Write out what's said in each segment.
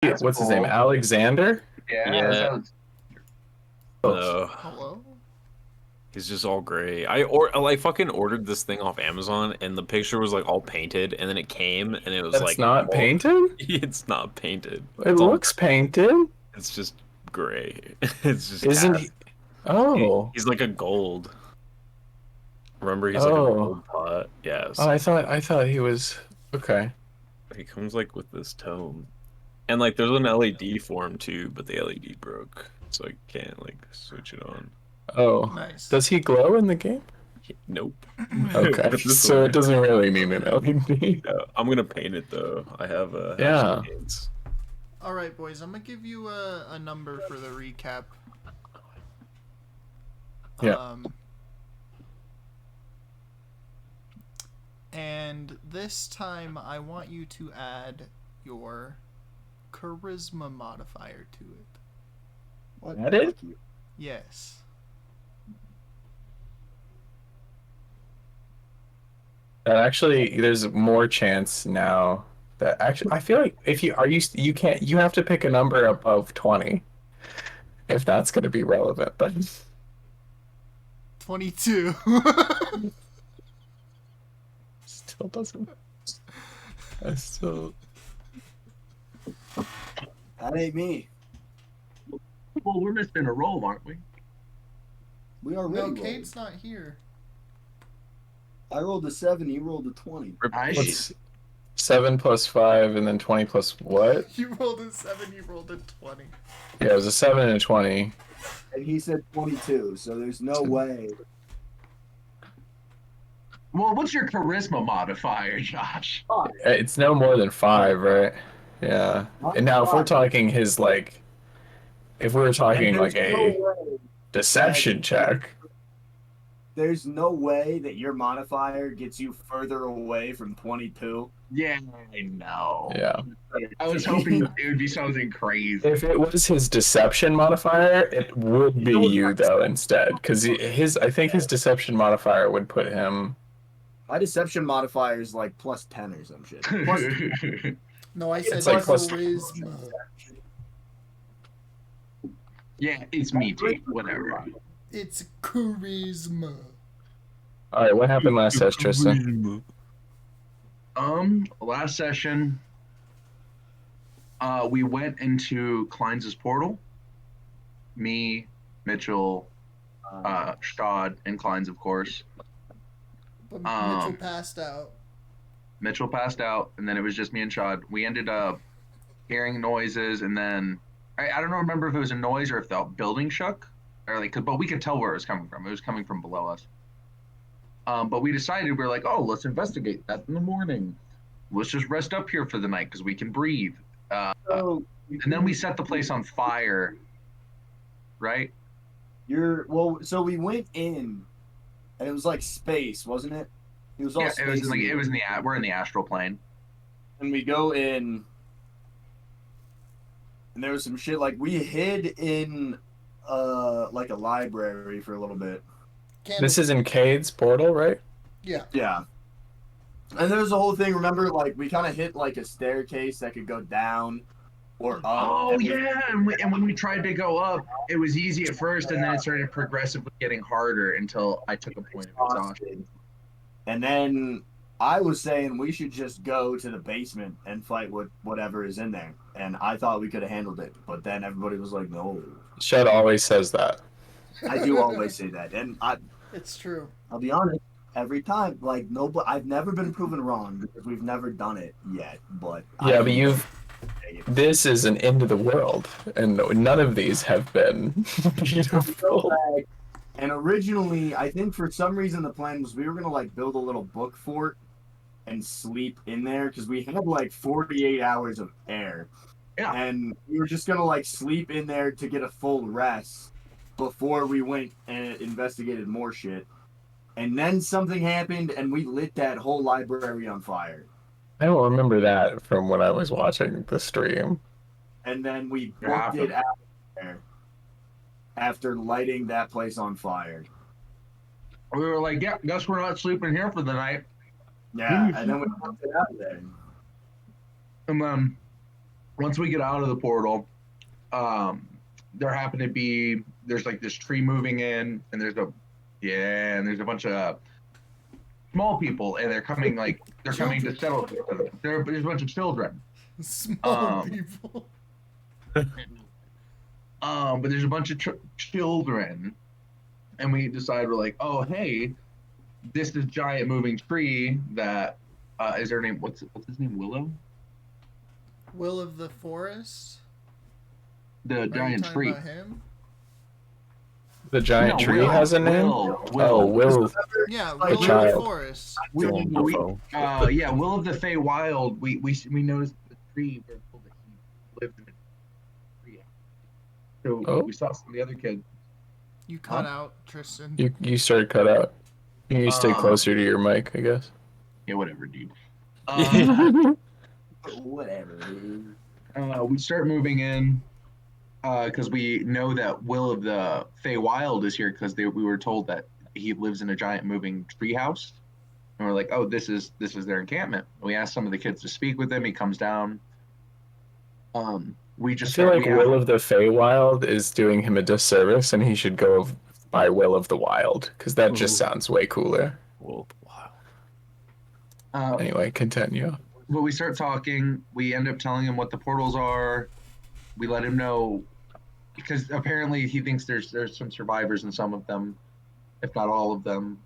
That's what's his cool. name? Alexander? Yeah. That sounds... Oh, Hello? He's just all gray. I fucking ordered this thing off Amazon, and the picture was like all painted, and then it came, and it was that's like not all- painted? It's not painted. It looks painted. It's just gray. It's just Isn't cast. he? Oh. He's like a gold. Remember, he's like a gold pot. Yes. Oh, I thought he was okay. He comes like with this tome, and like there's an LED for him too, but the LED broke, so I can't like switch it on. Oh, Nice. does he glow in the game? Nope. Okay, But this so one- it doesn't really need an LED. I'm gonna paint it though. I have Yeah. paints. All right, boys. I'm gonna give you a number for the recap. Yeah. And this time, I want you to add your charisma modifier to it. What? That it? Yes. That actually, there's more chance now that actually, I feel like if you can't, you have to pick a number above 20. If that's going to be relevant, but 22. still doesn't. I still. That ain't me. Well, we're missing a roll, aren't we? We are No, ready. Kate's not here. I rolled a 7. You rolled a 20. What's 7 plus 5 and then 20 plus what? You rolled a 7, you rolled a 20. Yeah, it was a 7 and a 20. And he said 22, so there's no way. Well, what's your charisma modifier, Josh? It's no more than 5, right? Yeah. And now if we're talking his like, if we were talking like a deception check. There's no way that your modifier gets you further away from 22. Yeah, I know. Yeah. I was hoping it would be something crazy. If it was his deception modifier, it would be you though instead, because I think his deception modifier would put him. My deception modifier is like plus 10 or some shit. Plus, No, I said It's like plus- charisma. Yeah, it's me too. Whatever. It's charisma. All right, what happened last session, Tristan? Last session, we went into Cleins' portal. Me, Mitchell, Schad, and Cleins, of course. But Mitchell passed out. Mitchell passed out, and then it was just me and Schad. We ended up hearing noises, and then I don't remember if it was a noise or if the building shook, or like, but we could tell where it was coming from. It was coming from below us. But we decided, we're like, oh, let's investigate that in the morning. Let's just rest up here for the night because we can breathe. so And then we set the place on fire, right? so we went in, and it was like space, wasn't it? It was all Yeah, space. we're in the astral plane. And we go in, and there was some shit like we hid in like a library for a little bit. This is in Cade's portal, right? Yeah. Yeah. And there was a whole thing, remember, like we kind of hit like a staircase that could go down or up. Oh and we- yeah, and when we tried to go up, it was easy at first, and then it started progressively getting harder until I took a point of exhaustion. And then I was saying we should just go to the basement and fight with whatever is in there. And I thought we could have handled it, but then everybody was like, "No." Shed always says that. I do always say that, and It's true. I'll be honest. Every time, like I've never been proven wrong because we've never done it yet. But Yeah, but this is an end of the world, and none of these have been beautiful. And originally, I think for some reason the plan was we were gonna like build a little book fort and sleep in there because we had like 48 hours of air. Yeah. And we were just gonna like sleep in there to get a full rest before we went and investigated more shit. And then something happened and we lit that whole library on fire. I don't remember that from when I was watching the stream. And then we booked it out there after lighting that place on fire. We were like, yeah, guess we're not sleeping here for the night. Yeah, and then we booked it out there. And once we get out of the portal, there happened to be there's like this tree moving in, and there's a bunch of small people, and they're coming coming to settle. There's a bunch of children. Small people. But there's a bunch of children, and we decide we're like, oh hey, this is giant moving tree that is their name? What's his name? Willow. Will of the Forest. The giant tree. About him? The giant tree Will. has a name? Will. Oh, Will. Yeah, The Will of the child. Forest. Will of the Feywild. We noticed the tree. We're told that he lived in a tree. So we saw some of the other kids. You cut out, Tristan. You started cut out. You need to stay closer to your mic, I guess. Yeah, whatever, dude. Whatever, dude. We start moving in because we know that Will of the Feywild is here because we were told that he lives in a giant moving tree house. And we're like, oh, this is their encampment. We asked some of the kids to speak with him. He comes down. We just I feel like Will of the Feywild is doing him a disservice, and he should go by Will of the Wild, because that just sounds way cooler. Will of the Wild. Anyway, continue. But we start talking. We end up telling him what the portals are. We let him know, because apparently he thinks there's some survivors in some of them, if not all of them.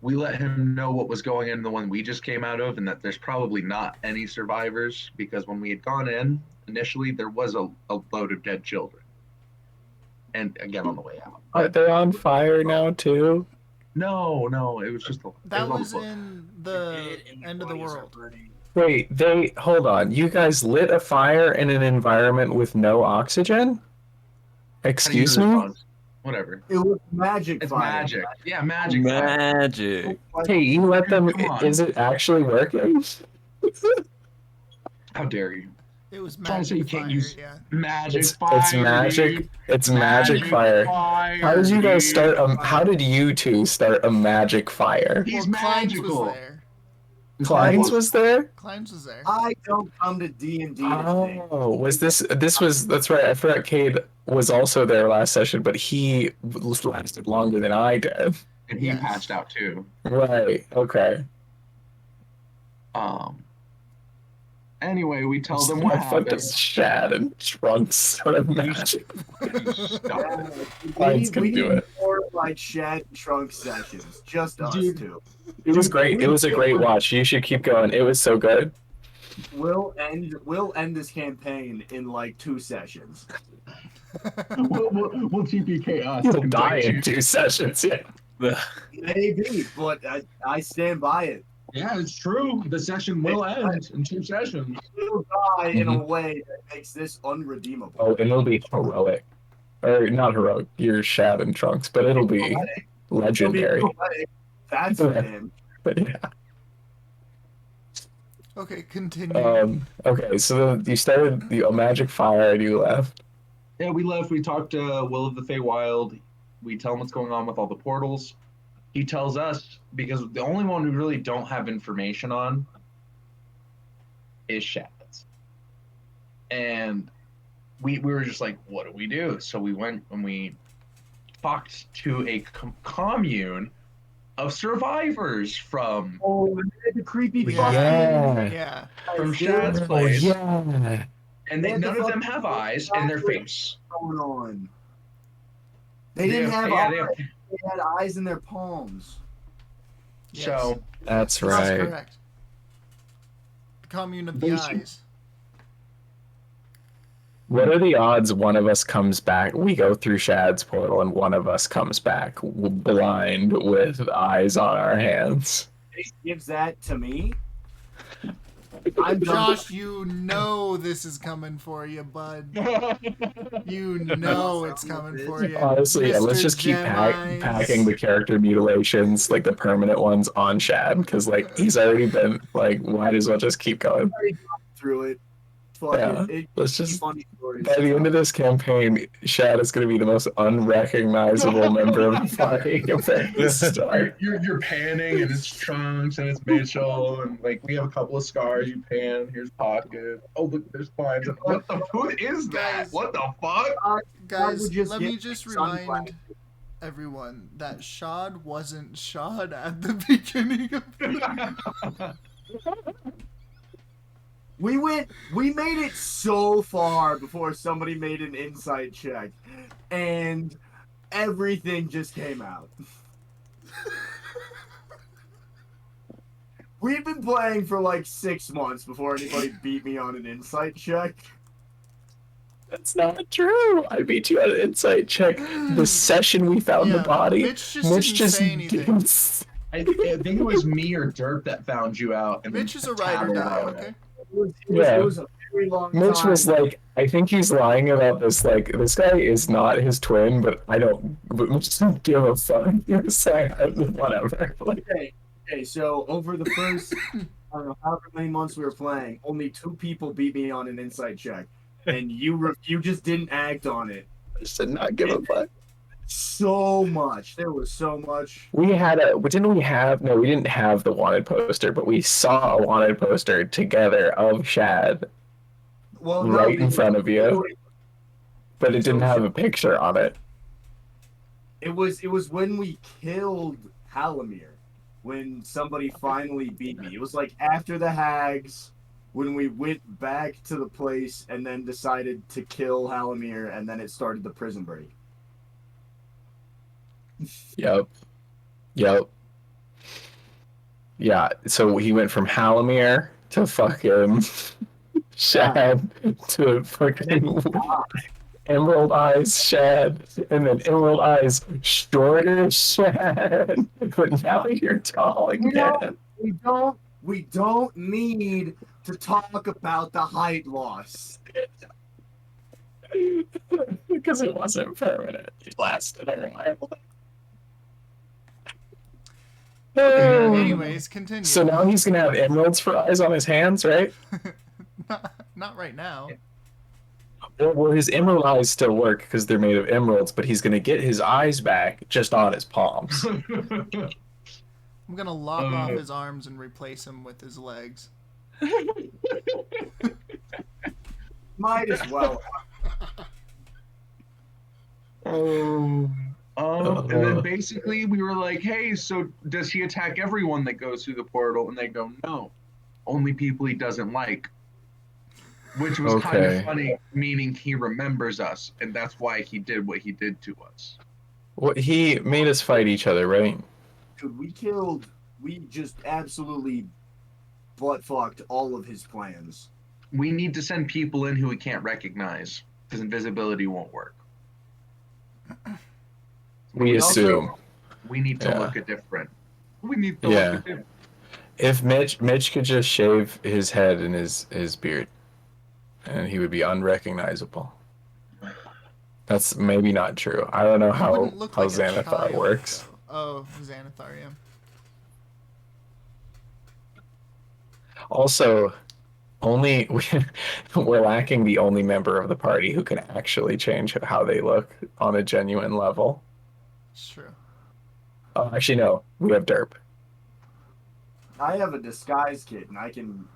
We let him know what was going in the one we just came out of, and that there's probably not any survivors, because when we had gone in, initially there was a load of dead children. And again, on the way out. Are they on fire now, too? No, it was just... That was in the end of the world. Wait, hold on. You guys lit a fire in an environment with no oxygen? Excuse me? Whatever. It was magic. It's fire. magic. Yeah, magic. Magic. Hey, you let them... Is it actually working? How dare you? It was Trying to say magic you can't fire, use yeah. magic It's fire. magic. Dude. It's magic fire. How did you guys dude. start? How did you two start a magic fire? He's Well, Cleins magical. was there. Cleins was there? Cleins was there. I don't come to D&D. Oh, was this was that's right. I forgot Cade was also there last session, but he lasted longer than I did. And he Yes. patched out too. Right. Okay. Anyway, we tell them what I thought happened. this Schad and Trunks sort of magic. Cleins can do it. More like Shad Trunk sessions, just us Dude. two. It was great. It was a great watch. You should keep going. It was so good. We'll end this campaign in like 2 sessions. we'll TPK us. You'll die in 2 sessions. Yeah. Maybe, but I stand by it. Yeah, it's true. The session will end in 2 sessions. We'll die in a way that makes this unredeemable. Oh, and it'll be heroic. Or not heroic. You're Shad and Trunks, but it'll be legendary. That's for him. But yeah. Okay, continue. Okay, so you started the magic fire and you left. Yeah, we left. We talked to Will of the Feywild. We tell him what's going on with all the portals. He tells us, because the only one we really don't have information on is Shads. And we were just like, what do we do? So we went and we talked to a commune of survivors from The creepy Yeah. from Shad's place. Yeah. And none of them have eyes in their face. going on. They didn't have eyes. They had eyes in their palms. Yes. So That's That's right. correct. The commune of the Basically- eyes. What are the odds one of us comes back? We go through Shad's portal and one of us comes back blind with eyes on our hands. It gives that to me. I'm Josh, you know this is coming for you, bud. You know it's coming for you. Honestly, yeah, let's Mr. just keep Gemi's. packing the character mutilations, like the permanent ones, on Shad, because like he's already been like, might as well just keep going. through it. Fuck Yeah, it. let's just. Funny stories. By the end of this campaign, Schad is going to be the most unrecognizable member of the party compared to the start. You're panning, and it's Trunks, and it's Mitchell, and like we have a couple of scars. You pan. Here's Pocket. Oh, look, there's Kleins. And what the? Who is that? Guys. What the fuck? Guys, would just let get me just sunglasses. remind everyone that Schad wasn't Schad at the beginning of the We made it so far before somebody made an insight check, and everything just came out. We've been playing for like 6 months before anybody beat me on an insight check. That's not true. I beat you on an insight check. The session we found the body. Mitch just didn't say anything. didn't- I think it was me or Derp that found you out. And Mitch is a ride or die, okay? It was a very long Mitch time. was like, I think he's lying about this. Like, this guy is not his twin, but I don't. But Mitch doesn't give a fuck. You're saying whatever. Like, Okay, so over the first, I don't know, however many months we were playing, only 2 people beat me on an insight check, and you just didn't act on it. I just did not give a fuck. So much. There was so much. We had a. Didn't we have? No, we didn't have the wanted poster, but we saw a wanted poster together of Schad Well, right in front of you, but it didn't have a picture on it. It was when we killed Halamir, when somebody finally beat me. It was like after the hags, when we went back to the place and then decided to kill Halamir, and then it started the prison break. Yep. Yeah, so he went from Halamir to fucking Schad to fucking Emerald Eyes Schad, and then Emerald Eyes shorter Schad. But now you're tall again. We don't need to talk about the height loss. Because it wasn't permanent. It lasted a while. Anyways, continue. So now he's gonna have emeralds for eyes on his hands, right? Not right now. Well, his emerald eyes still work because they're made of emeralds, but he's gonna get his eyes back just on his palms. I'm gonna lop off his arms and replace him with his legs. Might as well. And then basically we were like, hey, so does he attack everyone that goes through the portal? And they go, no, only people he doesn't like. Which was kind of funny, meaning he remembers us, and that's why he did what he did to us. Well, he made us fight each other, right? Dude, we just absolutely butt-fucked all of his plans. We need to send people in who we can't recognize, because invisibility won't work. We assume. We need to look different. We need to look different. If Mitch could just shave his head and his beard, and he would be unrecognizable. That's maybe not true. I don't know how Xanathar works. Though. Oh, Xanathar, yeah. Also, we're lacking the only member of the party who can actually change how they look on a genuine level. It's true. Oh, actually, no. We have Derp. I have a disguise kit, and I can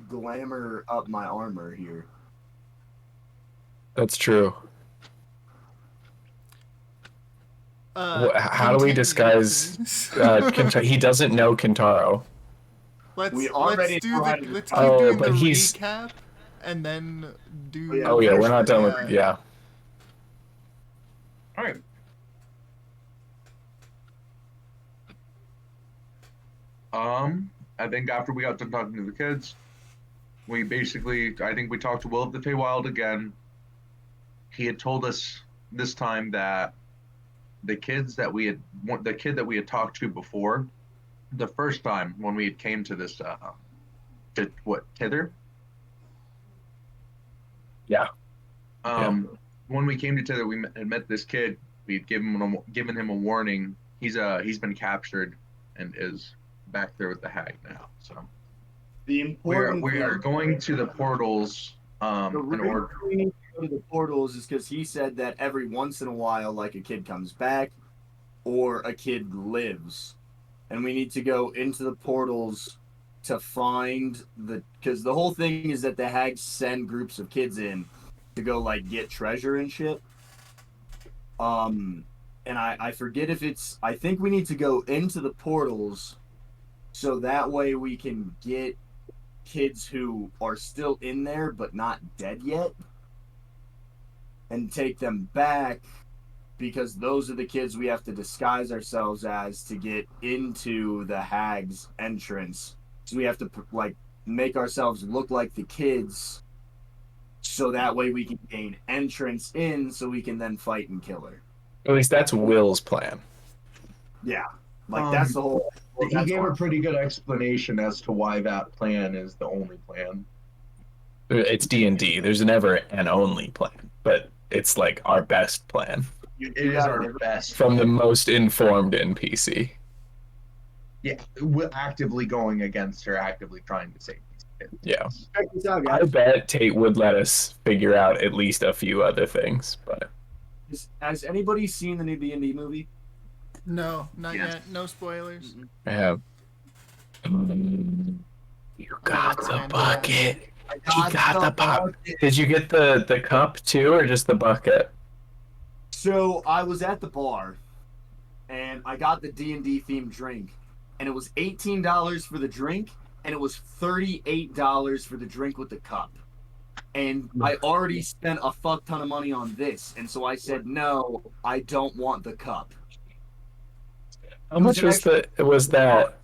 glamour up my armor here. That's true. How do we disguise Kentaro? He doesn't know Kentaro. Let's do but the he's... recap and then do. Oh yeah, we're not done with yeah. All right. I think after we got done talking to the kids, we basically, I think we talked to Will of the Feywild again. He had told us this time that the kid that we had talked to before, the first time when we had came to this, Tither? Yeah. When we came to Tither, we had met this kid. We had given him a warning. He's been captured and is back there with the hag now. So we are going to the portals The In reason order. we need to go to the portals is because he said that every once in a while, like a kid comes back or a kid lives. And we need to go into the portals to find because the whole thing is that the hags send groups of kids in to go like get treasure and shit. And I forget if it's, I think we need to go into the portals so that way we can get kids who are still in there but not dead yet and take them back, because those are the kids we have to disguise ourselves as to get into the hag's entrance. So we have to like make ourselves look like the kids so that way we can gain entrance in so we can then fight and kill her. At least that's Will's plan. Yeah, like that's the whole. He gave a pretty good explanation as to why that plan is the only plan. It's D&D. There's never an only plan, but it's like our best plan It is our best. from the most informed NPC. Yeah, we're actively going against her, actively trying to save these kids. Yeah. Check this out, I guys. bet Tate would let us figure out at least a few other things, but Has anybody seen the new D&D movie? No, not Yes. yet. No spoilers. I have. You got the bucket. He got the pop. Did you get the cup too, or just the bucket? So I was at the bar, and I got the D&D themed drink, and it was $18 for the drink, and it was $38 for the drink with the cup. And I already spent a fuck ton of money on this, and so I said no, I don't want the cup. How much was that?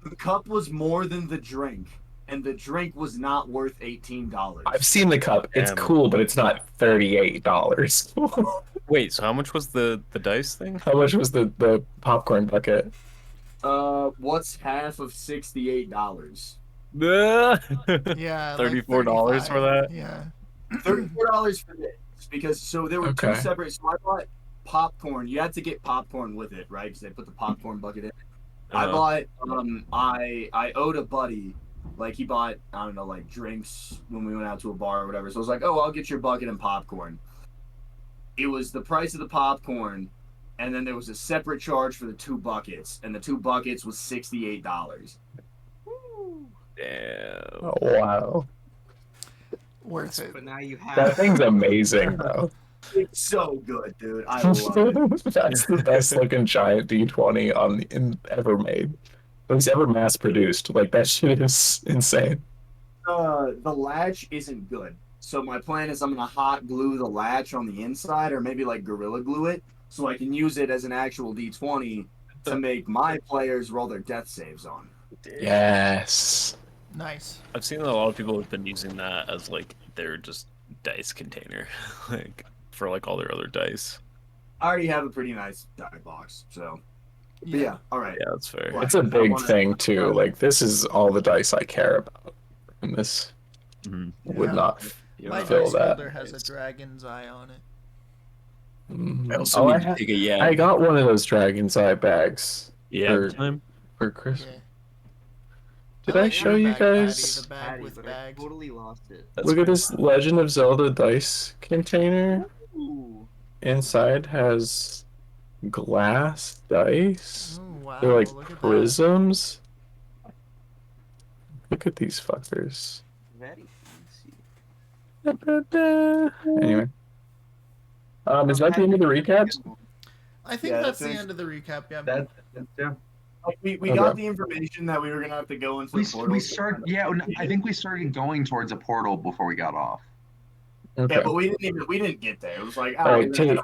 The cup was more than the drink, and the drink was not worth $18. I've seen the cup. It's Damn. cool, but it's not $38. Wait, so how much was the dice thing? How much was the popcorn bucket? What's half of $68? Yeah. like $34 for 35. that? Yeah. $34 for this, because so there were two Okay. separate. So I bought popcorn. You had to get popcorn with it, right? Because they put the popcorn bucket in. I bought. I owed a buddy. Like he bought, I don't know, like drinks when we went out to a bar or whatever. So I was like, oh, I'll get your bucket and popcorn. It was the price of the popcorn, and then there was a separate charge for the two buckets, and the two buckets was $68. Damn. Oh wow, Worth it. But now you have that thing's amazing though. It's so good, dude. I love it. That's the best looking giant D20 ever made. At least ever mass produced. Like that shit is insane. The latch isn't good. So my plan is I'm gonna hot glue the latch on the inside, or maybe like gorilla glue it, so I can use it as an actual D20 to make my players roll their death saves on. Yes. Nice. I've seen a lot of people have been using that as like their just dice container, like for like all their other dice. I already have a pretty nice die box, so but yeah. All right. Yeah, that's fair. Well, It's a I big wanna- thing too. Like this is all the dice I care about, and this Mhm. would Yeah. not My fill dice that. holder has a dragon's eye on it. I also Oh, need to take a yeah. I got one of those dragon's eye bags yeah for- time. for Christmas. Yeah. Did I like show your you bag, Patty, guys? the bag Patty, with but bags. I totally lost it. That's Look at fair. this Legend of Zelda dice container. Ooh. Inside has glass dice. Oh, wow. They're like look at prisms. Look at these fuckers. Very fancy. Anyway. Is that the end of the recaps? that. I think Yeah, that's the that's- end of the recap. Yeah. That's yeah. We Okay. got the information that we were gonna have to go into the portal. We start. Yeah, I think we started going towards a portal before we got off. Okay. Yeah, but we didn't get there. It was like, All right, Tate.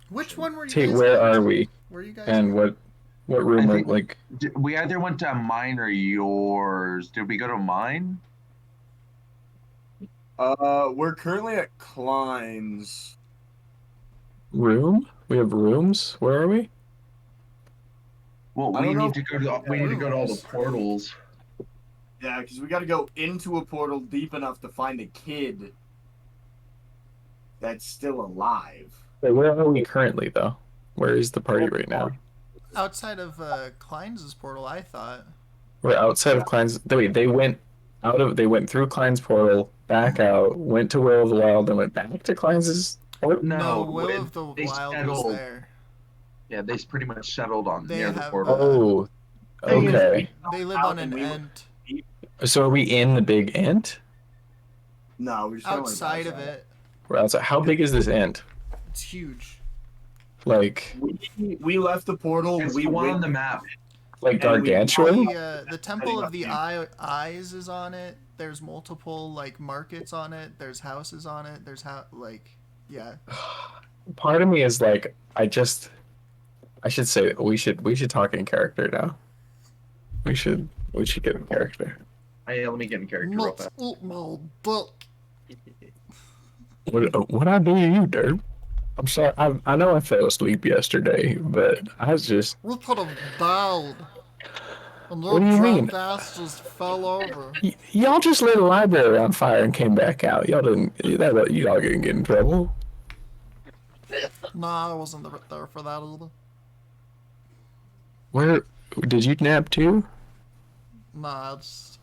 Which one were you Tate, guys where at? are we? Were you guys And at? what room I are think- like? We either went to mine or yours. Did we go to mine? we're currently at Cleins. Room? We have rooms. Where are we? Well, I we don't know need to go to we need to go to all the rooms. portals. Yeah, because we got to go into a portal deep enough to find a kid that's still alive. Wait, where are we currently though? Where is the party right now? Outside of Klein's portal, I thought. We're outside of Klein's. Wait, they went They went through Klein's portal, back out, went to Will of the Wild, then went back to Klein's portal. No, No, Will of the they Wild was settled. there. Yeah, they pretty much settled on They near the have, portal. Oh, Thing is, okay. They live out on and an we were- ent. So are we in the big ant? No, we're just kinda, Outside like, of it, We're outside. How big is this ant? it's huge. Like We left the portal. It's We the one on went. the map. like And we- gargantuan? The Temple of the Setting up Eyes is on it. There's multiple like markets on it. There's houses on it. There's yeah. Part of me is like, I should say we should talk in character now. We should get in character. Hey, let me get in character real fast. eat my dick. What I do to you, Derp? I'm sorry. I know I fell asleep yesterday, but I was just. We could have died. And What do you mean? ass just fell over. Y'all just lit a library on fire and came back out. Y'all didn't. Y'all didn't get in trouble. Nah, I wasn't there for that either. Where did you nap too? Nah, I just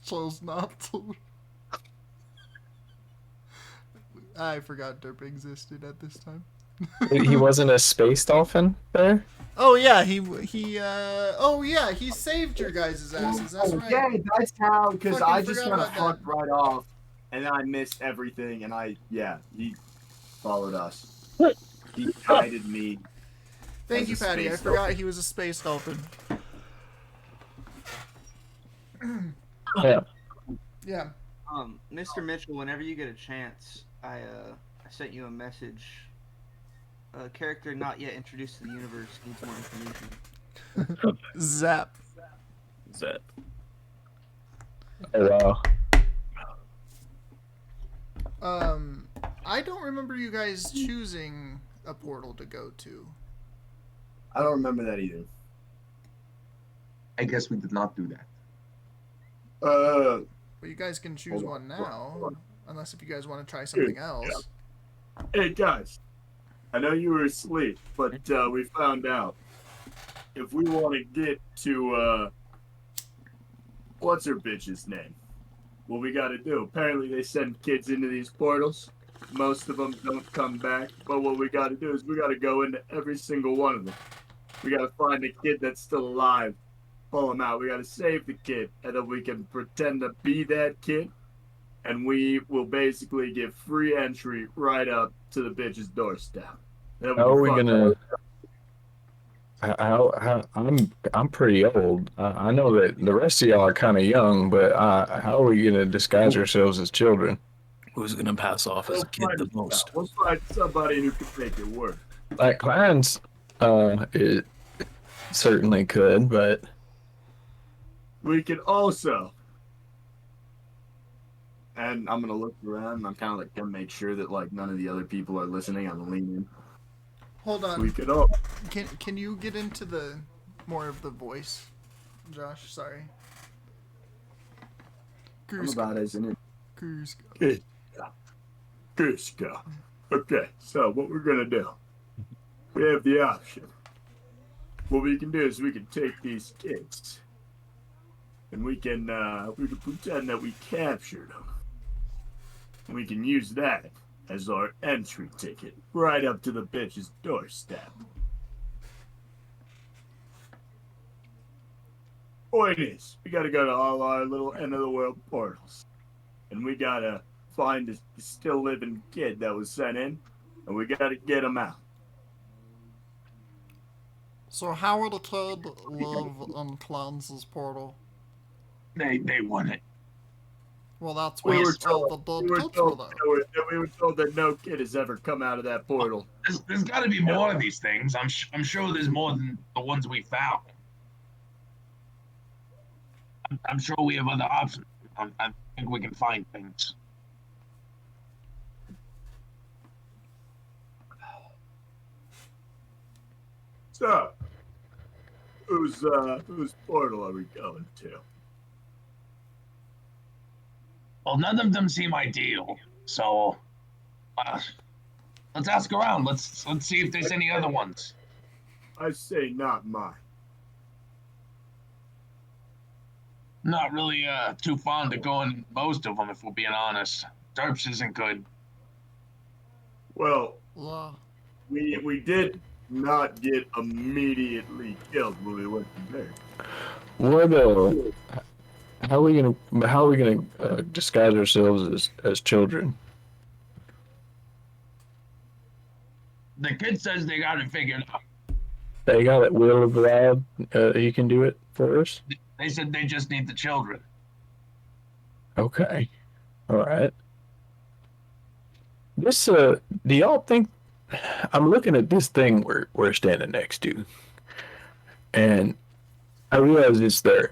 chose not to. I forgot Derp existed at this time. He wasn't a space dolphin there. Oh yeah, he saved your guys' asses. That's right. Yeah, that's how. Because Fucking I just forgot kind of about that. fucked right off, and I missed everything. And he followed us. He guided me. Thank As you, a Patty. I space forgot dolphin. he was a space dolphin. Yeah. Yeah. Mr. Mitchell, whenever you get a chance, I sent you a message. A character not yet introduced to the universe needs more information. Zap. Zep. Oh wow. I don't remember you guys choosing a portal to go to. I don't remember that either. I guess we did not do that. But you guys can choose Hold on, one hold now, on. unless if you guys want to try something else. Hey guys, I know you were asleep, but we found out if we want to get to what's her bitch's name, what we got to do. Apparently, they send kids into these portals. Most of them don't come back, but what we got to do is we got to go into every single one of them. We got to find a kid that's still alive, pull him out. We got to save the kid, and then we can pretend to be that kid, and we will basically give free entry right up to the bitch's doorstep. Then How are we can fuck gonna? her. I'm pretty old. I know that the rest of y'all are kind of young, but how are we gonna disguise ourselves as children? Who's gonna pass off as a kid the most? We'll find somebody who can make it work. Like Cleins, it certainly could, but We can also, and I'm gonna look around. And I'm kind of like gonna make sure that like none of the other people are listening. I'm leaning. Hold on. We could all. Can you get into the more of the voice, Josh? Sorry. I'm about as in it. Cruise. Cusco. Okay, so what we're gonna do? We have the option. What we can do is we can take these kids, and we can pretend that we captured them. And we can use that as our entry ticket right up to the bitch's doorstep. Point is, we gotta go to all our little end of the world portals, and we gotta find a still living kid that was sent in, and we gotta get him out. So how would a kid live in Cleins' portal? They won it. Well, that's We where were all told, the we dead were kids were told, there. we were told that no kid has ever come out of that portal. There's got to be more of these things. I'm sure there's more than the ones we found. I'm sure we have other options. I think we can find things. So, whose portal are we going to? Well, none of them seem ideal. So, let's ask around. Let's see if there's any other ones. I say not mine. Not really too fond of going most of them, if we're being honest. Derps isn't good. Well, Well, we did not get immediately killed when we went to there. What how are we gonna disguise ourselves as children? The kid says they got it figured out. They got it, Will of Lab. You can do it for us. They said they just need the children. Okay, all right. This do y'all think? I'm looking at this thing we're standing next to, and I realize it's their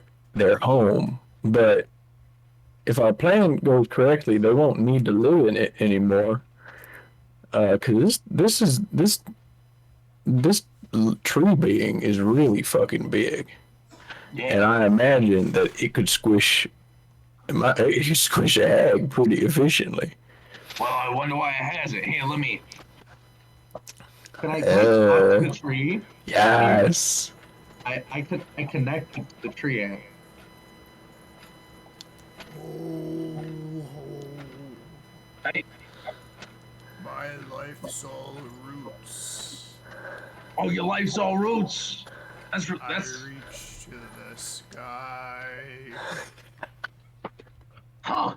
home, but if our plan goes correctly, they won't need to live in it anymore. Cause this tree being is really fucking big, and I imagine that it could squish a egg pretty efficiently. Well, I wonder why it has it. Here, let me. Can I touch the tree? Yes. I connect the tree egg. I, my life's all roots. oh, your life's all roots. That's I reach to the sky. huh.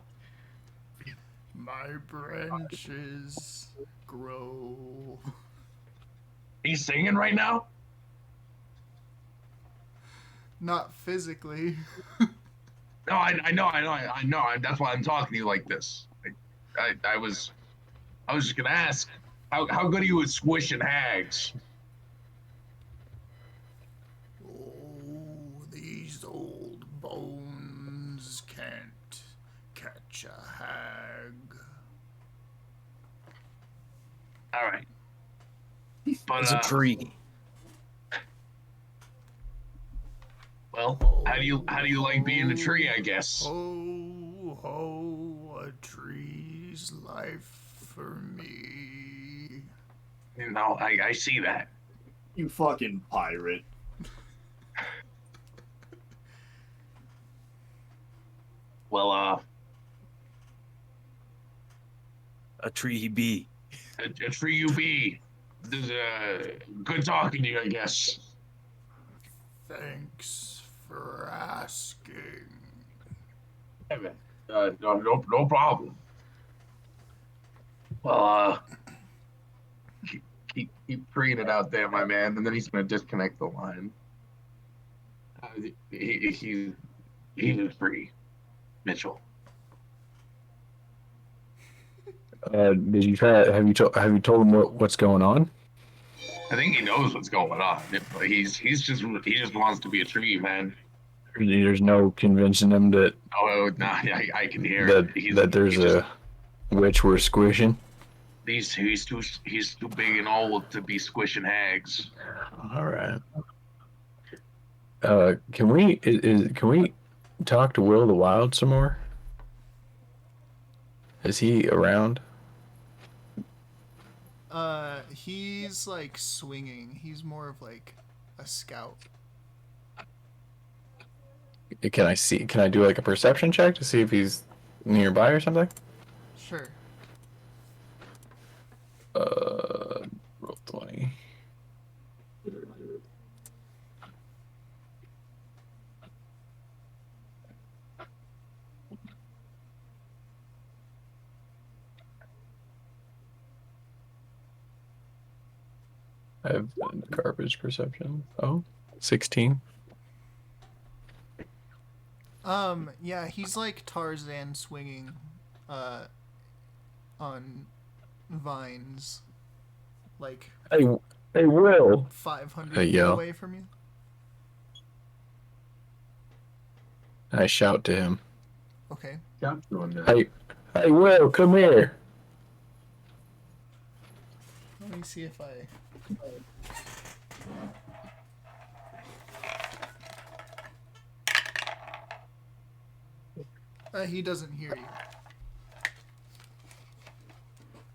My branches grow. He's singing right now. Not physically. No, I know. That's why I'm talking to you like this. I was just gonna ask, how good are you at squishing hags? Oh, these old bones can't catch a hag. All right, but It's a tree. well, how do you like being a tree? I guess. Ho, ho, a tree's life for me. You know, I see that. You fucking pirate. Well, A tree he be. a tree you be. This good talking to you, I guess. Thanks for asking. No problem. Well, keep praying it out there, my man, and then he's gonna disconnect the line. He's free, Mitchell. Did you try? Have you told him what's going on? I think he knows what's going on. He just wants to be a tree, man. There's no convincing him that Oh, nah, I can hear that it. that there's a witch we're squishing. He's too big and old to be squishing hags. All right. Can we talk to Will the Wild some more? Is he around? He's like swinging. He's more of like a scout. Can I do like a perception check to see if he's nearby or something? Sure. Roll 20. I have garbage perception. Oh, 16. Yeah, he's like Tarzan swinging, on vines, like Hey, Will. 500 Hey, feet yo. away from you. I shout to him. Okay. Hey, Will, come here. Let me see if I. He doesn't hear you.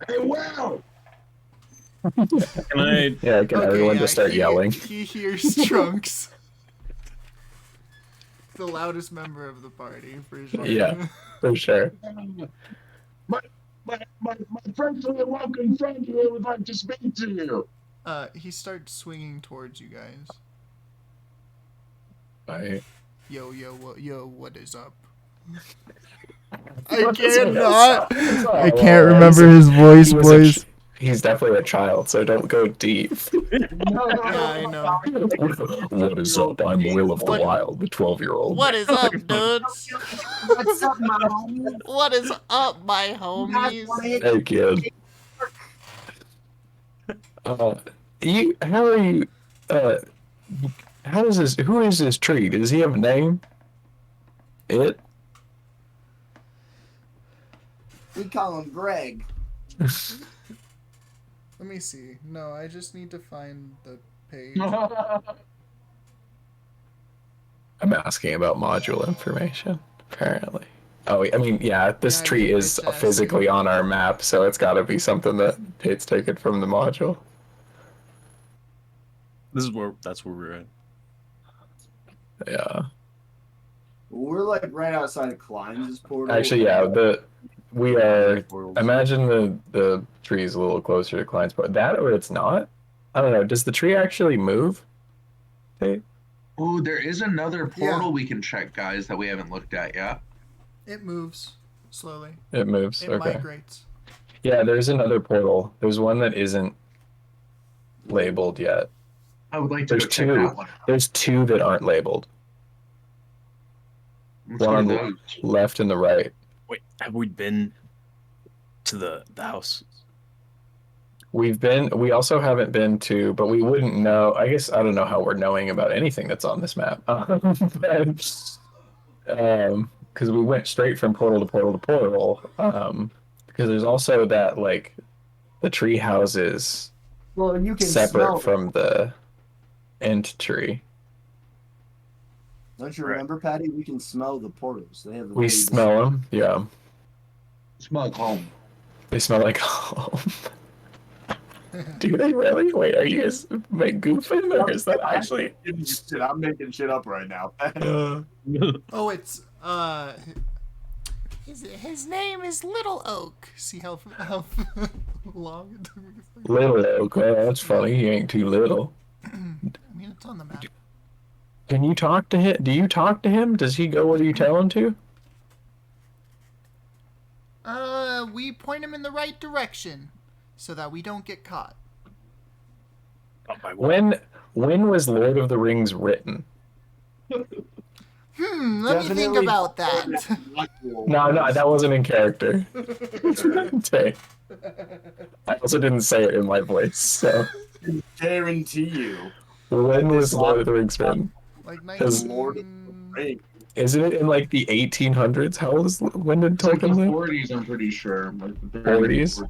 Hey, wow! Can I? Yeah, get everyone to start yelling. He hears Trunks. the loudest member of the party, for sure. Yeah. For sure. My friendly and welcome friend here would like to speak to you. He starts swinging towards you guys. I Yo, what is up? I cannot. I can't remember his voice, boys. He's definitely a child, so don't go deep. Yeah, I know. What is up? I'm Will of the Wild, the 12-year-old. What is up, dudes? What's up, my homie? What is up, my homies? Hey, kid. How are you, how does this, who is this tree? Does he have a name? It? We call him Greg. Let me see. No, I just need to find the page. I'm asking about module information, apparently. Oh, I mean, yeah, this Yeah, tree you're is right, physically on our map, so it's got to be something that it's taken from the module. That's where we're at. Yeah. We're like right outside of Cleins' portal. Actually, yeah, we are. Imagine the tree is a little closer to Klein's, but that or it's not. I don't know. Does the tree actually move? Hey. Ooh, there is another portal Yeah. we can check, guys, that we haven't looked at yet. It moves slowly. It moves. It Okay. migrates. Yeah, there's another portal. There's one that isn't labeled yet. I would like to There's go check two. that one. There's two that aren't labeled. Let's One go on to the those. left and the right. Wait, have we been to the house? We also haven't been to, but we wouldn't know. I guess I don't know how we're knowing about anything that's on this map. Because we went straight from portal to portal to portal. Because there's also that, like, the tree houses Well, you can separate smell from the end tree. Don't you remember, Patty? We can smell the portals. They have. We smell them. Yeah, Smell like home. they smell like home. Do they really? Wait, are you guys goofing, or is that actually? Shit, I'm making shit up right now. Oh, it's his name is Little Oak. See how long it took me to say? Little Oak. Oh, that's funny. He ain't too little. I mean, it's on the map. Can you talk to him? Do you talk to him? Does he go where you tell him to? We point him in the right direction so that we don't get caught. When was Lord of the Rings written? Let me think about that. No, that wasn't in character. Okay. I also didn't say it in my voice, so. Guarantee you. When was Lord of the Rings written? Like Is- 19... Isn't it in like the 1800s? When did It's like the Tolkien live? 40s, I'm pretty sure. Like the 40s?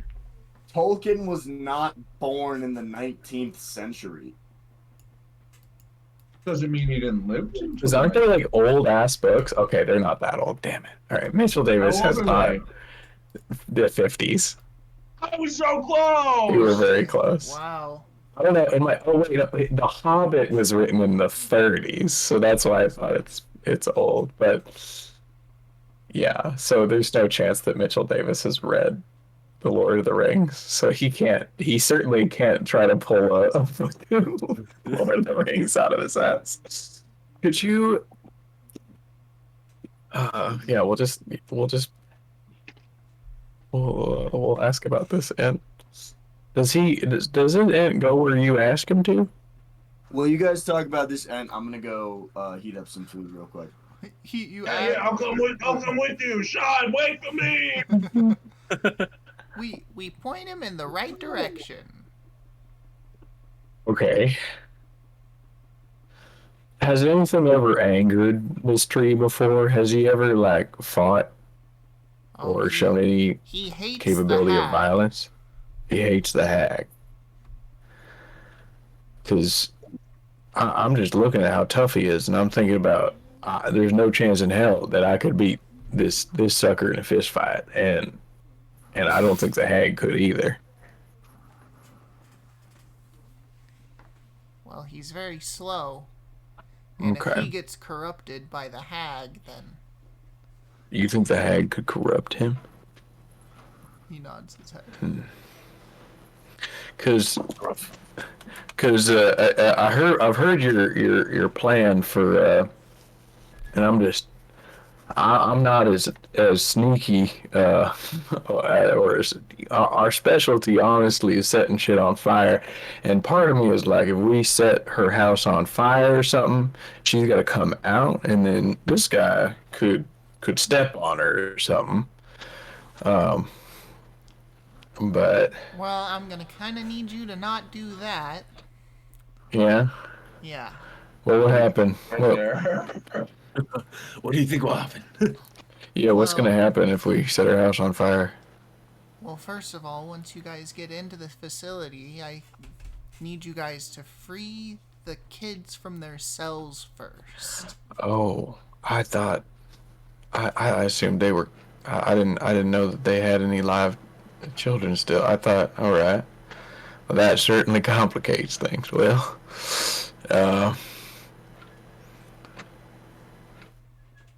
Tolkien was not born in the 19th century. Doesn't mean he didn't live. Because aren't they like old ass books? Okay, they're not that old. Damn it. All right, Mitchell Davis How has old are the 50s. I was so close! You were very close. Wow. I don't know. Wait, The Hobbit was written in the 30s, so that's why I thought it's old. But yeah, so there's no chance that Mitchell Davis has read The Lord of the Rings, so he certainly can't try to pull a fucking Lord of the Rings out of his ass. Could you? Yeah, we'll ask about this. And does an ant go where you ask him to? Well, you guys talk about this, and I'm gonna go heat up some food real quick. I'll come with you. Sean, wait for me. We point him in the right direction. Okay. Has anything ever angered this tree before? Has he ever like fought or shown any He hates capability the of violence? He hates the hag. Because I'm just looking at how tough he is, and I'm thinking about there's no chance in hell that I could beat this sucker in a fist fight, and I don't think the hag could either. Well, he's very slow. And if Okay. he gets corrupted by the hag, then You think the hag could corrupt him? he nods his head. Because I've heard your plan for and I'm not as sneaky or as our specialty honestly is setting shit on fire, and part of me is like, if we set her house on fire or something, she's got to come out, and then this guy could step on her or something. But Well, I'm gonna kind of need you to not do that. yeah, Yeah. what will happen? Right What, there. What do you think will happen? yeah, what's Well- gonna happen if we set her house on fire? Well, first of all, once you guys get into the facility, I need you guys to free the kids from their cells first. Oh, I thought I assumed they were. I didn't know that they had any live children still. I thought, all right, well, that certainly complicates things. Well,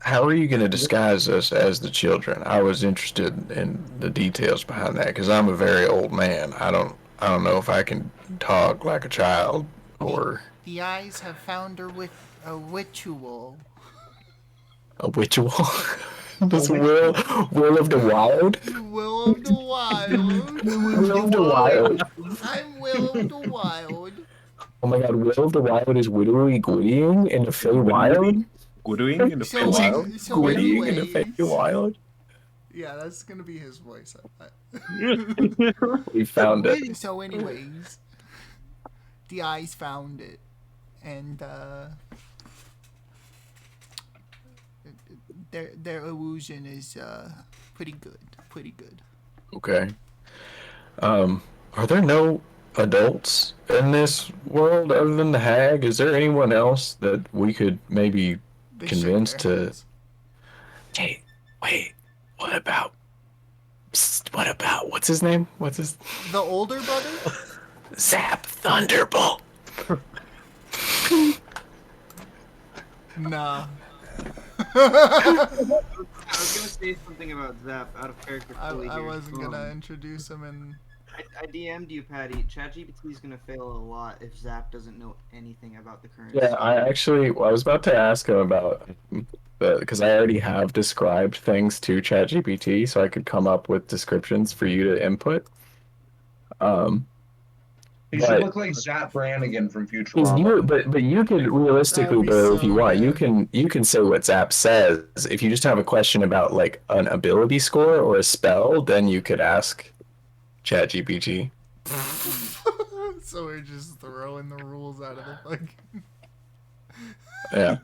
how are you going to disguise us as the children? I was interested in the details behind that because I'm a very old man. I don't know if I can talk like a child or The eyes have found her with a ritual. a ritual. This will of the wild. Will of the Wild. Will of the wild. I'm Will of the Wild. Oh my god, Will of the Wild is widowy gwittying in the Feywild? Gwittying in the So- Feywild? so Gwittying in the anyways- Feywild? Yeah, that's gonna be his voice. We found it. So, anyways, the eyes found it, and their illusion is pretty good. Pretty good. Okay. Are there no adults in this world other than the hag? Is there anyone else that we could maybe They convince shake their to... heads. Hey, wait, what about, what's his name? What's his... The older brother? Zopp Thunderbolt! Nah. I was gonna say something about Zap out of character. I fully here. wasn't gonna introduce him, and I DM'd you, Patty. ChatGPT is gonna fail a lot if Zap doesn't know anything about the current. Yeah, I was about to ask him about because I already have described things to ChatGPT, so I could come up with descriptions for you to input. He But- should look like Zap Brannigan from Because Futurama. but you could realistically, That'd be though, if so you want, good. you can say what Zap says. If you just have a question about like an ability score or a spell, then you could ask ChatGPT. so we're just throwing the rules out of the fucking. Yeah.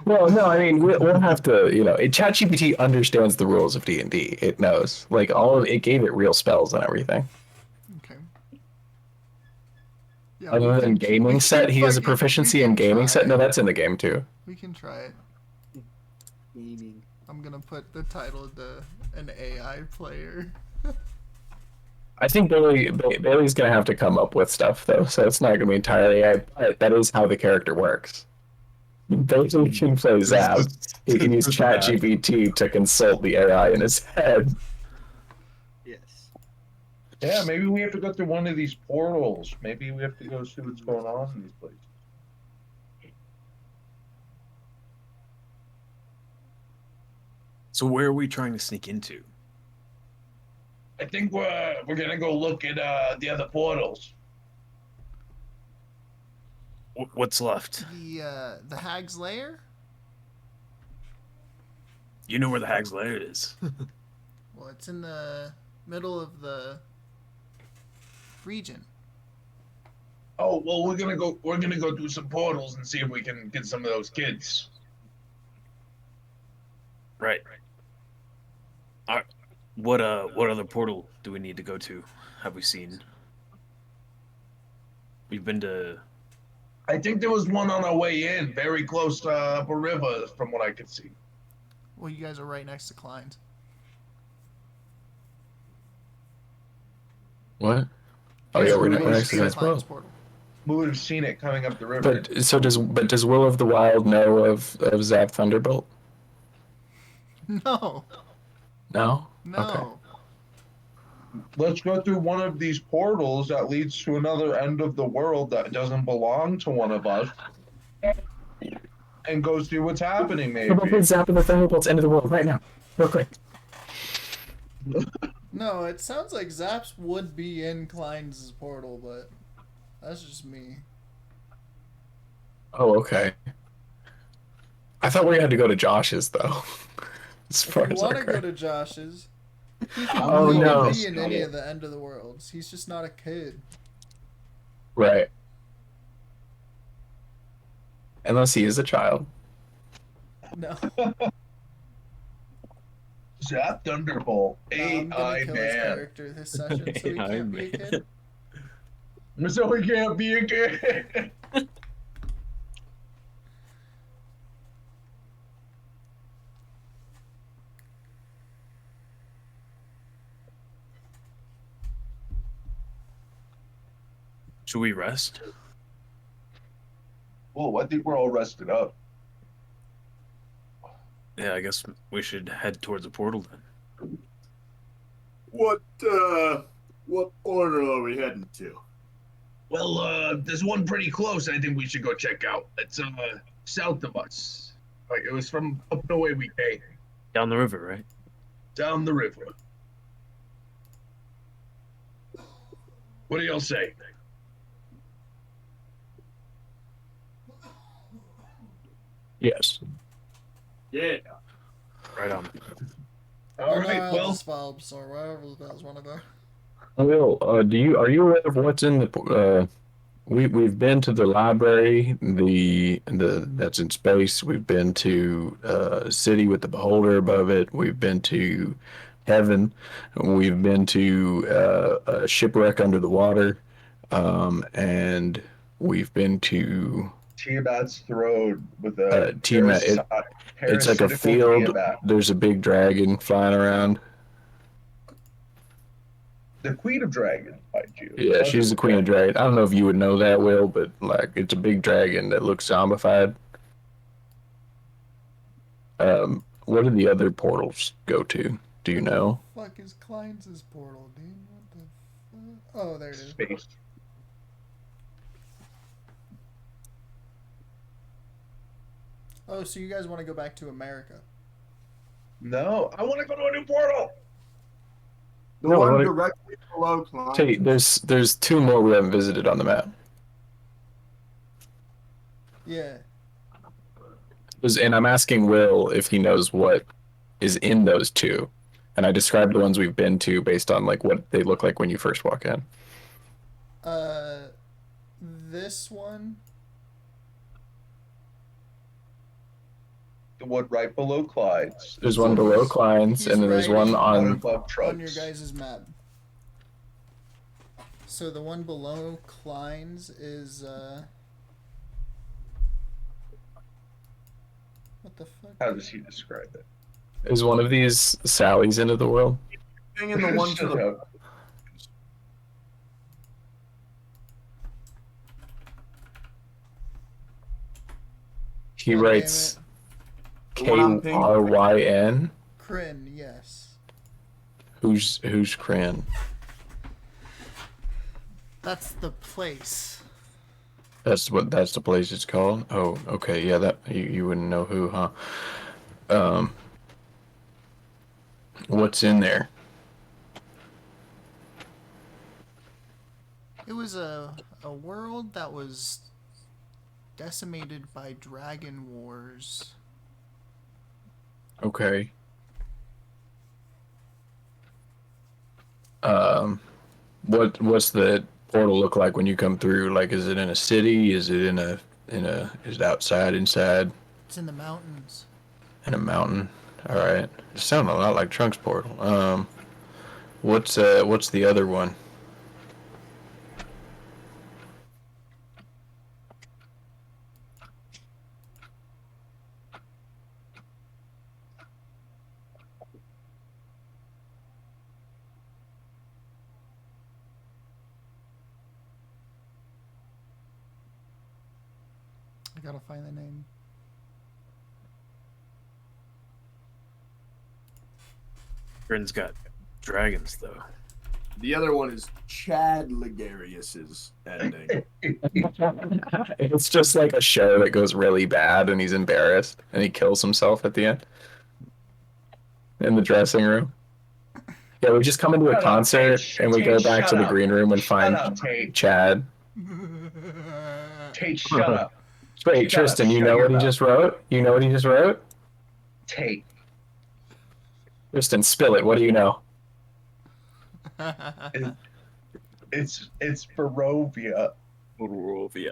Well, no, I mean we'll have to, ChatGPT understands the rules of D&D. It knows, like it gave it real spells and everything. Okay. Yeah, Other we than can- gaming we set, can he has a fucking- proficiency we in can gaming set. try No, it. that's in the game too. We can try it. Gaming. I'm gonna put the title to an AI player. I think Bailey's gonna have to come up with stuff though, so it's not gonna be entirely AI. But that is how the character works. Bailey can play Zap. He can use ChatGPT to consult the AI in his head. Yes. Yeah, maybe we have to go through one of these portals. Maybe we have to go see what's going on in these places. So where are we trying to sneak into? I think we're gonna go look at the other portals. What's left? The hag's lair. You know where the hag's lair is. Well, it's in the middle of the region. Oh well, we're gonna go through some portals and see if we can get some of those kids. Right. What other portal do we need to go to? Have we seen? We've been to. I think there was one on our way in, very close to up a river, from what I could see. Well, you guys are right next to Cleins. What? Oh yeah, we're Right next to the this Cleins portal. portal. We would have seen it coming up the river. Does Will of the Wild know of Zopp Thunderbolt? No, No. no. Okay. Let's go through one of these portals that leads to another end of the world that doesn't belong to one of us, and go see what's happening. Maybe. Zopp the Thunderbolt's end of the world right now, real quick. No, it sounds like Zaps would be in Cleins' portal, but that's just me. Oh, okay. I thought we had to go to Josh's though. As If far you as want our to go cra- to Josh's, he can, Oh, he no. can be in any of the end of the worlds. He's just not a kid. Right. Unless he is a child. No. Zopp Thunderbolt, No, I'm gonna AI kill his man. character this session so he AI can't be a kid. So he can't be a kid. Should we rest? Well, I think we're all rested up. Yeah, I guess we should head towards the portal then. What portal are we heading to? Well, there's one pretty close. I think we should go check out. It's south of us. Like it was from up the way we came, Down the river, right? down the river. What do y'all say? Yes. Yeah. Right on. All right. I'll Well, just follow, so wherever you guys want to go. Will, are you aware of what's in the we've been to the library, the that's in space. We've been to a city with the beholder above it. We've been to heaven. We've been to a shipwreck under the water, and we've been to Tiamat's throne with a Tiamat. It's like a parasitical field. Tiamat. There's a big dragon flying around. The Queen of Dragons, mind you. Yeah, she's the queen of dragon. I don't know if you would know that, Will, but like it's a big dragon that looks zombified. What do the other portals go to? Do you know? Fuck is Cleins' portal, dude? What the fuck? Oh, there it is. Space. Oh, so you guys want to go back to America? No, I want to go to a new portal. The No, one what- directly below Klein. Tell you, there's two more we haven't visited on the map. Yeah. And I'm asking Will if he knows what is in those two. And I described the ones we've been to based on like what they look like when you first walk in. This one. The one right below Clyde's. There's one below Klein's, he's and then there's one right One on. above On your Trunks. guys' map. So the one below Cleins is what the fuck? How does he describe it? Is one of these Sally's End of the World? Thing in the one to Shut the up. He God writes The one I'm thinking- Kryn. Kryn, yes. Who's Kryn? That's the place. That's the place it's called. Oh, okay, yeah, that you wouldn't know who, huh? What's in there? It was a world that was decimated by dragon wars. Okay. What's the portal look like when you come through? Like, is it in a city? Is it is it outside, inside, It's in the mountains. in a mountain? All right. It sounds a lot like Trunk's portal. What's the other one? gotta find the name. Bryn's got dragons though. The other one is Chad Ligarius's ending. It's just like a show that goes really bad and he's embarrassed and he kills himself at the end in the dressing room. Yeah, we just come into a Shut up, concert Tate. and we go Tate, back shut to the up. green room and Shut find up, Tate. Chad. Tate, shut up. Wait, Shut up. Tristan, you Shut know your what he mouth. just wrote? You know what he just wrote? Tate. Tristan, spill it. What do you know? It's Barovia. Barovia.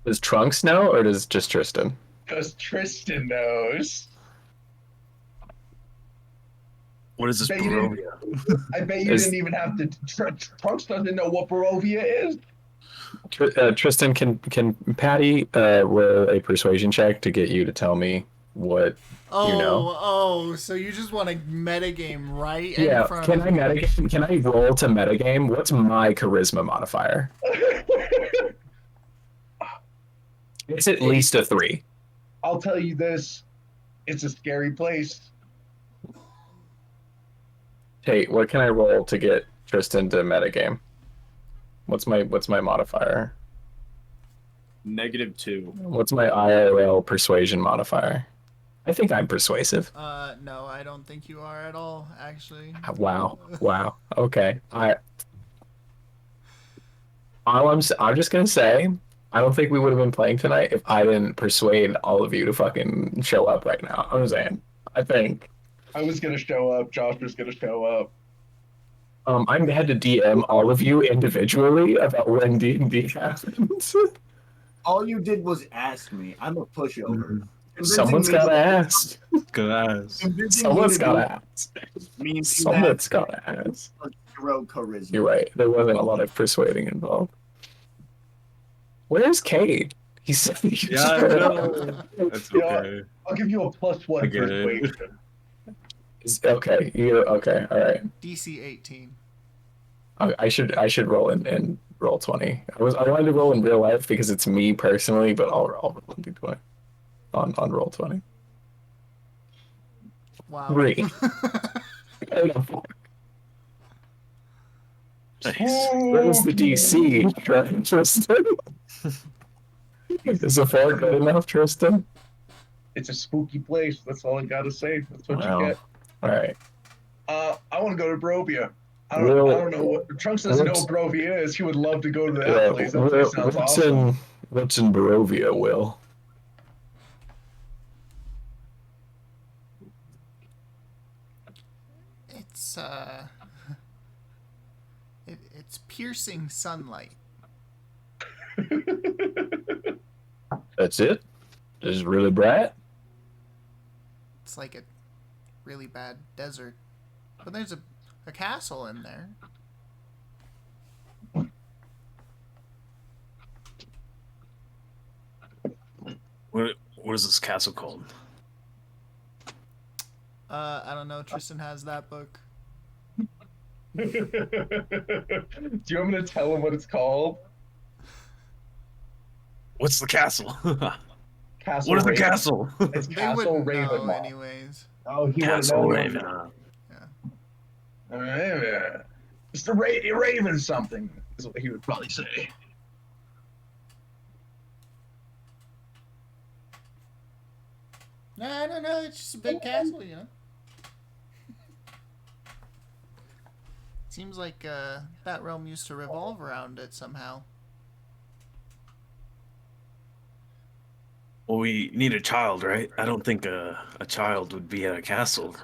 Does Trunks know or does just Tristan? Because Tristan knows. What is this Bet you didn't- Barovia? I bet you Is- didn't even have to. Trunks doesn't know what Barovia is. Tristan, can Patty roll a persuasion check to get you to tell me what? Oh, know. oh, so you just want to metagame right in Yeah, front can of I me. metagame? Can I roll to metagame? What's my charisma modifier? It's at least a 3. I'll tell you this. It's a scary place. Tate, what can I roll to get Tristan to metagame? What's my modifier? -2. What's my IRL persuasion modifier? I think I'm persuasive. No, I don't think you are at all, actually. Wow. Okay. I'm just gonna say, I don't think we would have been playing tonight if I didn't persuade all of you to fucking show up right now. I'm saying. I think. I was gonna show up. Josh was gonna show up. I had to DM all of you individually about when D&D happens. All you did was ask me. I'm a pushover. Someone's gotta ask. Good ass. Someone's gotta ask. Means Someone's gotta ask. 0 charisma. You're right. There wasn't a lot of persuading involved. Where's Cade? He's Yeah, I know. That's Yeah. okay. I'll give you a +1 I get it. persuasion. Okay. You're okay. All right. DC 18. I should roll in roll 20. I wanted to roll in real life because it's me personally, but I'll roll in D20 on roll 20. Wow. 3. Nice. Where's the DC, Tristan? Is a 4 good enough, Tristan? It's a spooky place. That's all I gotta say. That's what Wow. you get. All right. I want to go to Barovia. I Well, don't know what Trunks doesn't know what's- what Barovia is. He would love to go to that Yeah, place. That place sounds awesome. what's in Barovia, Will? It's it's piercing sunlight. That's it? Just really bright? It's like a really bad desert. But there's a castle in there. What is this castle called? I don't know. Tristan has that book. Do you want me to tell him what it's called? What's the castle? Castle What is the Raven. castle? It's They Castle wouldn't know Ravenloft. anyways. Oh, he Castle wouldn't know. Raven. It's the Raven something, is what he would probably say. No, I don't know. It's just a big castle, you know. Seems like that realm used to revolve around it somehow. Well, we need a child, right? I don't think a child would be at a castle.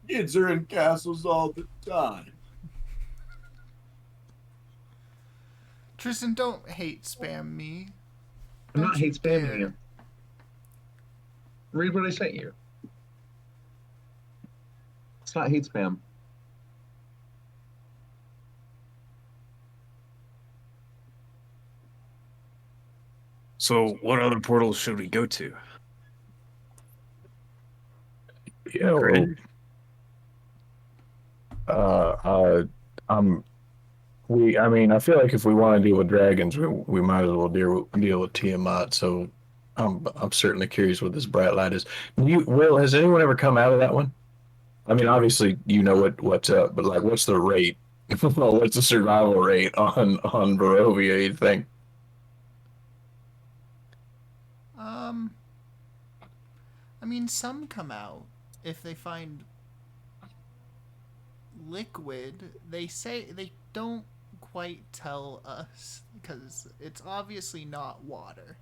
Kids are in castles all the time. Tristan, don't hate spam me. I'm not Don't you hate spamming dare. you. Read what I sent you. It's not hate spam. So, what other portals should we go to? Yeah, Great. well, I mean, I feel like if we want to deal with dragons, we might as well deal with Tiamat. So, I'm certainly curious what this bright light is. Will, has anyone ever come out of that one? I mean, obviously, you know what's up, but like, what's the rate? What's the survival rate on Barovia? You think? I mean, some come out if they find liquid. They say they don't quite tell us because it's obviously not water.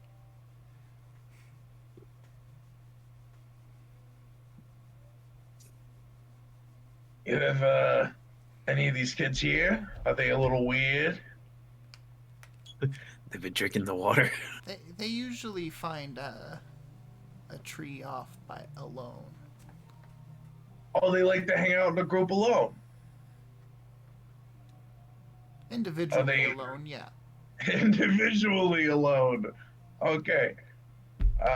You have any of these kids here? Are they a little weird? They've been drinking the water. They usually find a tree off by alone. Oh, they like to hang out in a group alone. Individually they- alone, yeah. Individually alone. Okay.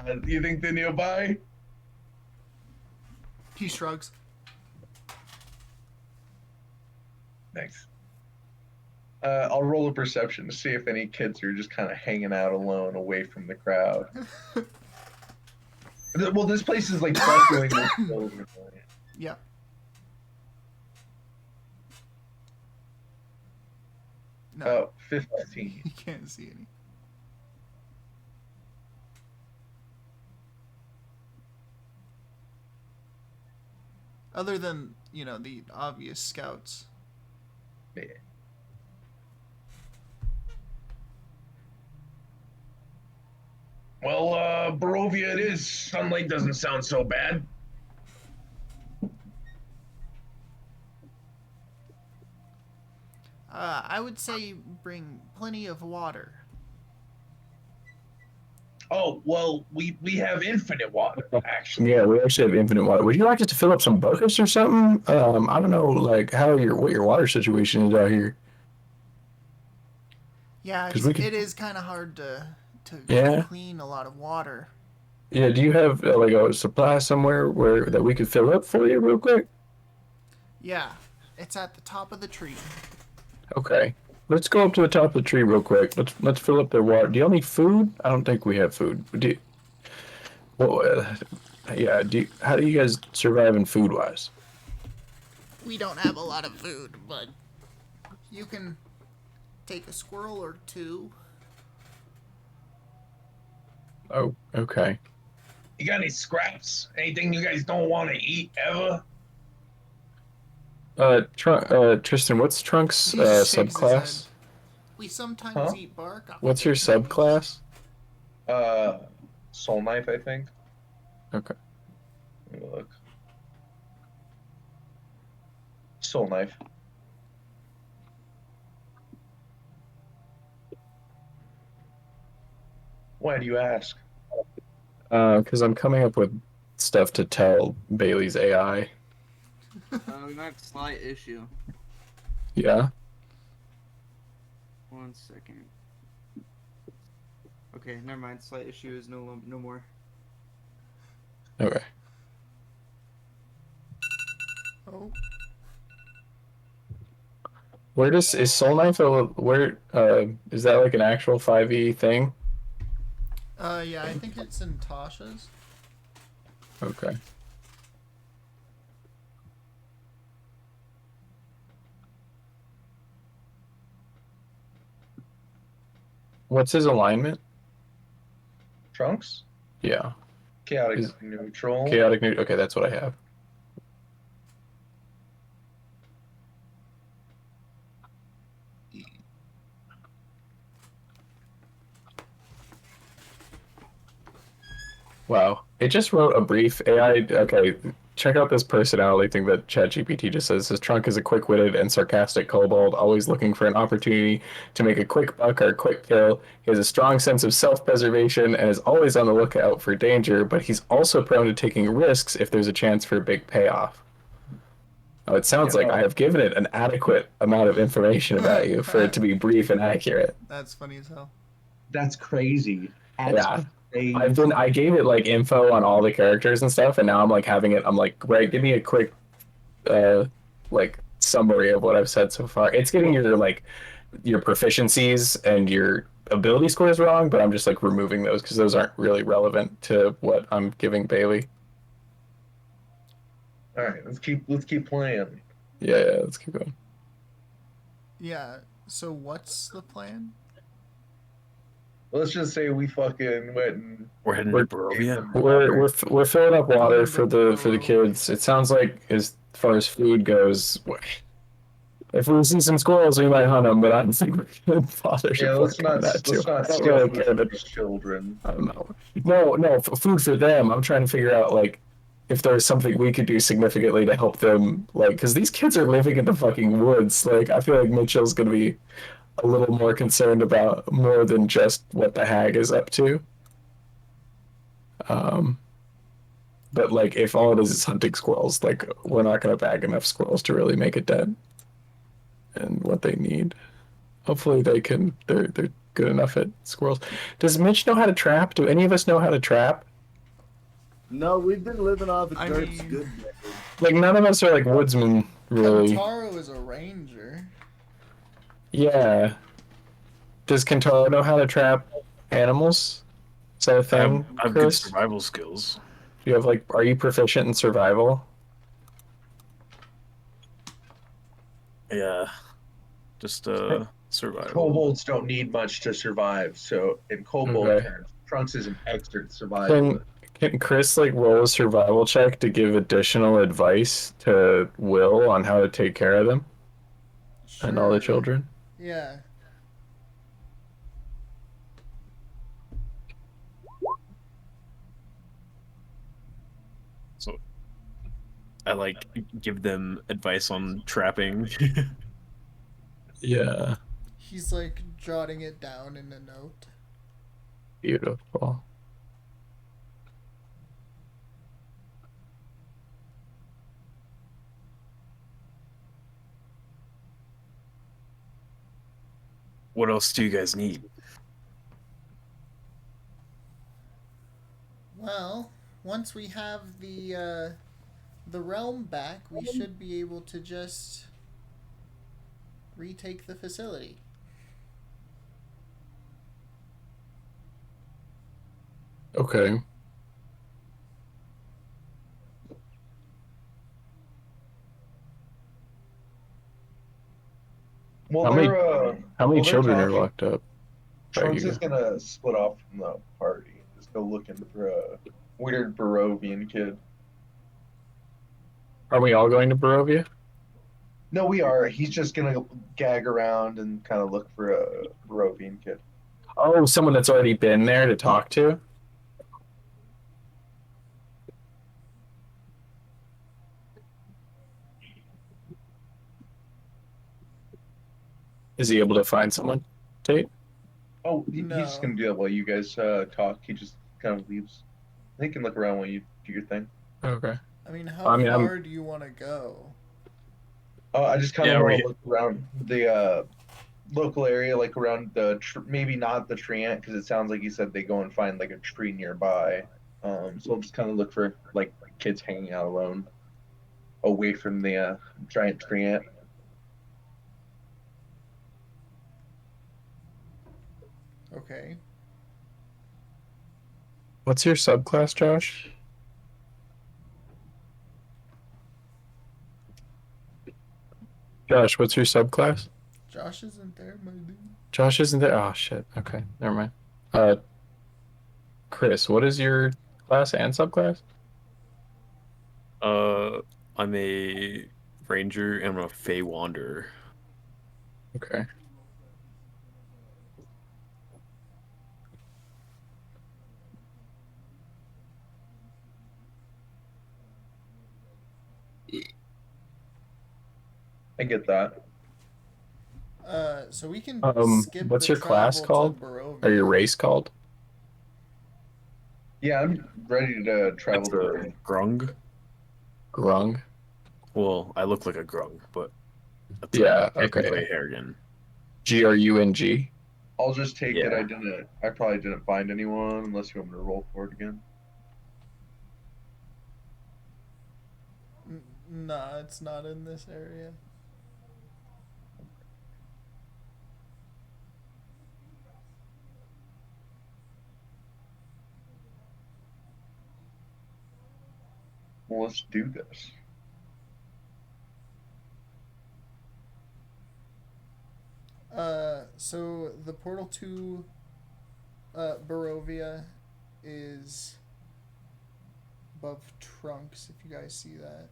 Do you think they're nearby? He shrugs. Thanks. I'll roll a perception to see if any kids are just kind of hanging out alone away from the crowd. Well, this place is like bustling with children. Yeah. No, Oh, 15. you can't see any. Other than, the obvious scouts. Yeah. Well, Barovia it is. Sunlight doesn't sound so bad. I would say bring plenty of water. Oh, well, we have infinite water, actually. Yeah, we actually have infinite water. Would you like us to fill up some buckets or something? I don't know, like what your water situation is out here. Yeah, 'Cause we could- it is kind of hard to Yeah. clean a lot of water. Yeah, do you have like a supply somewhere that we could fill up for you real quick? Yeah, it's at the top of the tree. Okay. Let's go up to the top of the tree real quick. Let's fill up their water. Do y'all need food? I don't think we have food. Well, yeah. How do you guys survive in food wise? We don't have a lot of food, but you can take a squirrel or two. Oh, okay. You got any scraps? Anything you guys don't want to eat ever? Tristan, what's Trunk's He shakes his subclass? head. We sometimes Huh? eat bark. Off What's of your trees. subclass? Soul knife, I think. Okay. Let me look. Soul knife. Why do you ask? Because I'm coming up with stuff to tell Bailey's AI. We might have a slight issue. Yeah. 1 second. Okay, never mind. Slight issue is no more. Okay. Oh, Is Soul Knife is that like an actual 5e thing? yeah, I think it's in Tasha's. Okay. What's his alignment? Trunks? Yeah. Chaotic Is- neutral. Chaotic New. Okay, that's what I have. Wow. It just wrote a brief AI. Okay, check out this personality thing that ChatGPT just says. His trunk is a quick-witted and sarcastic kobold, always looking for an opportunity to make a quick buck or a quick kill. He has a strong sense of self-preservation and is always on the lookout for danger, but he's also prone to taking risks if there's a chance for a big payoff. Oh, it sounds like I have given it an adequate amount of information about you for it to be brief and accurate. That's funny as hell. That's crazy. Yeah. Crazy. I gave it like info on all the characters and stuff, and now I'm like I'm like, right, give me a quick like summary of what I've said so far. It's getting your like your proficiencies and your ability scores wrong, but I'm just like removing those because those aren't really relevant to what I'm giving Bailey. All right, let's keep playing. Yeah, let's keep going. Yeah. So what's the plan? Let's just say we fucking went and We're heading We're- to Barovia. them We're filling up water Going for to the kids. It sounds like as far as food goes, if we see some squirrels, we might hunt them. But I don't think we're gonna bother Yeah, to let's work on not that too. let's not I don't steal really food care from that these children. I don't know. No, food for them. I'm trying to figure out like if there's something we could do significantly to help them, like, because these kids are living in the fucking woods. Like, I feel like Mitchell's gonna be a little more concerned about more than just what the hag is up to. Um, but like, if all it is hunting squirrels, like, we're not gonna bag enough squirrels to really make a dent in what they need. Hopefully, they can. They're good enough at squirrels. Does Mitch know how to trap? Do any of us know how to trap? No, we've been living off of I Derp's mean- good method. Like, none of us are like woodsmen, really. Kentaro is a ranger. Yeah. Does Kentaro know how to trap animals? Is that a I thing, have good Chris? survival skills. Do you have like? Are you proficient in survival? Yeah, just survival. Kobolds don't need much to survive, so in Kobold Okay. terms, Trunks is an expert Can survivalist. can Chris like roll a survival check to give additional advice to Will on how to take care of them and all the Sure. children? Yeah. So I like give them advice on trapping. Yeah. He's like jotting it down in a note. Beautiful. What else do you guys need? Well, once we have the realm back, we should be able to just retake the facility. Okay. Well, How many- they're How many well, they're children are talking. locked up? There Trunks you is go. gonna split off from the party. Just go looking for a weird Barovian kid. Are we all going to Barovia? No, we are. He's just gonna gag around and kind of look for a Barovian kid. Oh, someone that's already been there to talk to? Is he able to find someone? Tate? Oh, he's just No. gonna do that while you guys talk. He just kind of leaves. He can look around while you do your thing. Okay. I mean, how I mean, far do you want to go? Oh, I just kind of Yeah, want we- to look around the local area, like around the maybe not the tree ant, because it sounds like you said they go and find like a tree nearby. So I'll just kind of look for like kids hanging out alone, away from the giant tree ant. Okay. What's your subclass, Josh? Josh, what's your subclass? Josh isn't there, my dude. Josh isn't there. Oh shit. Okay, never mind. Chris, what is your class and subclass? I'm a ranger and I'm a Fey wanderer. Okay. I get that. So we can skip What's the your class travel to called? Barovia. Or your race called? Yeah, I'm ready to travel It's to. a grung. Grung. Well, I look like a grung, but that's Yeah, technically okay. a Harrigan. Grung. I'll just take it. Yeah. I probably didn't find anyone unless you want me to roll for it again. Nah, it's not in this area. Well, let's do this. So the portal to Barovia is above Trunks, if you guys see that.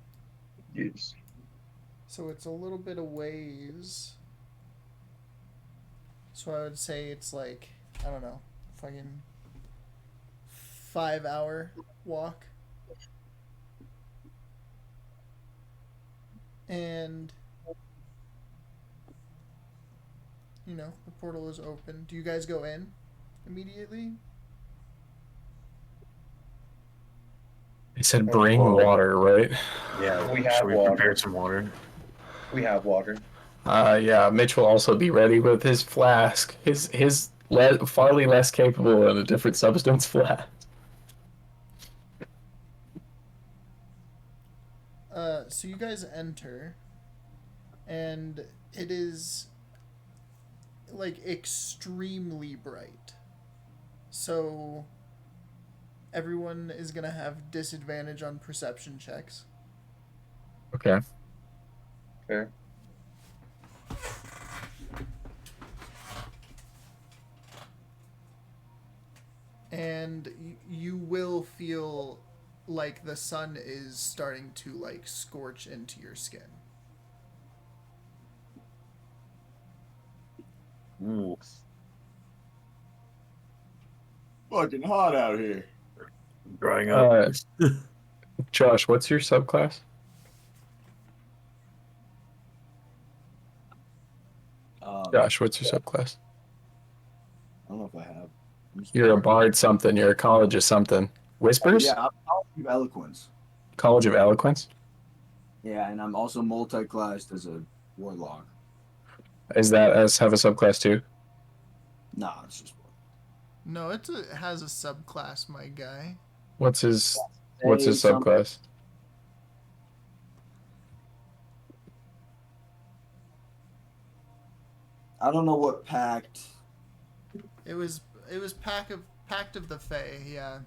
Yes. So it's a little bit of ways. So I would say it's like, I don't know, fucking 5-hour walk. And, you know, the portal is open. Do you guys go in immediately? They said bring water, right? Yeah, We have should we water. prepare some water? We have water. Yeah, Mitch will also be ready with his flask. His farly less capable and a different substance flask. So you guys enter, and it is like extremely bright. So everyone is gonna have disadvantage on perception checks. Okay. Fair. And you will feel like the sun is starting to like scorch into your skin. Ooh. Fucking hot out here. Drying up. Josh, what's your subclass? Josh, what's your subclass? I don't know if I have. You're a bard something. You're a college of something. Whispers? Yeah, I'm College of Eloquence. College of Eloquence? Yeah, and I'm also multi-classed as a warlock. Is that as have a subclass too? Nah, it's just No, it has a subclass, my guy. What's his something. subclass? I don't know what pact. It was Pact of the Fae, yeah.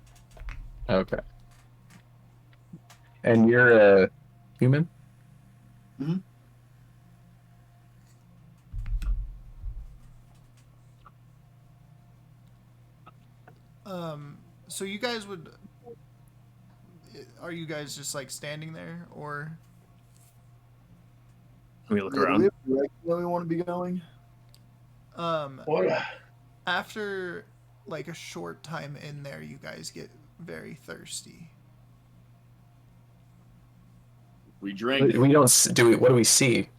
Okay. And you're a human? Mhm. So you guys would. Are you guys just like standing there, or? Can we look Yeah, do around? we have a direction where we want to be going? What? After like a short time in there, you guys get very thirsty. We drink. We don't do it. What do we see?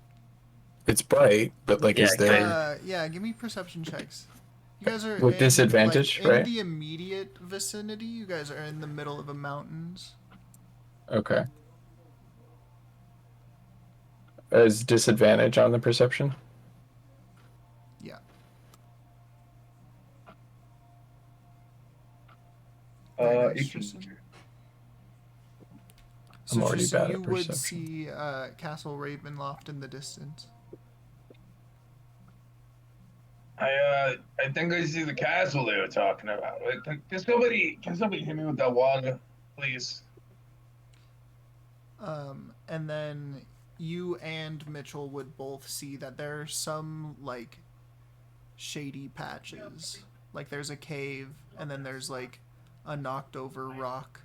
It's bright, but like, Yeah, is there Yeah, give me perception checks. You guys are with disadvantage, in right? the immediate vicinity. You guys are in the middle of a mountains. Okay. Is disadvantage on the perception? Yeah. Eccentric. I'm already just bad at you would perception. see Castle Ravenloft in the distance. I think I see the castle they were talking about. Can somebody hit me with that water, please? And then you and Mitchell would both see that there are some like shady patches. Like there's a cave, and then there's like a knocked over rock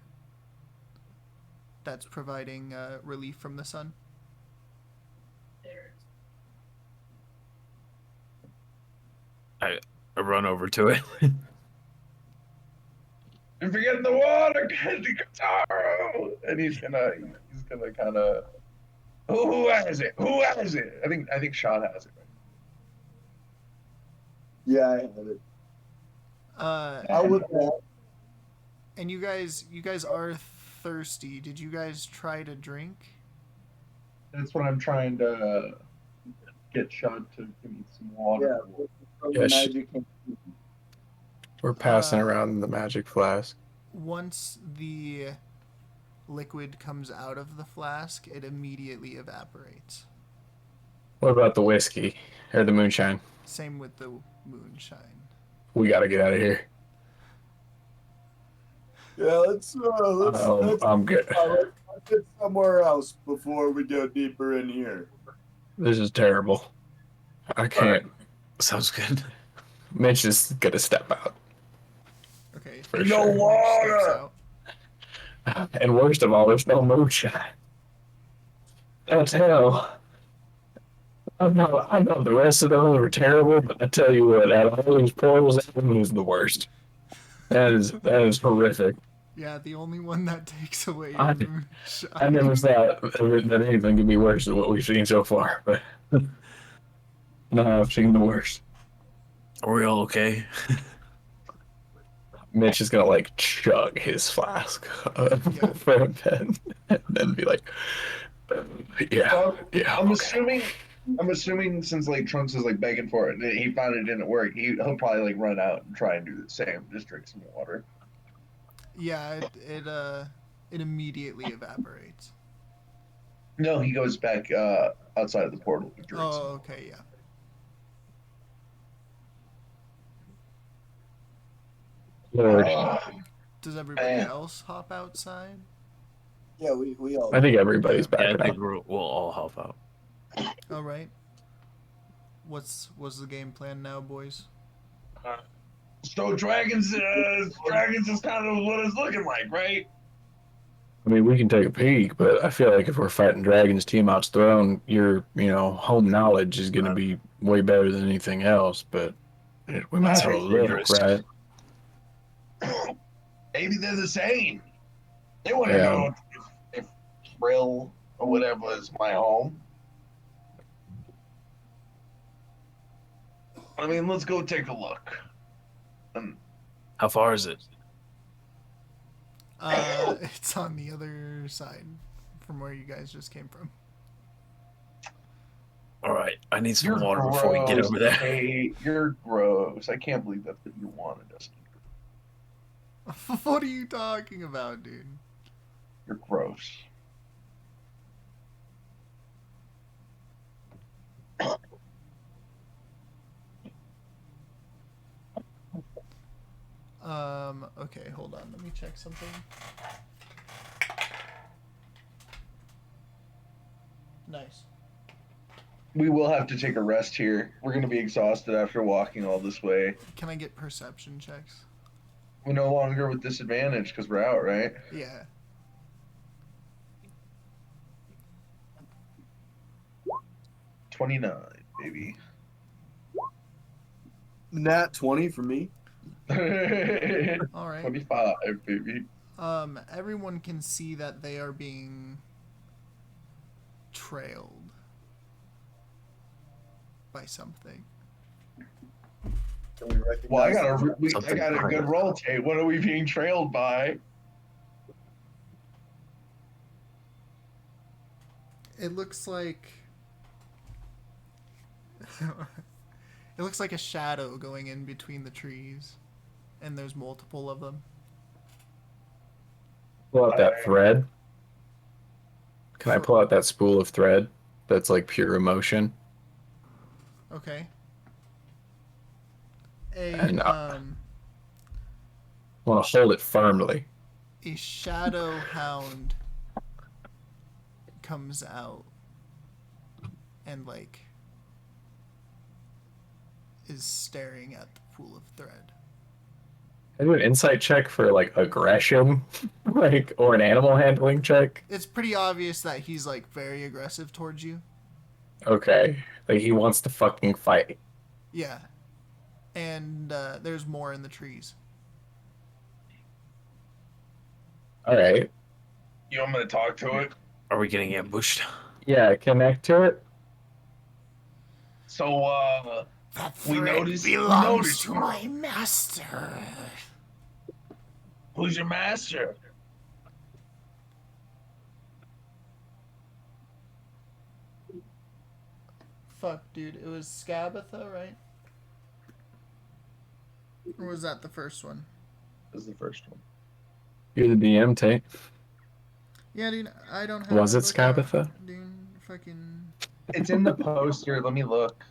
that's providing relief from the sun. I run over to it. And forgetting the water, Kentaro. And he's gonna kind of. Who has it? Who has it? I think Schad has it. Yeah, I have it. I would. And you guys are thirsty. Did you guys try to drink? That's what I'm trying to get Schad to give me some water. Yeah, Magic. We're passing around the magic flask. Once the liquid comes out of the flask, it immediately evaporates. What about the whiskey or the moonshine? Same with the moonshine. We gotta get out of here. Yeah, let's I'm good. Let's get somewhere else before we go deeper in here. This is terrible. I can't. Sounds good. Mitch is gonna step out Okay. for No sure. Mitch steps water. out. And worst of all, there's no moonshine. That's hell. I know the rest of those were terrible, but I tell you what, out of all these portals, that one was the worst. That is horrific. Yeah, the only one that takes away I- your I never thought that anything could be worse than what we've seen so far, but no, I've seen the worst. Are we all okay? Mitch is gonna like chug his flask for a bed and then be like, yeah, Well, yeah. I'm okay. assuming since like Trunks is like begging for it, and he found it didn't work. He'll probably like run out and try and do the same. Just drink some water. Yeah, it immediately evaporates. No, he goes back outside of the portal and drinks. Oh, okay, yeah. Lord, Does everybody Man. else hop outside? Yeah, we all. I think everybody's Yeah, I back think now. we'll all help out. All right. What's the game plan now, boys? So dragons is kind of what it's looking like, right? I mean, we can take a peek, but I feel like if we're fighting dragons, Tiamat's throne, your home knowledge is going to be way better than anything else. But we might as That's well our look, interest. right? Maybe they're the same. They want to Yeah. know if Brill or whatever is my home. I mean, let's go take a look. How far is it? It's on the other side from where you guys just came from. All right, I need some You're water before we get gross, over there. Hey, you're gross. I can't believe that's what you wanted us to do. What are you talking about, dude? You're gross. Okay, hold on. Let me check something. Nice. We will have to take a rest here. We're going to be exhausted after walking all this way. Can I get perception checks? We're no longer with disadvantage because we're out, right? Yeah. $29, baby. Nat 20 for me. All right. 25, baby. Everyone can see that they are being trailed by something. Can we recognize Well, I Something got a behind good us. roll, Tate. What are we being trailed by? It looks like it looks like a shadow going in between the trees, and there's multiple of them. Pull out that thread. Can I pull out that spool of thread that's like pure emotion? Okay. And, A want to hold it firmly. a shadow hound comes out and like is staring at the pool of thread. I do an insight check for like aggression, like or an animal handling check. It's pretty obvious that he's like very aggressive towards you. Okay, like he wants to fucking fight. Yeah. And there's more in the trees. All right, You want me to talk to it? Are we getting ambushed? yeah, connect to it. So, That We thread noticed- belongs to my master. who's your master? Fuck, dude. It was Scabatha, right? Or was that the first one? This is the first one. You're the DM, Tate. Yeah, dude. I don't have. Was it book out, Scabatha? Dude, fucking. It's in the poster. Let me look.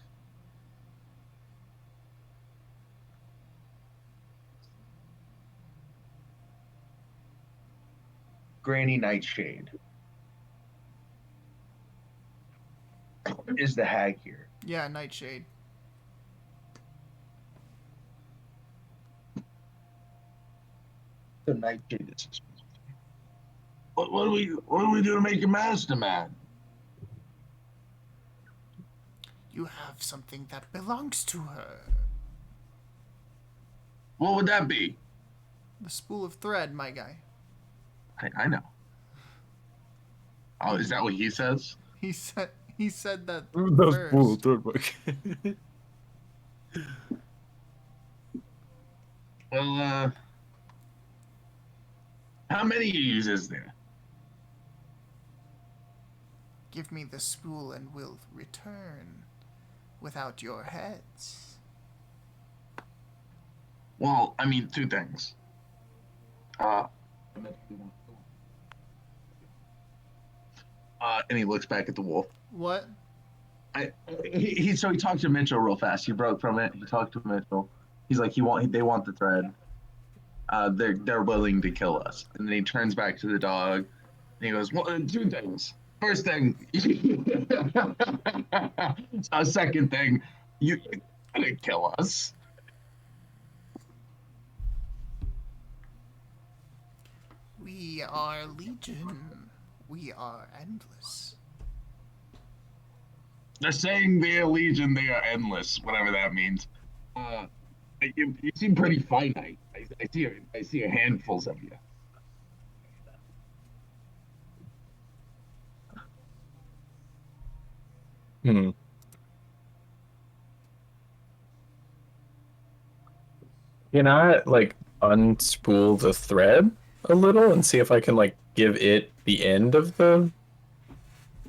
Granny Nightshade. Is the hag here? Yeah, Nightshade. The nightshade is. What do we do to make your master mad? You have something that belongs to her. What would that be? The spool of thread, my guy. I know. Oh, is that what he says? He said that That's first. cool, third book. Well, how many of yous is there? Give me the spool and we'll return without your heads. Well, I mean, two things. And he looks back at the wolf. What? So he talked to Mitchell real fast. He broke from it. He talked to Mitchell. He's like, they want the thread. They're willing to kill us. And then he turns back to the dog, and he goes, well, two things. First thing, second thing, you couldn't kill us. We are legion. We are endless. They're saying they are legion, they are endless, whatever that means. You seem pretty finite. I see handfuls of you. Hmm. Can I like unspool the thread a little and see if I can like give it the end of the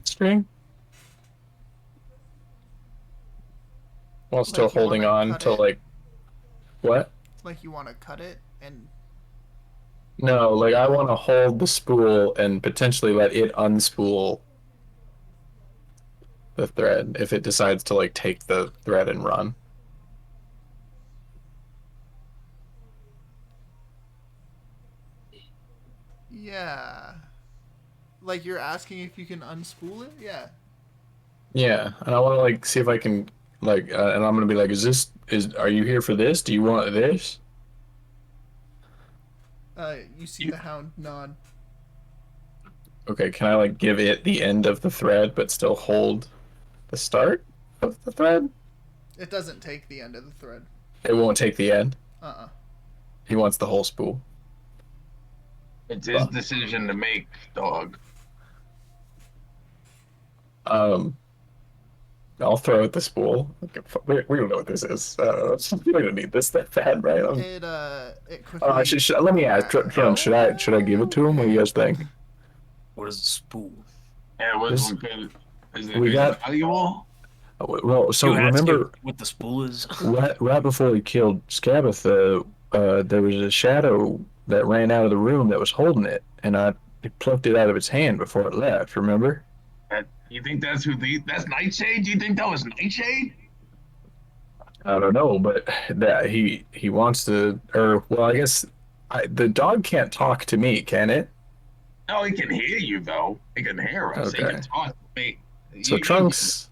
string while still Like you holding wanna on cut to it? like what? Like you want to cut it and No, like I want to hold the spool and potentially let it unspool the thread if it decides to like take the thread and run. yeah. Like you're asking if you can unspool it? Yeah. Yeah, and I want to like see if I can like, and I'm gonna be like, are you here for this? Do you want this? You see the hound nod. Okay, can I like give it the end of the thread but still hold the start of the thread? It doesn't take the end of the thread. It won't take the end. Uh-uh. He wants the whole spool. It's his decision to make, dog. I'll throw out the spool. Okay, we don't know what this is. We don't need this that bad, right? It quickly. Let me ask, John, should I give it to him? What do you guys think? What is a spool? Yeah, This- is we it got- valuable? Well, so You ask remember him what the spool is? right before he killed Scabatha, there was a shadow that ran out of the room that was holding it, and I plucked it out of its hand before it left. Remember? You think that's that's Nightshade? Do you think that was Nightshade? I don't know, but that he wants to, or well, I guess the dog can't talk to me, can it? No, he can hear you though. He can hear us. He Okay. can talk to me. So Trunks,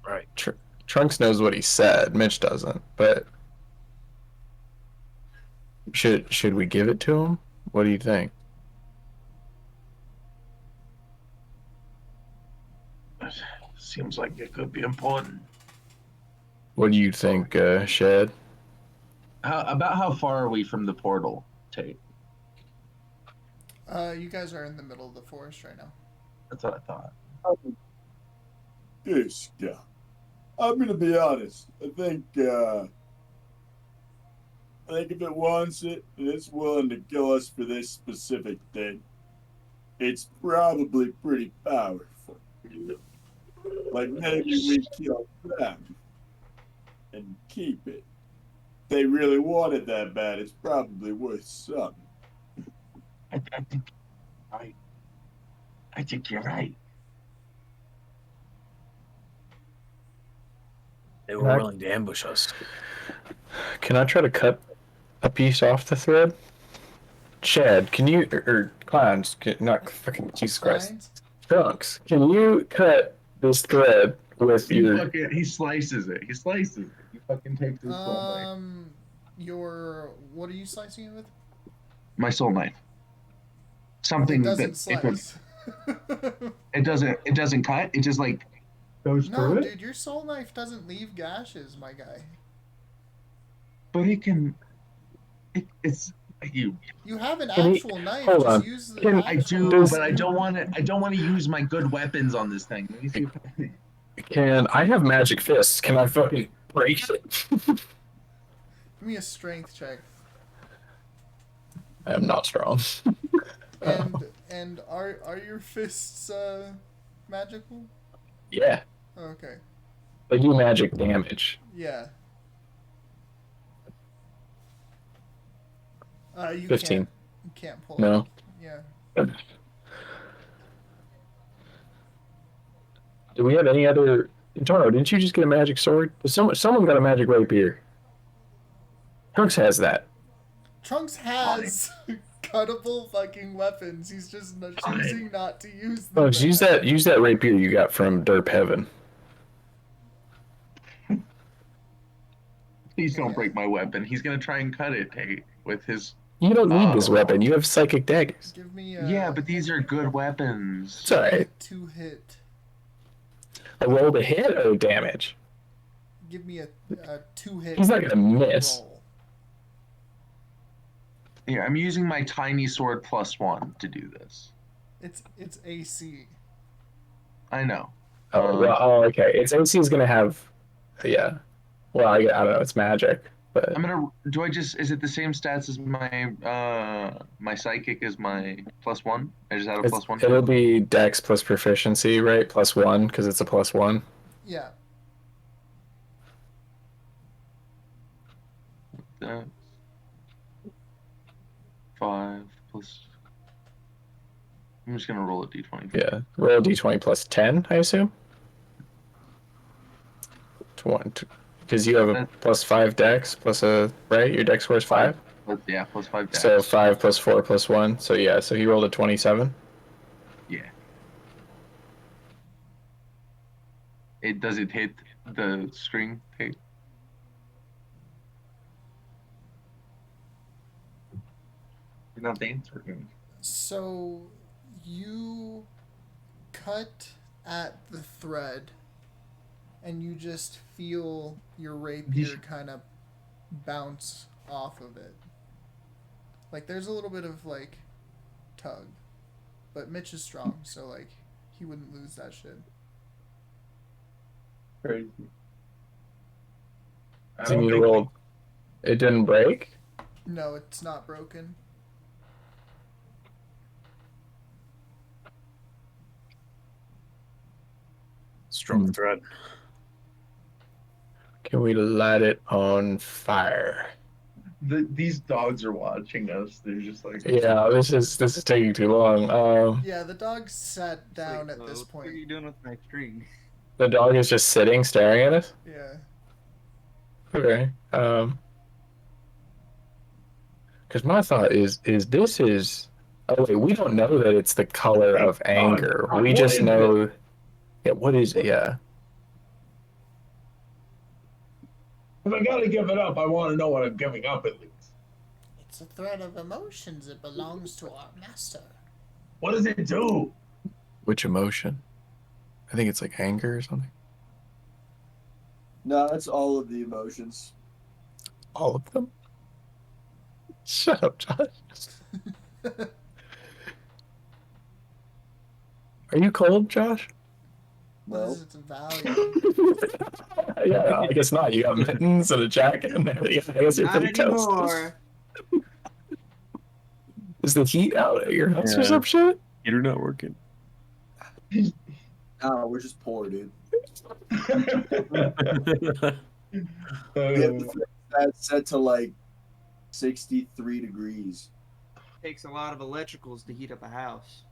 Right. Trunks knows what he said. Mitch doesn't. But should we give it to him? What do you think? Seems like it could be important. What do you think, Schad? About how far are we from the portal, Tate? You guys are in the middle of the forest right now. That's what I thought. This guy. I'm gonna be honest. I think if it wants it and it's willing to kill us for this specific thing, it's probably pretty powerful. Like maybe we kill them and keep it. If they really want it that bad, it's probably worth something. I think I think you're right. They were willing to ambush us. Can I try to cut a piece off the thread? Schad, can you or Cleins, not fucking Jesus Christ. Cleins? Trunks, can you cut this thread with your. He slices it. He slices it. He fucking takes his soul knife. What are you slicing it with? My soul knife. Something It doesn't that slice. it doesn't cut. It just like goes No, through it. dude, your soul knife doesn't leave gashes, my guy. But it can. It's you. You have an Can he- actual knife. hold Just on. use the Can- I actual. do, but I don't want to. I don't want to use my good weapons on this thing. Let me see. Can I have magic fists? Can I fucking break it? Give me a strength check. I am not strong. And are your fists magical? Yeah, Okay. they do magic damage. Yeah. You 15. can't pull. No. Yeah. Do we have any other? Kentaro, didn't you just get a magic sword? Someone got a magic rapier. Trunks has that. Trunks has cuttable fucking weapons. He's just choosing not to use them. Trunks, use that rapier you got from Derp Heaven. Please don't break my weapon. He's gonna try and cut it, hey, with his. You don't need this weapon. You have psychic daggers. Give me Yeah, but these are good weapons. It's alright. 2-hit. A roll to hit or damage? Give me a 2-hit. He's not gonna miss. roll. Yeah, I'm using my tiny sword +1 to do this. It's AC. I know. Okay. Its AC is gonna have, yeah. Well, I don't know. It's magic, but I'm gonna. Do I just? Is it the same stats as my my psychic as my +1? I just add a +1. it'll be Dex plus proficiency, right? +1 because it's a +1. Yeah. That's 5 plus. I'm just gonna roll a d20. Yeah. Roll a d20 plus 10, I assume. Because you have a +5 Dex plus right. Your Dex score is 5. Yeah, +5 dex. So 5 plus 4 plus 1. So yeah. So he rolled a 27. Yeah. Does it hit the string tape? You're not answering. So you cut at the thread and you just feel your rapier kind of bounce off of it. Like there's a little bit of like tug. But Mitch is strong, so like he wouldn't lose that shit. Crazy. So you rolled. It didn't break. No, it's not broken. Strong thread. Can we light it on fire? These dogs are watching us. They're just like. Yeah, this is taking too long. Yeah, the dog sat down Like, at this What are point. you doing with my string? The dog is just sitting, staring at us. Yeah. Okay. Because my thought is this is. Oh wait, we don't know that it's the color of anger. We just know. Yeah, what is it? Yeah. If I gotta give it up, I want to know what I'm giving up at least. It's a thread of emotions. It belongs to our master. What does it do? Which emotion? I think it's like anger or something. No, it's all of the emotions. All of them? Shut up, Josh. Are you cold, Josh? What No. is its value? Yeah, I guess not. You got mittens and a jacket and everything. I guess you're Not pretty toasty. anymore. Is the heat out at your house or Yeah. some shit? Heater not working. No, we're just poor, dude. We have the that set to like 63 degrees. Takes a lot of electricals to heat up a house.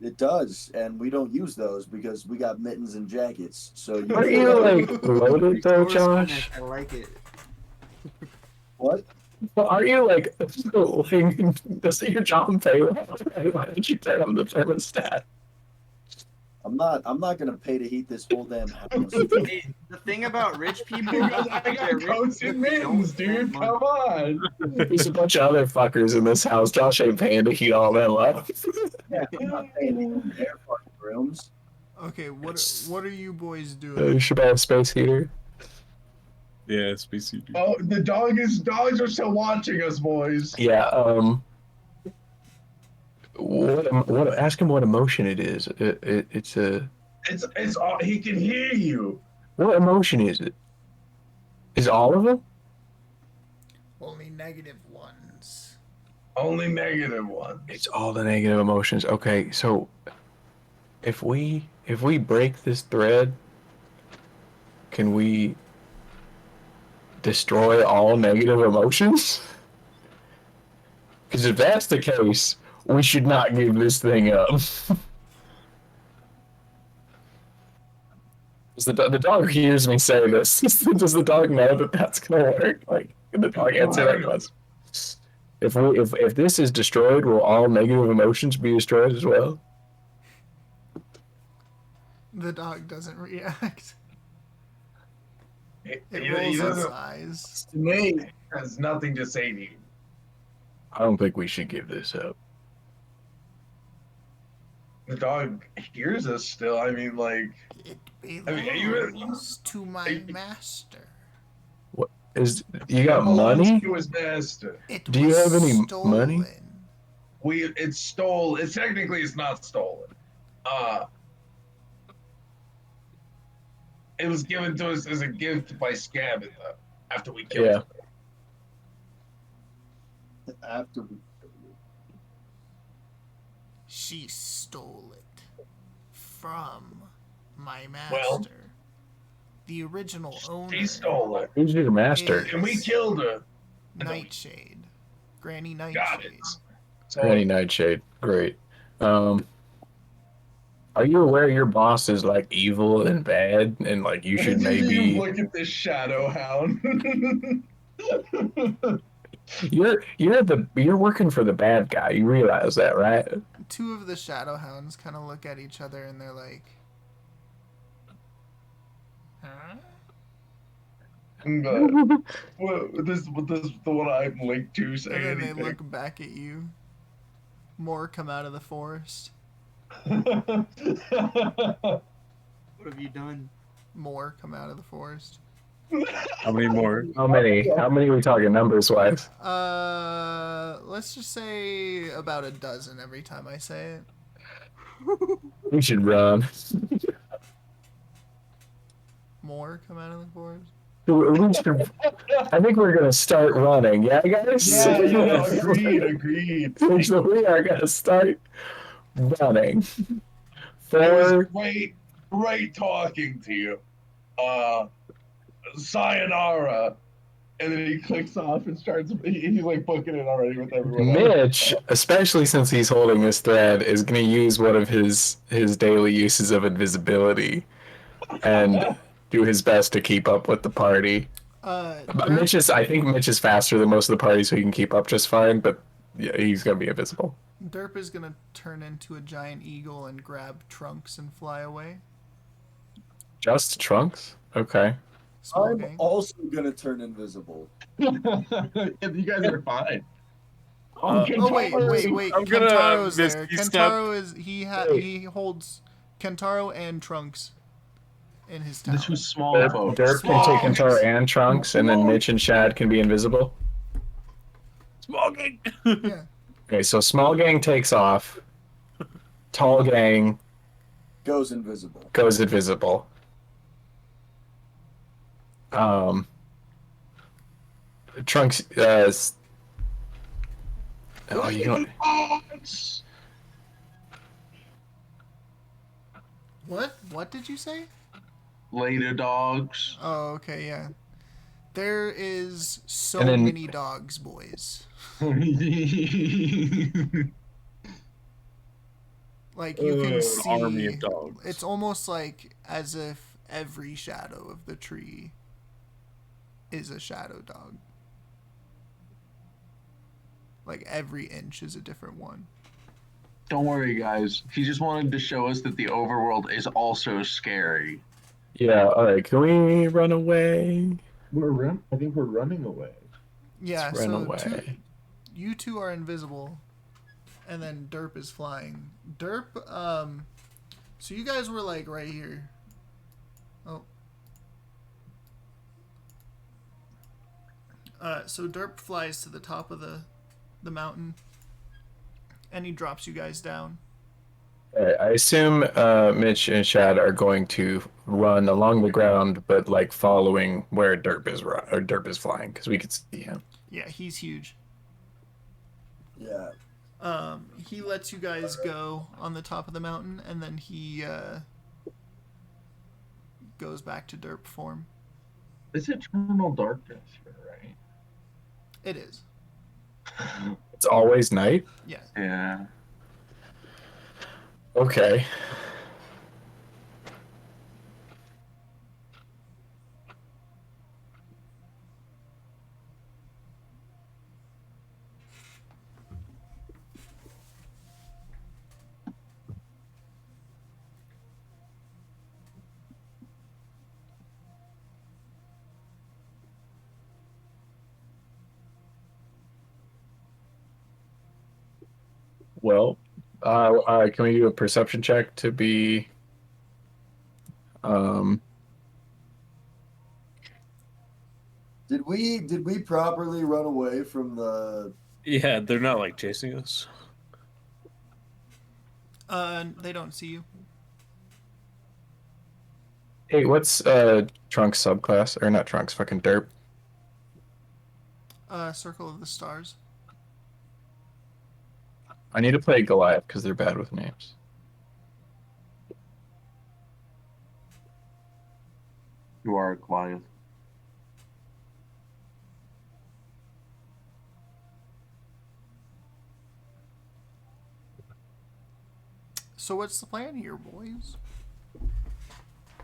It does, and we don't use those because we got mittens and jackets. So Are you like loaded though, Resourcefulness, Josh? I like it. what? Well, are you like does your job pay well? Why don't you turn on the thermostat? I'm not gonna pay to heat this whole damn house. Hey, the thing about rich people is I they're got rich coats and because they don't mittens, spend dude. money. Come on. There's a bunch of other fuckers in this house. Josh ain't paying to heat all that up. Yeah, I'm not paying to heat their fucking rooms. Okay, what are you boys doing? You should buy a space heater. Yeah, SPCD. Oh, the dogs are still watching us, boys. Yeah. Ask him what emotion it is. It's a. It's all he can hear you. What emotion is it? Is all of them? Only negative ones. Only negative ones. It's all the negative emotions. Okay, so if we break this thread, can we destroy all negative emotions? Because if that's the case, we should not give this thing up. The dog hears me say this. Does the dog know that that's gonna work? Like, can the dog answer that question? If this is destroyed, will all negative emotions be destroyed as well? The dog doesn't react. It He rolls its doesn't- eyes. Snake has nothing to say to you. I don't think we should give this up. The dog hears us still. I mean, like, It you- belongs to my master. You got belongs money? to his master. It Do you was have any stolen. money? It's stole. It's technically it's not stolen. It was given to us as a gift by Scabbin after we killed Yeah. him. After we She stole it from my master. Well, the original owner. She stole it, Who's your master? Is and we killed her. Nightshade. Granny Got Nightshade. it. So, Granny Nightshade. Great. Are you aware your boss is like evil and bad, and like you should you maybe look at this shadow hound. you're working for the bad guy. You realize that, right? Two of the shadow hounds kind of look at each other and they're like, huh? This the one I'm linked to And saying then they anything. look back at you. More come out of the forest. What have you done? More come out of the forest. How many more? How many? How many are we talking numbers wise? Let's just say about a dozen every time I say it. We should run. More come out of the forest. I think we're gonna start running. Yeah, guys. Yeah, agreed. So we are gonna start running. It was For great talking to you. Sayonara. And then he clicks off and starts. He's like booking it already with everyone else. Mitch, especially since he's holding this thread, is gonna use one of his daily uses of invisibility and do his best to keep up with the party. But I think Mitch is faster than most of the party, so he can keep up just fine. But yeah, he's gonna be invisible. Derp is gonna turn into a giant eagle and grab Trunks and fly away. Just Trunks? Okay. Small I'm gang. also gonna turn invisible. You guys are fine. Oh wait. I'm gonna Kentaro's there. misty step. Kentaro is he holds Kentaro and Trunks in his town. The two small folks. Derp can take Kentaro and Trunks, and then Mitch and Schad can be invisible. Smoking. Yeah. Okay, so small gang takes off. Tall gang Goes invisible. goes invisible. Trunks. Oh, you don't. What did you say? Later, dogs. Oh, okay, yeah. There is so And then- many dogs, boys. Like you can An see army of dogs. It's almost like as if every shadow of the tree is a shadow dog. Like every inch is a different one. Don't worry, guys. He just wanted to show us that the overworld is also scary. Yeah, alright, can we run away? I think we're running away. Yeah, Let's run so away. you two are invisible, and then Derp is flying. Derp, so you guys were like right here. Oh. So Derp flies to the top of the mountain, and he drops you guys down. Alright, I assume Mitch and Shad are going to run along the ground, but like following where Derp is or Derp is flying, because we could see him. Yeah, he's huge. Yeah. He lets you guys go on the top of the mountain, and then he goes back to Derp form. It's eternal darkness here, right? It is. It's always night? Yeah. Yeah. Okay. Well, can we do a perception check to be Did we properly run away from the? Yeah, they're not like chasing us. They don't see you. Hey, what's Trunks subclass? Or not Trunks, fucking Derp. Circle of the Stars. I need to play Goliath because they're bad with names. You are a Goliath. So what's the plan here, boys?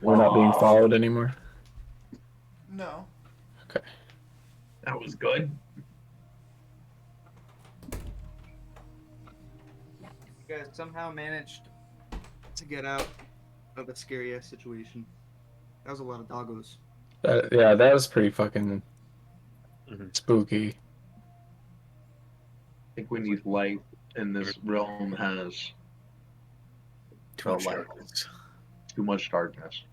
We're not being followed anymore. No. Okay. That was good. You guys somehow managed to get out of a scary ass situation. That was a lot of doggos. Yeah, that was pretty fucking spooky. I think we need light, and this realm has Too much light. darkness. Too much darkness.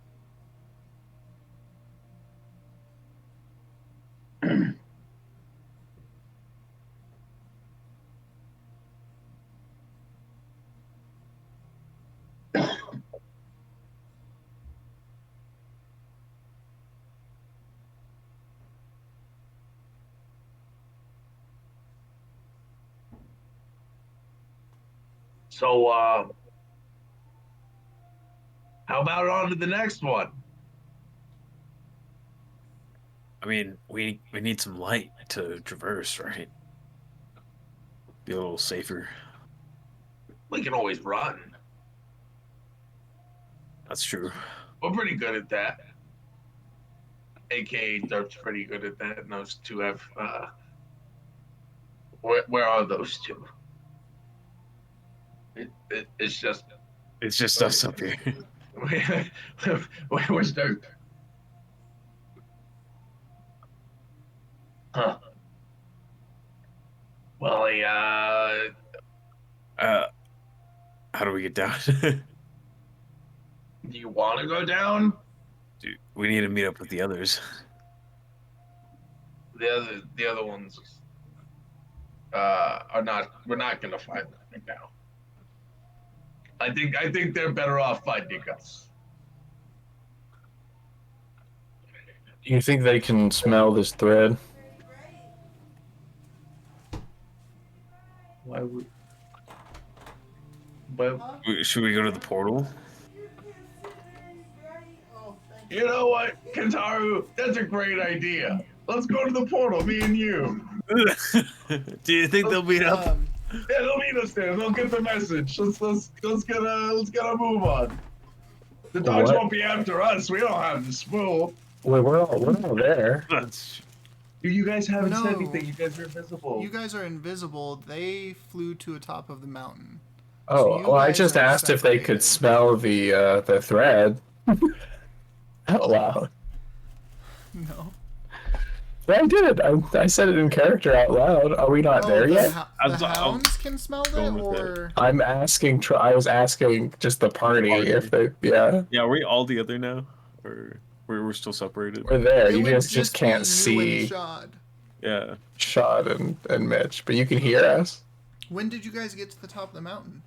So, how about on to the next one? I mean, we need some light to traverse, right? Be a little safer. We can always run. That's true. We're pretty good at that. AKA Derp's pretty good at that, and those two have where are those two? It's just It's just us up here. where's Derp? Huh. Well, How do we get down? do you want to go down? Dude, we need to meet up with the others. The other ones are not. We're not gonna find them right now. I think they're better off finding us. You think they can smell this thread? Why would? Well, Should we go to the portal? you know what, Kentaro? That's a great idea. Let's go to the portal, me and you. Do you think they'll meet up? Yeah, they'll meet us there. They'll get the message. Let's get a move on. The dogs What? won't be after us. We don't have the spool. Wait, we're all there. That's You guys haven't said No. anything. You guys are invisible. You guys are invisible. They flew to the top of the mountain. Oh, you well, I guys just are asked if they could separated. smell the thread. Out loud. No. Yeah, I did. I said it in character out loud. Are we not there yet? The hounds can smell that, going with or I'm asking. I was asking just the party if they. Yeah, Yeah, are we all together now, or we're still separated? we're there. it You would just be can't you see and Schad. Yeah. Schad and Mitch, but you can hear us. When did you guys get to the top of the mountain?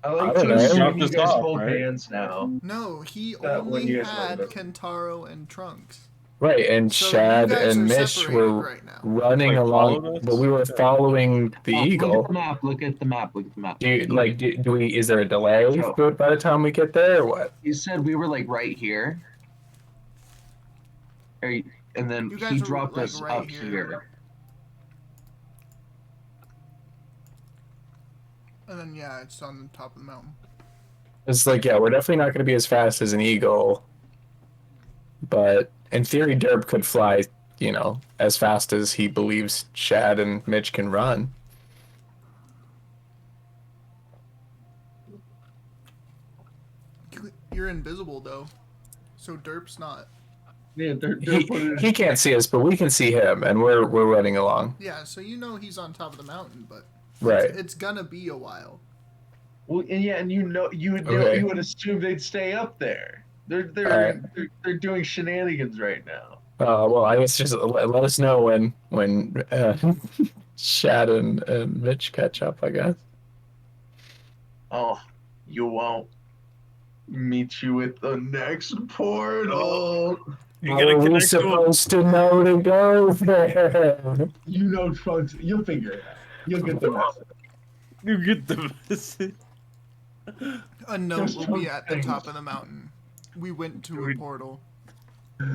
I like I don't to know. assume Dropped you us guys off, hold right? hands now. No, he That when only you guys had went. Kentaro and Trunks. Right, and So Schad you guys and are Mitch separated were right now. running Like, along, followed us? but we were Yeah. following the Look at eagle. the map. Look at the map. Look at the map. Do you like? Do we? Is there a delay So- by the time we get there, or what? You said we were like right here. And then You guys he were, dropped like, us right up here. here. And then yeah, it's on the top of the mountain. It's like, yeah, we're definitely not going to be as fast as an eagle, but in theory, Derp could fly, as fast as he believes Schad and Mitch can run. You're invisible though, so Derp's not. Yeah, He can't see us, but we can see him, and we're running along. Yeah, so he's on top of the mountain, but Right. it's gonna be a while. Well, and yeah, and you would Okay. you would assume they'd stay up there. They're Alright. doing shenanigans right now. Well, I guess just let us know when Schad and Mitch catch up, I guess. Oh, you won't. Meet you at the next portal. You How gotta are we connect to him. supposed to know to go there? You know, Trunks. You'll figure it out. You'll get the message. You get the message. A note There's will be some at the things. top of the mountain. We went to a portal. We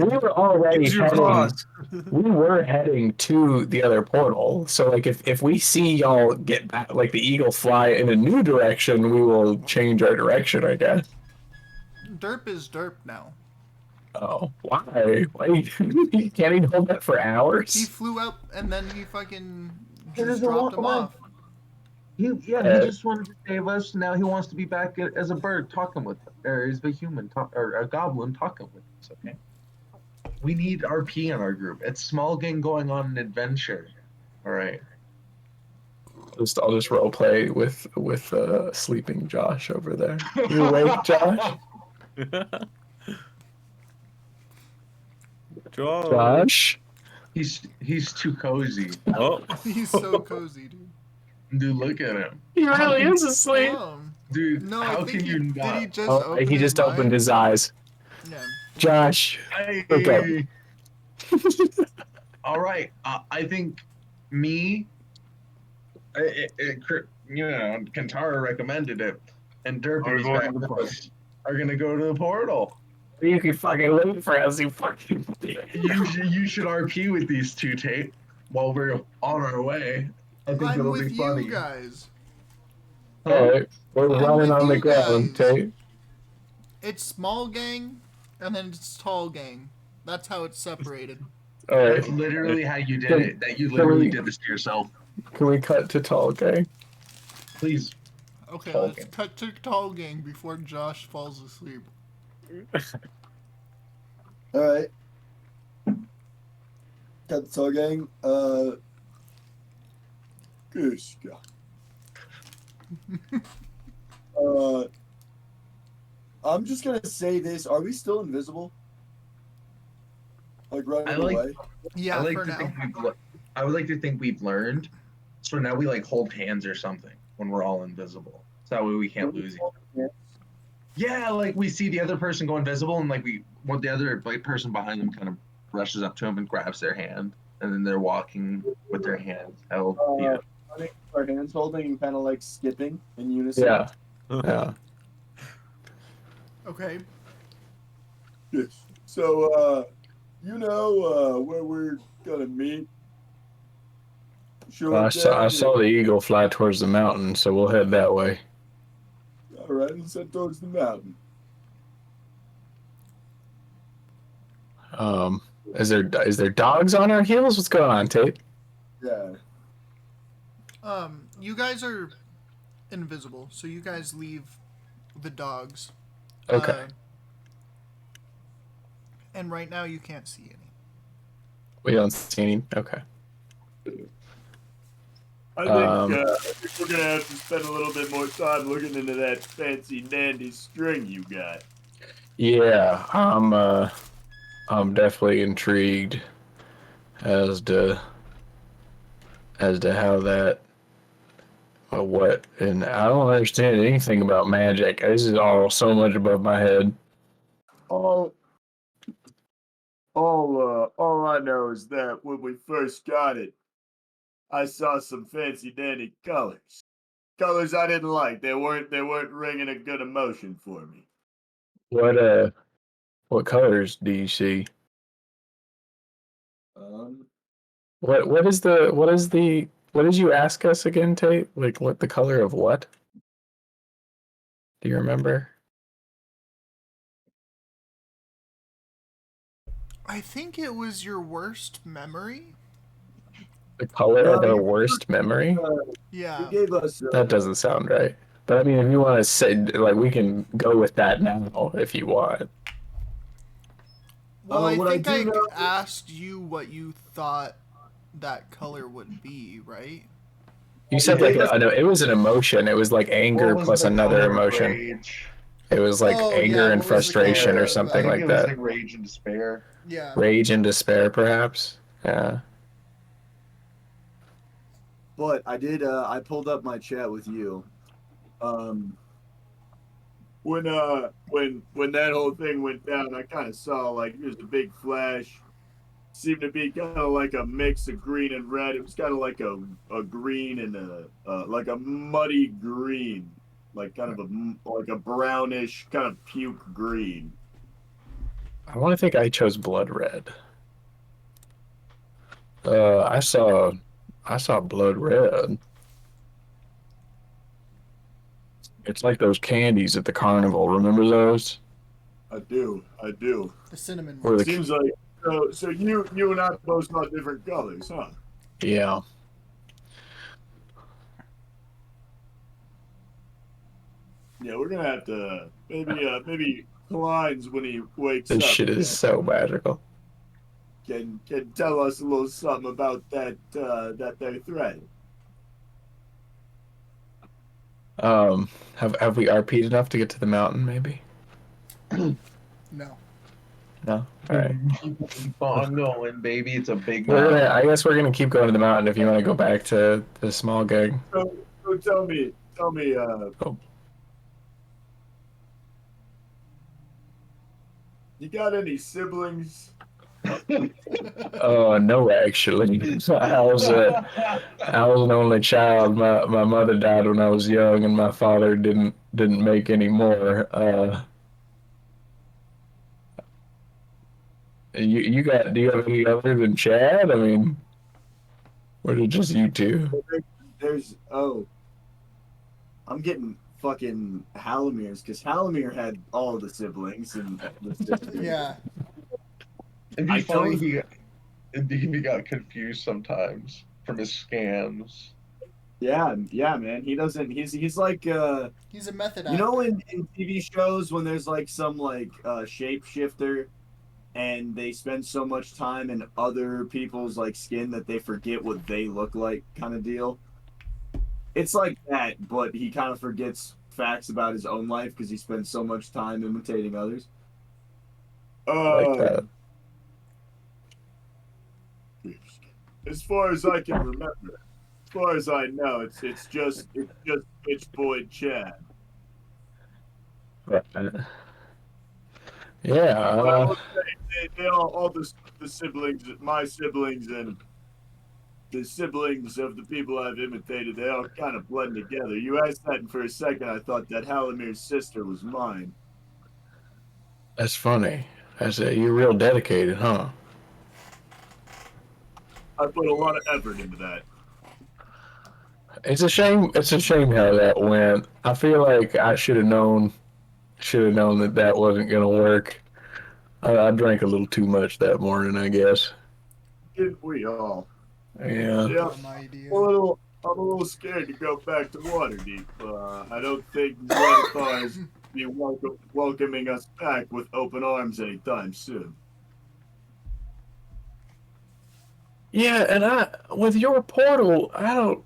were already Use your heading. claws. We were heading to the other portal. So, like, if we see y'all get back, like the eagle fly in a new direction, we will change our direction, I guess. Derp is Derp now. Oh, why? Can't he hold that for He hours? flew up and then he fucking He just doesn't dropped walk him away. off. He Uh, just wanted to save us. Now he wants to be back as a bird talking with us. Or as a human, or a goblin talking with us, okay? We need RP in our group. It's small gang going on an adventure. Alright. I'll just role play with sleeping Josh over there. You awake, Josh? Josh? He's too cozy. Oh, He's so cozy, dude. Dude, look at him. He really is asleep. Dude, No, how I think can you did not? he just Oh, open he his just opened mind? his eyes. Yeah. Josh. Look up. Hey. All right. I think me, Kentaro recommended it, and Derp Are we is going back to the with portal? us, are gonna go to the portal. You can fucking wait for us, you fucking. You should RP with these two, Tate, while we're on our way. I think I'm it'll with be funny. you guys. Alright, we're I'm running with on the you ground, guys. Tate. It's small gang, and then it's tall gang. That's how it's separated. Alright, That's literally how you did Can- it. That you can literally we- did this to yourself. can we cut to tall, okay? Please. Okay, Tall let's gang. cut to tall gang before Josh falls asleep. Alright. Cut the tall gang. Gosh, God. I'm just gonna say this. Are we still invisible? Like running I like- away? Yeah, I like for to now. think I would like to think we've learned. So now we like hold hands or something when we're all invisible. So that way we can't lose each other. Yeah, like we see the other person go invisible, and like we want the other like person behind them kind of rushes up to them and grabs their hand, and then they're walking with their hands held. Yeah. Running, our hands holding and kind of like skipping in unison. Yeah. Yeah. Okay. Yes. So, where we're gonna meet. Show I up saw there. the eagle fly towards the mountain, so we'll head that way. All right, let's head towards the mountain. Is there dogs on our heels? What's going on, Tate? Yeah. You guys are invisible. So you guys leave the dogs. Okay. And right now you can't see any. We don't see any. Okay. I think we're gonna have to spend a little bit more time looking into that fancy dandy string you got. Yeah, I'm definitely intrigued as to how that what, and I don't understand anything about magic. This is all so much above my head. All I know is that when we first got it, I saw some fancy dandy colors. Colors I didn't like. They weren't ringing a good emotion for me. What colors do you see? Um, What did you ask us again, Tate? Like what the color of what? Do you remember? I think it was your worst memory. The color No, of our you- worst memory? you Yeah. gave us That doesn't sound right. But I mean, if you want to say, like, we can go with that now if you want. Well, I what I think do I know- asked you what you thought that color would be, right? You said like, no, it was an emotion. It was like anger What was plus the another color of emotion. Rage? It was like Oh, anger yeah, and what was the color frustration or of, something I think like it was that. like rage and despair. Yeah. Rage and despair, perhaps. Yeah. But I did. I pulled up my chat with you. When that whole thing went down, I kind of saw like there's a big flash. Seemed to be kind of like a mix of green and red. It was kind of like a green and a like a muddy green, like kind of like a brownish kind of puke green. I want to think I chose blood red. I saw blood red. It's like those candies at the carnival. Remember those? I do. The cinnamon Where one. the Seems like so. You and I both saw different colors, huh? yeah. Yeah, we're gonna have to maybe Cleins when he wakes This up shit is so magical. can tell us a little something about that their thread. Have we RP'd enough to get to the mountain? Maybe. No. No. All right. Keep on going, baby. It's a big We're mountain. gonna. I guess we're gonna keep going to the mountain. If you want to go back to the small gig. So tell me, Oh. you got any siblings? Oh no, actually, I was an only child. My mother died when I was young, and my father didn't make any more. Do you have any other than Chad? I mean, or is it just you two? There's I'm getting fucking Halamir's because Halamir had all the siblings and the sisters. Yeah. It'd be I funny don't- he got confused sometimes from his scams. Yeah, man. He doesn't. He's like He's a method actor. you know in TV shows when there's like some like shapeshifter and they spend so much time in other people's like skin that they forget what they look like kind of deal. It's like that, but he kind of forgets facts about his own life because he spends so much time imitating others. Like that. As far as I can remember, as far as I know, it's just bitch boy Chad. Right. Yeah. But I would say they all the siblings, my siblings, and the siblings of the people I've imitated, they all kind of blend together. You asked that, and for a second, I thought that Halamir's sister was mine. That's funny. You're real dedicated, huh? I put a lot of effort into that. It's a shame. It's a shame how that went. I feel like I should have known. Should have known that wasn't gonna work. I drank a little too much that morning, I guess. Didn't we all? Yeah. Yeah, Dumb idea. a little I'm a little scared to go back to Waterdeep. I don't think Zenithar is be welcoming us back with open arms anytime soon. Yeah, and with your portal, I don't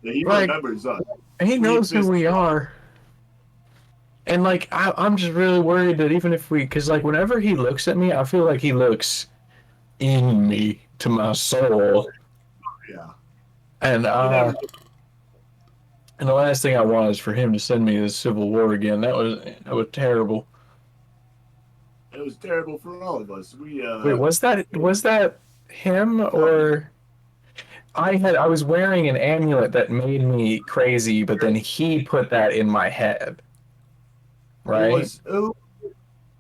He like. remembers us. He knows who we are. And like I'm just really worried that even if because like whenever he looks at me, I feel like he looks in me to my soul. Yeah. And and the last thing I want is for him to send me to the Civil War again. That was terrible. It was terrible for all of us. Wait, was that him or I was wearing an amulet that made me crazy, but then he put that in my head. Right? No,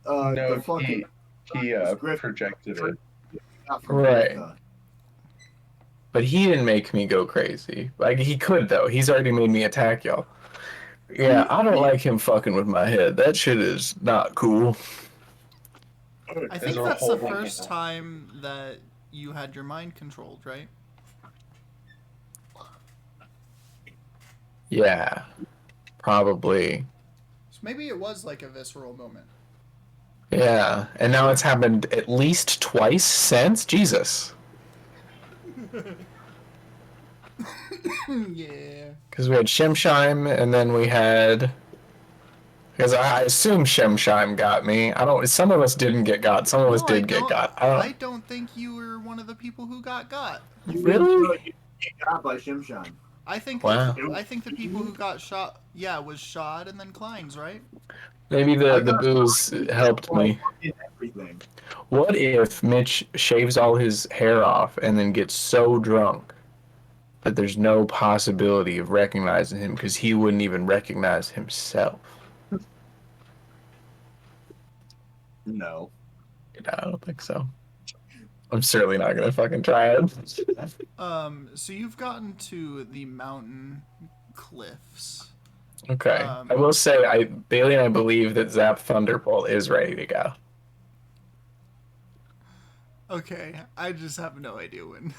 the fucking he projected it. Right. But he didn't make me go crazy. Like, he could, though. He's already made me attack y'all. Yeah, I don't like him fucking with my head. That shit is not cool. I think that's the first time that you had your mind controlled, right? Yeah, probably. So maybe it was like a visceral moment. Yeah, and now it's happened at least twice since. Jesus. Yeah. Because we had Shemsheim, and then we had... Because I assume Shemsheim got me. I don't... Some of us didn't get got. Some of us did get got. I don't think you were one of the people who got got. Really? You got by Shimshan. I think Wow. I think the people who got shot, was Schad and then Cleins, right? Maybe the booze helped me. Everything. What if Mitch shaves all his hair off and then gets so drunk that there's no possibility of recognizing him because he wouldn't even recognize himself? No. I don't think so. I'm certainly not gonna fucking try it. So you've gotten to the mountain cliffs. Okay. I will say, Bailey and I believe that Zopp Thunderbolt is ready to go. Okay, I just have no idea when.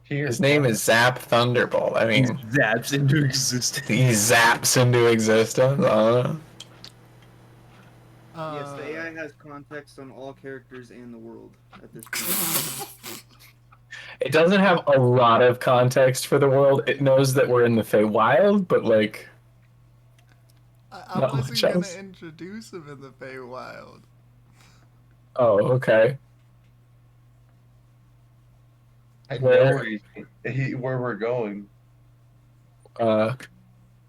His name is Zopp Thunderbolt. I mean, He zaps into existence. he zaps into existence. Yes, the AI has context on all characters and the world at this point. It doesn't have a lot of context for the world. It knows that we're in the Feywild, but like... I wasn't going to introduce him in the Feywild. Oh, okay. I know where we're going.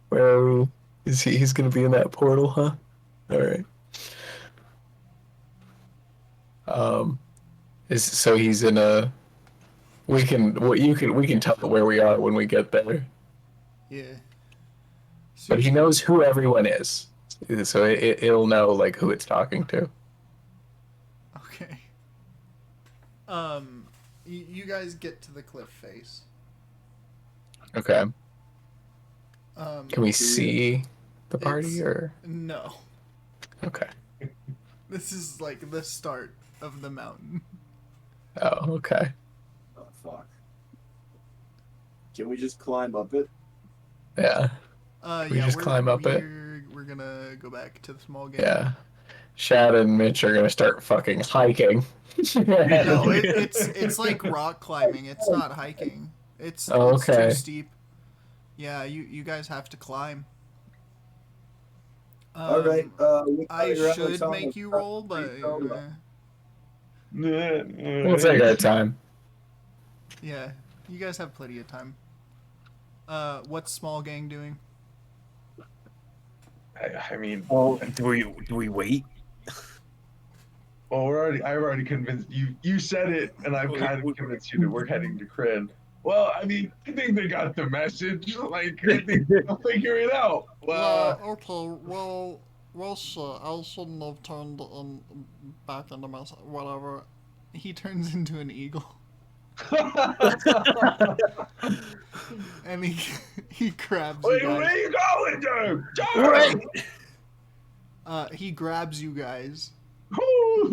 Where is he? He's gonna be in that portal, huh? All right. So he's in a. We can tell where we are when we get there. Yeah. But he knows who everyone is, so it'll know like who it's talking to. Okay. You guys get to the cliff face. Okay. Can we see the party or? No. Okay. This is like the start of the mountain. Oh, okay. Oh, fuck. Can we just climb up it? Yeah. We just climb up it. We're gonna go back to the small game. Yeah. Shad and Mitch are gonna start fucking hiking. No, it's like rock climbing. It's not hiking. It's too steep. Yeah, you guys have to climb. All right. I should make you roll, but We'll take our time. yeah, you guys have plenty of time. What's small gang doing? I mean, Do we wait? well, I've already convinced you. You said it, and I've kind of convinced you that we're heading to Kryn. Well, I mean, I think they got the message. Like, I think they'll figure it out. Okay, well, shit. I shouldn't have turned back into myself. Whatever. He turns into an eagle. And he grabs you Wait, guys. where are you going, dude? Wait! He grabs you guys. Ooh,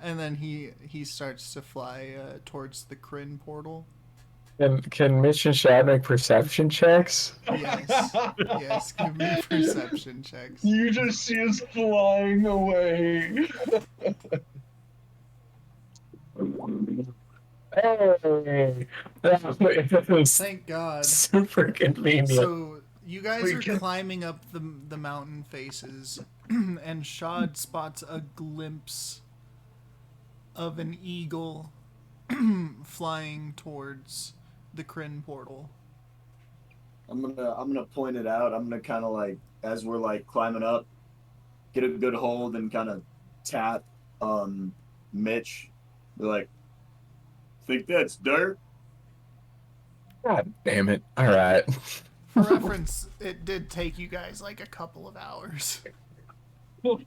And then he starts to fly towards the Kryn portal. Can Mitch and Shad make perception checks? Yes. Yes, give me perception checks. You just see us flying away. Hey! That was Thank God. super convenient. So you guys Wait, are can- climbing up the mountain faces, and Schad spots a glimpse of an eagle flying towards the Kryn portal. I'm gonna point it out. I'm gonna kind of like, as we're like climbing up, get a good hold and kind of tap Mitch. Be like, think that's dirt? God damn it. Alright. For reference, it did take you guys like a couple of hours. What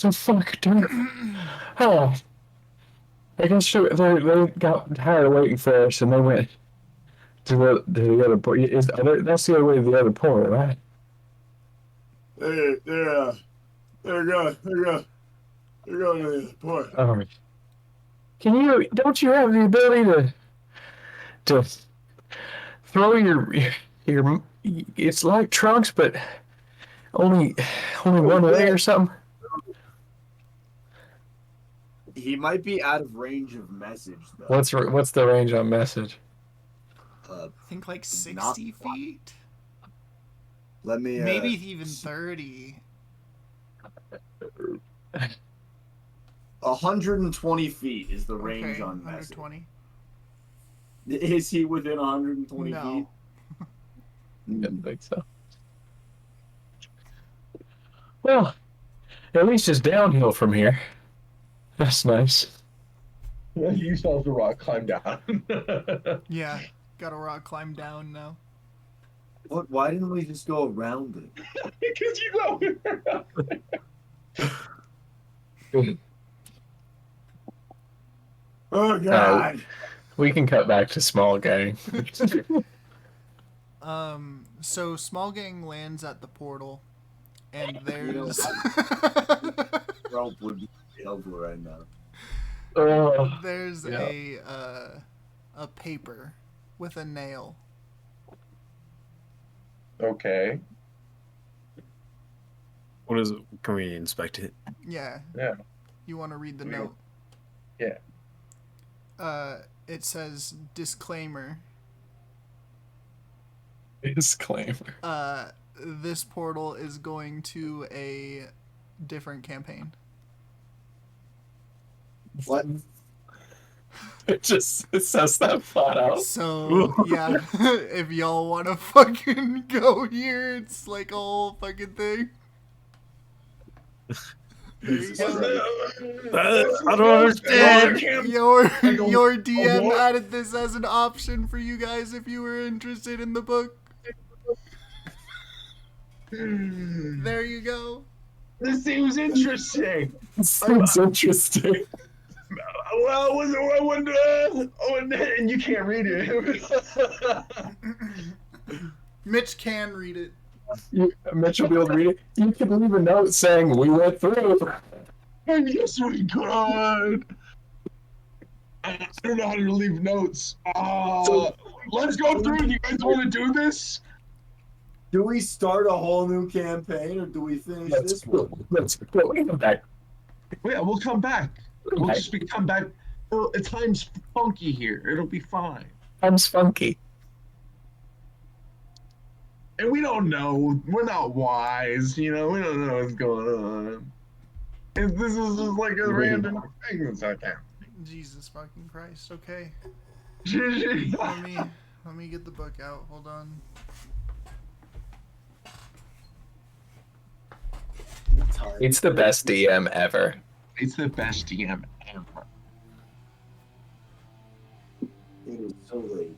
the fuck, dude? Oh. I guess they got tired of waiting for us and they went to the other port. That's the other way to the other port, right? They're going to the port. Don't you have the ability to throw your it's like trunks, but only one way or something? He might be out of range of message though. What's the range on message? I think like 60 feet? Let me Maybe even 30. 120 feet is the range Okay, on message. 120. Is he within 120 No. feet? Didn't think so. Well, at least it's downhill from here. That's nice. You saw the rock climb down. Yeah, got a rock climb down now. What? Why didn't we just go around it? Because you go. Oh God! We can cut back to small gang. So Small Gang lands at the portal, and You know, there's Rope would be helpful right now. there's Yeah. a paper with a nail. Okay. What is it? Can we inspect it? Yeah. Yeah. You want to read the Yeah. note? Yeah. It says disclaimer. Disclaimer. This portal is going to a different campaign. What? It says that flat out. So yeah, if y'all want to fucking go here, it's like a whole fucking thing. There you go. I don't understand. Your DM added this as an option for you guys if you were interested in the book. There you go. This seems interesting. Sounds interesting. Well, and you can't read it. Mitch can read it. Mitch will be able to read it. You can leave a note saying we went through. And yes, we could. I don't know how to leave notes. Let's go through. Do you guys want to do this? Do we start a whole new campaign or do we finish this one? Let's come back. Yeah, we'll come back. We'll Okay. just come back. Oh, time's funky here. It'll be fine. Time's funky. And we don't know. We're not wise, you know. We don't know what's going on. And this is just like a random thing that's happening. Jesus fucking Christ. Okay. GG. Let me get the book out. Hold on. It's the best DM ever. It's the best DM ever. It is so late.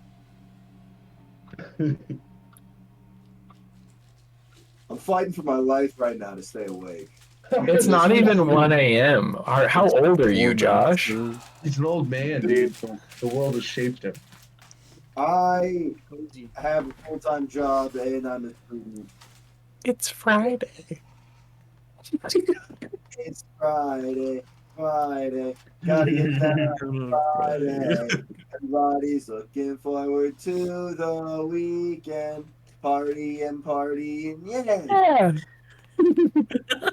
I'm fighting for my life right now to stay awake. It's not even 1 a.m. How old are you, Josh? He's an old man, dude. The world has shaped him. I have a full-time job and I'm a student. It's Friday. It's Friday, Friday. Gotta get that Friday. Everybody's looking forward to the weekend. Party and partying, yeah. Yeah.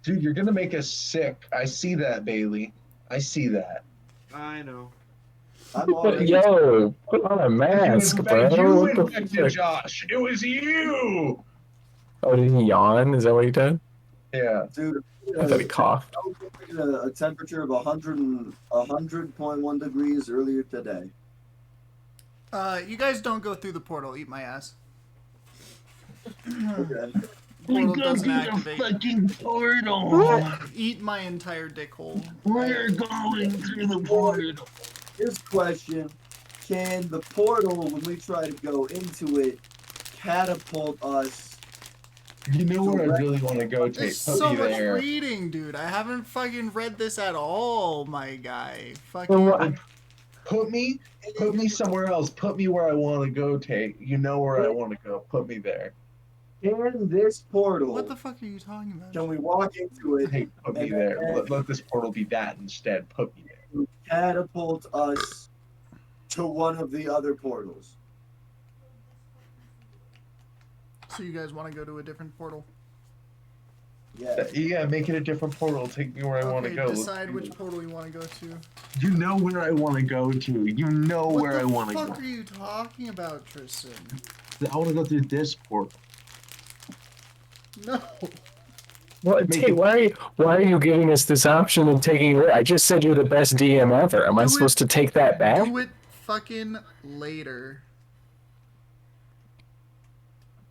Dude, you're gonna make us sick. I see that, Bailey. I see that. I know. I'm already. Yo, put on a mask, bro. You What the infected fuck? Josh. It was you. Oh, did he yawn? Is that what he did? Yeah. Dude, I thought he coughed. I was looking at a temperature of 100.1 degrees earlier today. You guys don't go through the portal. Eat my ass. Okay. Portal doesn't activate. fucking portal. Eat my entire dick hole. We're going through the portal. Here's a question. Can the portal, when we try to go into it, catapult us? You know where I really want to go, Tate? There's Put so me much there. reading, dude. I haven't fucking read this at all, my guy. Well, Fucking. what- Put me somewhere else. Put me where I want to go, Tate. You know where I want to go. Put me there. In this portal, What the fuck are you talking about? can we walk into it, Hey, put me there. Let this portal be that instead. Put me there. catapult us to one of the other portals? So you guys want to go to a different portal? Yeah. Yeah, make it a different portal. Take me where I want to Okay, go. decide which portal you want to go to. You know where I want to go to. You know What where the I want to fuck go. are you talking about, Tristan? I want to go through this portal. No. Well, Make Tate, it- why are you giving us this option and taking it? I just said you're the best DM ever. Am I Do supposed it. to take that back? Do it fucking later.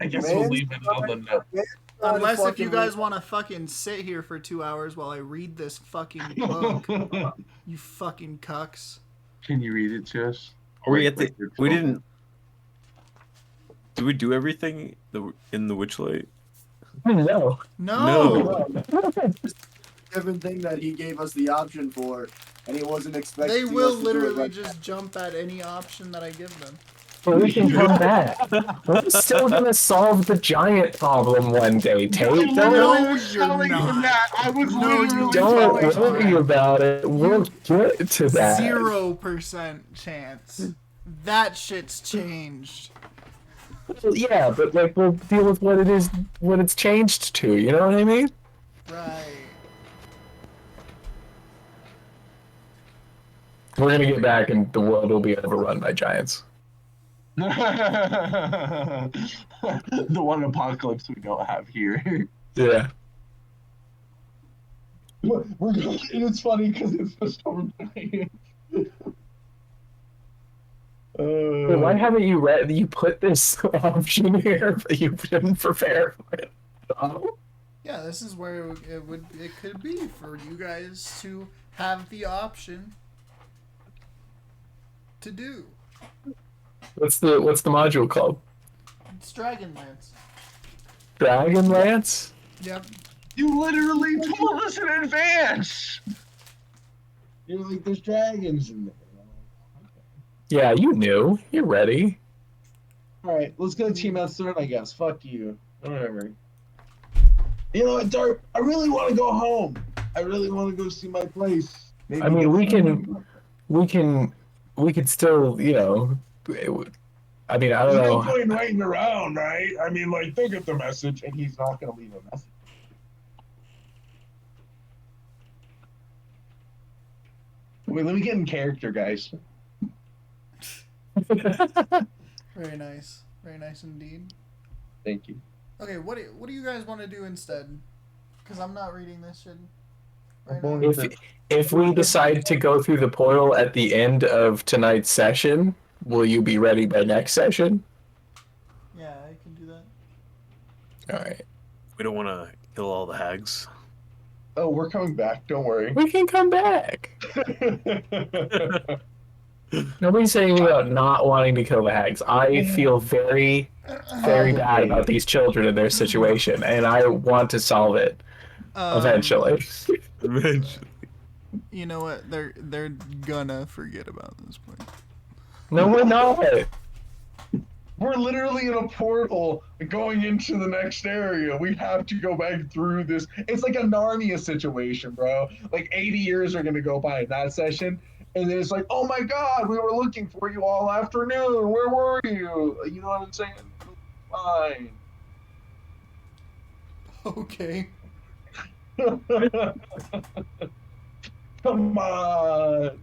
I guess Man, we'll leave it on the note. Unless if Fucking you guys want to fucking sit here for 2 hours while I read this fucking book, you fucking cucks. Can you read it to us? Are we at Wait, the? wait, We wait. didn't. Did we do everything in the Witchlight? No. No. different thing that he gave us the option for, and he wasn't expecting. They will us to do it literally right just jump at any option that I give them. But we can come back. We're still gonna solve the giant problem one day, Tate. No, you're not. I was No, you literally Don't telling worry about it. We'll get to that. 0% chance. That shit's changed. Yeah, but like we'll deal with what it is, what it's changed to. You know what I mean? Right. We're gonna get back, and the world will be overrun by giants. the one apocalypse we don't have here. Yeah. It's funny because it's the storm giant. Wait, why haven't you read? You put this option here, but you didn't prepare for it. Oh. Yeah, this is where it could be for you guys to have the option to do. What's the module called? It's Dragonlance. Dragonlance? Yep. You literally told us in advance. You're like, there's dragons in there. Yeah, you knew. You're ready. All right, let's go Team S3, I guess. Fuck you. Whatever. You know what, Derp? I really want to go home. I really want to go see my place. Maybe I mean, get we could still, you know. I mean, I don't There's no know. point waiting around, right? I mean, like, they'll get the message, and he's not going to leave a message. Wait, let me get in character, guys. Very nice. Very nice indeed. Thank you. Okay, what do you guys want to do instead? Because I'm not reading this shit. Right I'm now. going If we decide to go through the portal at the end of tonight's session, will you be ready by next session? Yeah, I can do that. All right. We don't want to kill all the hags. Oh, we're coming back. Don't worry. We can come back. Nobody's saying about not wanting to kill the hags. I feel very, very bad about these children and their situation, and I want to solve it eventually. Eventually. You know what? They're gonna forget about this point. No, we're not. We're literally in a portal going into the next area. We have to go back through this. It's like a Narnia situation, bro. Like 80 years are gonna go by in that session, and then it's like, oh my god, we were looking for you all afternoon. Where were you? You know what I'm saying? Fine. Okay. Come on.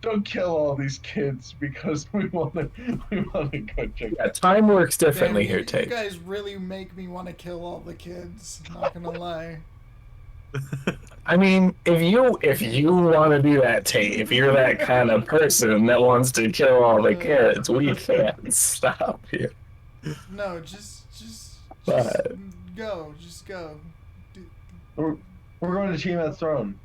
Don't kill all these kids because we want to go check. Yeah, time works differently Damn, here, you Tate. guys really make me want to kill all the kids. Not gonna lie. I mean, if you want to do that, Tate, if you're that kind of person that wants to kill all the kids, we can't stop you. No, just But go. Just go. We're going to Team at Throne.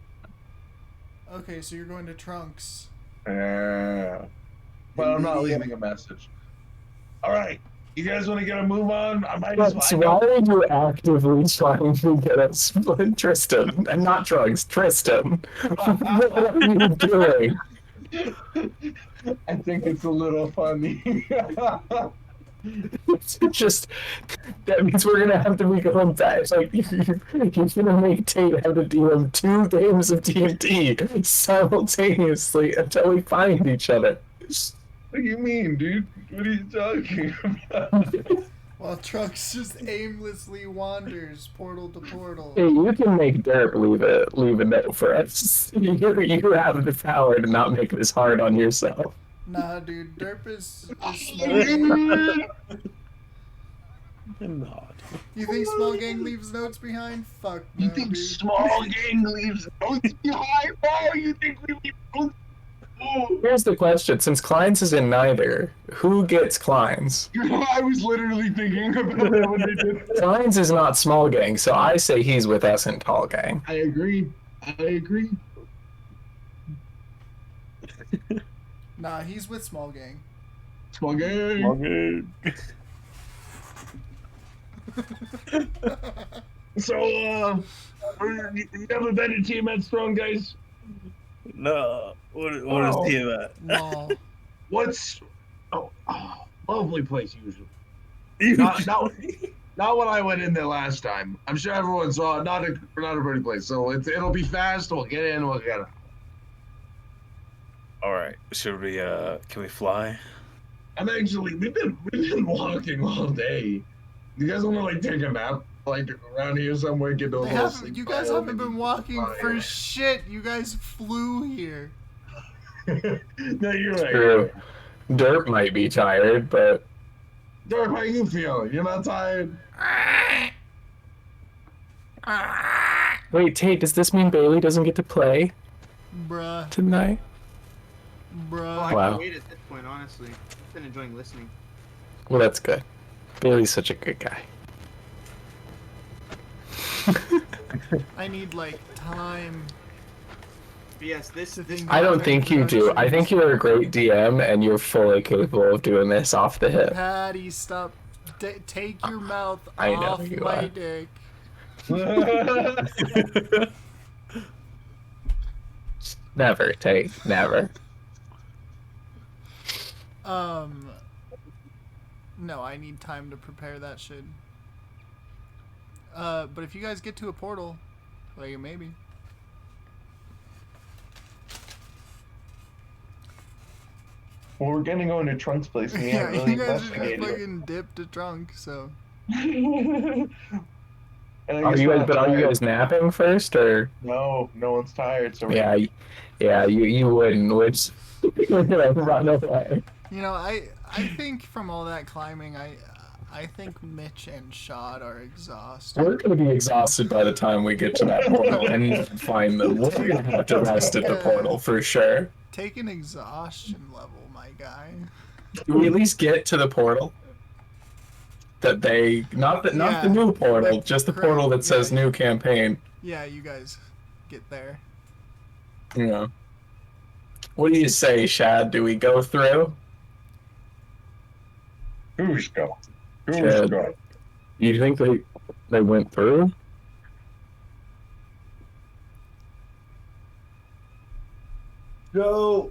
Okay, so you're going to Trunks. But I'm not leaving a message. All right, you guys want to get a move on? I might as well. why are you actively trying to get us Tristan and not drugs, Tristan? What are you doing? I think it's a little funny. It's just that means we're gonna have to be going back. Like you're gonna make Tate have to deal 2 games of D&D simultaneously until we find each other. What do you mean, dude? What are you talking about? While Trunks just aimlessly wanders portal to portal. Hey, you can make Derp leave a note for us. You have the power to not make this hard on yourself. Nah, dude, Derp is small gang. Not. You think small gang leaves notes behind? Fuck no, You think dude. small gang leaves notes behind? Oh, you think we leave notes? Oh. Here's the question: since Cleins is in neither, who gets Cleins? I was literally thinking about that when they did. Cleins is not small gang, so I say he's with us in tall gang. I agree. Nah, he's with small gang. Small gang. So, you haven't been to Team at Strong, guys? No. What is TM at? No. What's lovely place usually. Not when I went in there last time. I'm sure everyone saw it. Not a pretty place. So it'll be fast. We'll get in. We'll get out. All right. Should we? Can we fly? I'm actually. We've been walking all day. You guys want to like take a nap, like around here somewhere, get a little sleep? You guys haven't been walking for shit. You guys flew here. No, you're right. True. Derp might be tired, but Derp, how you feeling? You're not tired? wait, Tate, does this mean Bailey doesn't get to play Bruh. tonight? Bruh. I Wow. can wait at this point, honestly. I've been enjoying listening. Well, that's good. Bailey's such a good guy. I need, like, time. But yes, this I don't think you do. I think you're a great DM and you're fully capable of doing this off the hip. Patty, stop. Take your mouth I know off you my are. dick. Never, Tate. Never. No, I need time to prepare that shit. But if you guys get to a portal, like, maybe. Well, we're gonna go into Trunk's place. And we Yeah, haven't really you guys just investigated it. fucking dipped a trunk, so. And I Are guess you we're guys? not But are you tired. guys napping first, or? No one's tired. So Yeah, you wouldn't. Which you're gonna run away. You know, I think from all that climbing, I think Mitch and Schad are exhausted. We're gonna be exhausted by the time we get to that portal and find them. We're gonna have to rest at the portal for sure. Take an exhaustion level, my guy. Do we at least get to the portal? That they not the new portal, just the Correct. portal that says Yeah. new campaign. Yeah, you guys get there. Yeah. What do you say, Schad? Do we go through? who's go? Chad. You think they went through? Go.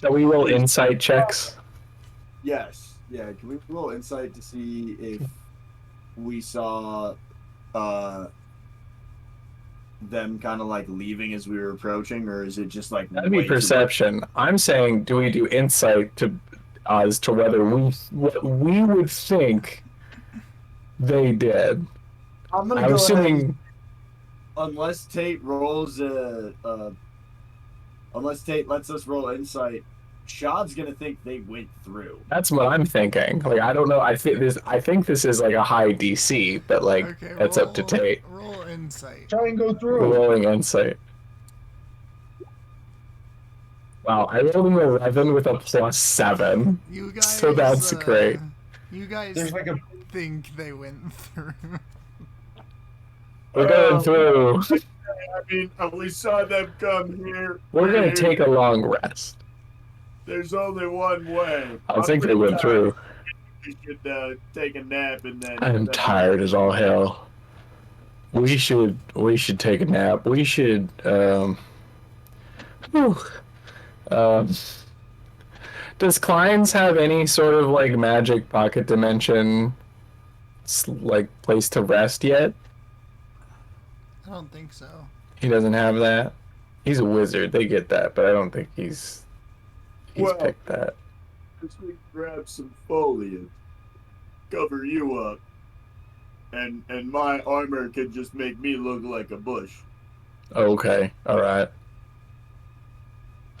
So we roll insight checks. Yes. Yeah. Can we roll insight to see if we saw them kind of like leaving as we were approaching, or is it just like That'd be way too much? perception. I'm saying, do we do insight to as to whether what we would think they did? I'm gonna I'm go assuming. ahead. Unless Tate rolls unless Tate lets us roll insight, Shad's gonna think they went through. That's what I'm thinking. Like, I don't know. I think this is like a high DC, but like Okay, that's up to Tate. Roll insight. Try and go We're through. rolling insight. Wow, I rolled an 11 with a +7. You guys. So that's great. You guys There's like a think they went through. We're going through. I mean, we saw them come here. We're gonna take a long rest. There's only one way. I think they went through. We should take a nap and then. I'm tired as all hell. We should take a nap. We should whew. Does Cleins have any sort of like magic pocket dimension like place to rest yet? I don't think so. He doesn't have that. He's a wizard. They get that, but I don't think he's Well, picked that. Just we grab some foliage, cover you up, and my armor could just make me look like a bush. Okay, all right.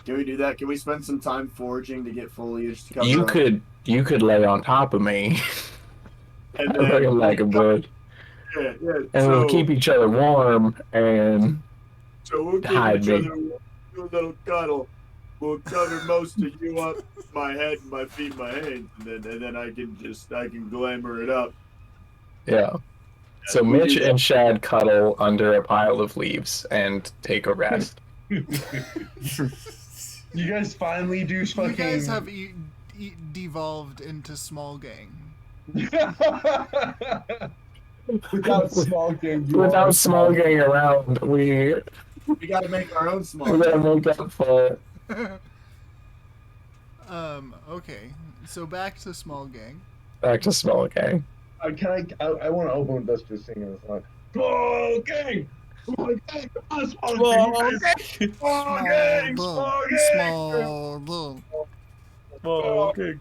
Can we do that? Can we spend some time foraging to get foliage to cover You up? could lay on top of me. And I'm looking like a bush, yeah. and we'll keep each other warm. And So we'll give hide each me. other a little cuddle. We'll cover most of you up, my head, my feet, my hands, and then I can glamour it up. yeah. So We Mitch do that. and Schad cuddle under a pile of leaves and take a rest. You guys finally do fucking. You guys have devolved into small gang. Without small game. Without small gang around, we We gotta make our own small. gotta make up for it. Okay. So back to small gang. Back to small gang. I want to open this just singing a song. Small gang. Small gang. Come on, small gang. Small gang. Small gang. Small gang. Okay.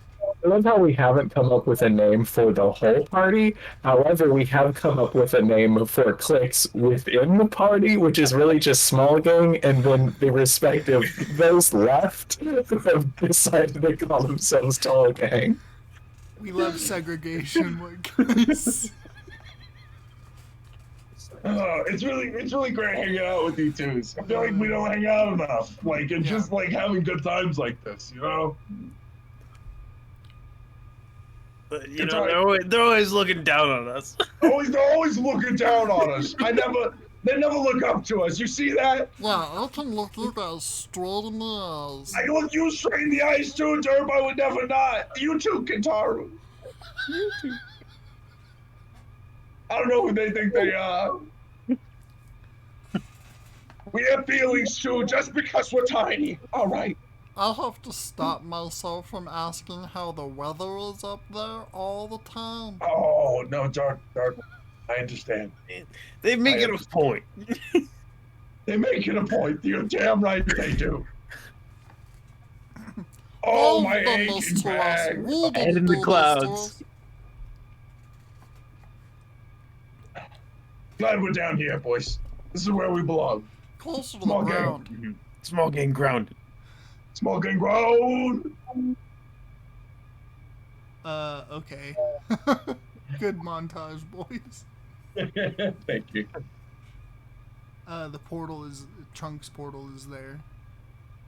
I love how we haven't come up with a name for the whole party. However, we have come up with a name for cliques within the party, which is really just small gang, and then the respective those left have decided to call themselves tall gang. We love segregation, guys. It's really great hanging out with you twos. I feel like we don't hang out enough. Like it's just like having good times like this, you know? You know, they're always looking down on us. They're always looking down on us. They never look up to us. You see that? Yeah, I can look you guys straight in the eyes. I look you straight in the eyes too, Derp. I would never not. You too, Kentaro. You too. I don't know who they think they are. We have feelings too, just because we're tiny. All right. I have to stop myself from asking how the weather is up there all the time. Oh no, Dark. I understand. They make it a point. They make it a point. You're damn right they do. Oh, my aching back. Head in the clouds. Glad we're down here, boys. This is where we belong. Closer to the Small ground. gang. Small gang grounded. Small gang ground. Okay. Good montage, boys. Thank you. Trunk's portal is there.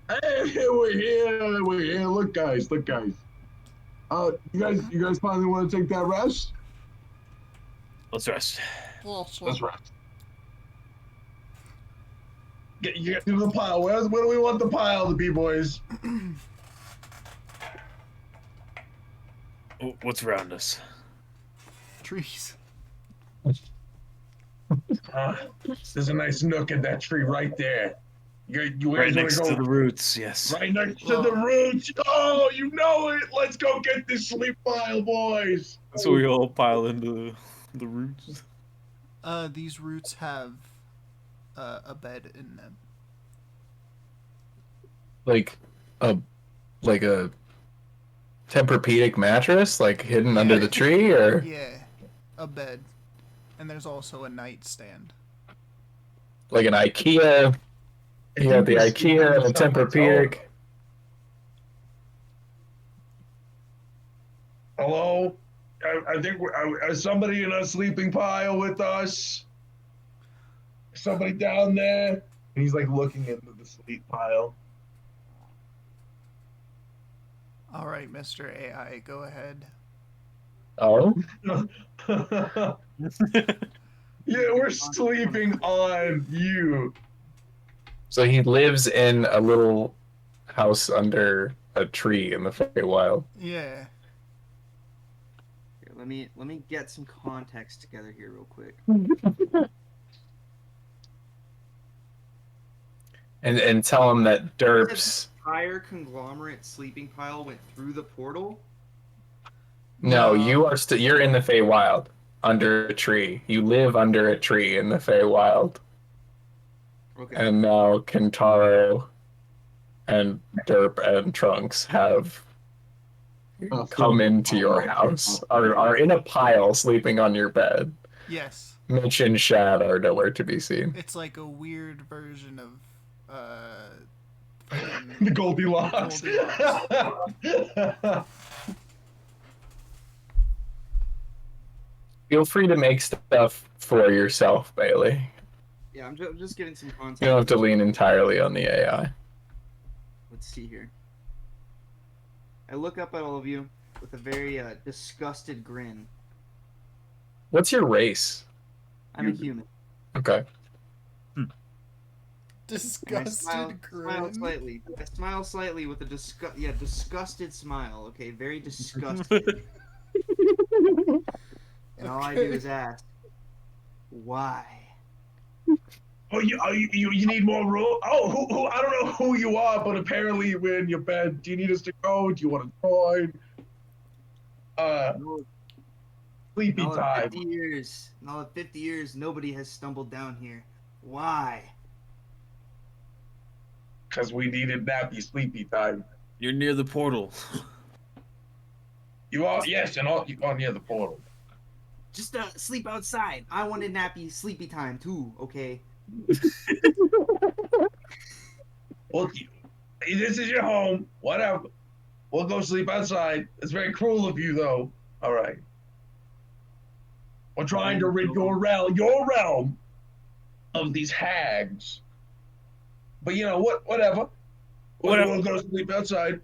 Hey, we're here. Look, guys. You guys finally want to take that rest? Let's rest. Let's rest. Get to the pile. Where do we want the pile to be, boys? What's around us? Trees. There's a nice nook in that tree right there. You Right guys next wanna to go the roots, yes. right next to the roots. Oh, you know it. Let's go get this sleep pile, boys. So we all pile into the roots. These roots have a bed in them. Like a Tempur-Pedic mattress, like hidden under the tree, or Yeah, a bed, and there's also a nightstand. like an IKEA. You got the IKEA and a Tempur-Pedic. Hello? I think is somebody in a sleeping pile with us? Somebody down there? And he's like looking into the sleep pile. All right, Mr. AI, go ahead. Oh, Yeah, we're sleeping on you. so he lives in a little house under a tree in the Feywild. Yeah. Here, let me get some context together here real quick. And tell him that Derp's. Entire conglomerate sleeping pile went through the portal. No, you are you're in the Feywild under a tree. You live under a tree in the Feywild. Okay. And now Kentaro and Derp and Trunks have come into your house, are in a pile sleeping on your bed. Yes. Mitch and Schad are nowhere to be seen. It's like a weird version of The Goldilocks. Feel free to make stuff for yourself, Bailey. Yeah, I'm just getting some context. You don't have to lean entirely on the AI. Let's see here. I look up at all of you with a very disgusted grin. What's your race? I'm a human. Okay. And I disgusted smile grin. slightly. I smile slightly with a disgusted smile. Okay, very disgusted. And all I do is ask, why? Oh, you need more room? Oh, who? I don't know who you are, but apparently we're in your bed. Do you need us to go? Do you want to join? Sleepy In all of time. 50 years, nobody has stumbled down here. Why? Because we needed nappy sleepy time. You're near the portal. You are, yes, and you are near the portal. Just sleep outside. I wanted nappy sleepy time too, okay? Well, this is your home. Whatever. We'll go sleep outside. It's very cruel of you, though. All right. We're trying to rid your realm of these hags. But you know what? Whatever. We'll go sleep outside.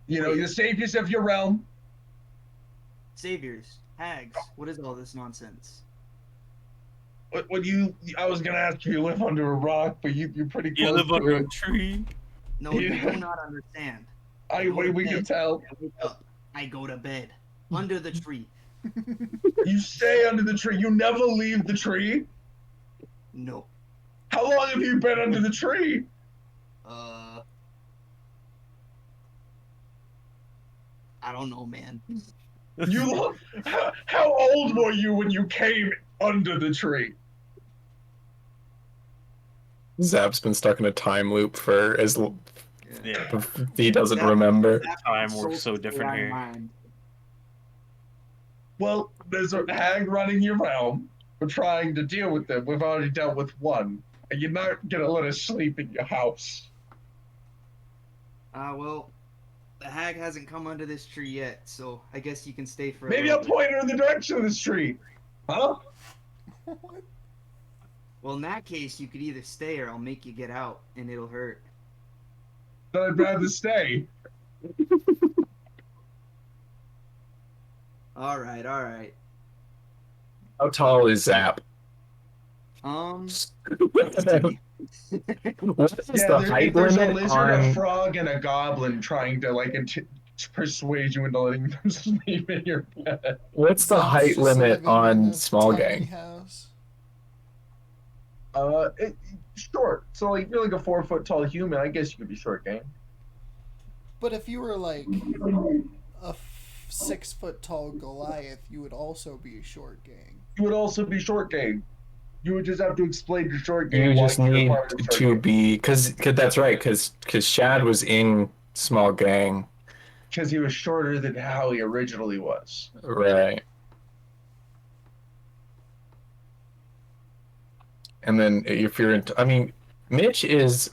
You know, you save yourself your realm. Saviors, hags, what is all this nonsense? I was gonna ask you live under a rock, but you're pretty close. You live to under it. a tree. No, you do not understand. We can tell. I wake up. I go to bed. Under the tree. You stay under the tree. You never leave the tree. No. How long have you been under the tree? I don't know, man. How old were you when you came under the tree? Zap's been stuck in a time loop for as Yeah. he doesn't remember. Time works so different here. Well, there's a hag running your realm. We're trying to deal with them. We've already dealt with one. And you're not gonna let us sleep in your house. Well, the hag hasn't come under this tree yet, so I guess you can stay for a Maybe little I'll bit. point her in the direction of this tree. Huh? Well, in that case, you could either stay or I'll make you get out, and it'll hurt. Then I'd rather stay. Alright. How tall is Zap? Let's What see. is the height there's a limit lizard, a on? frog, and a goblin trying to persuade you into letting them sleep in your bed. What's the Zap's height just limit living in on a small tiny gang? house. short. So like you're like a 4 foot tall human. I guess you could be short gang. But if you were like a 6 foot tall Goliath, you would also be a short gang. You would also be short gang. You would just have to explain to short gang You why just you're need part of the short to gang. be because that's right because Shad was in small gang, Because he was shorter than how he originally was. right? And then if you're in, I mean, Mitch he's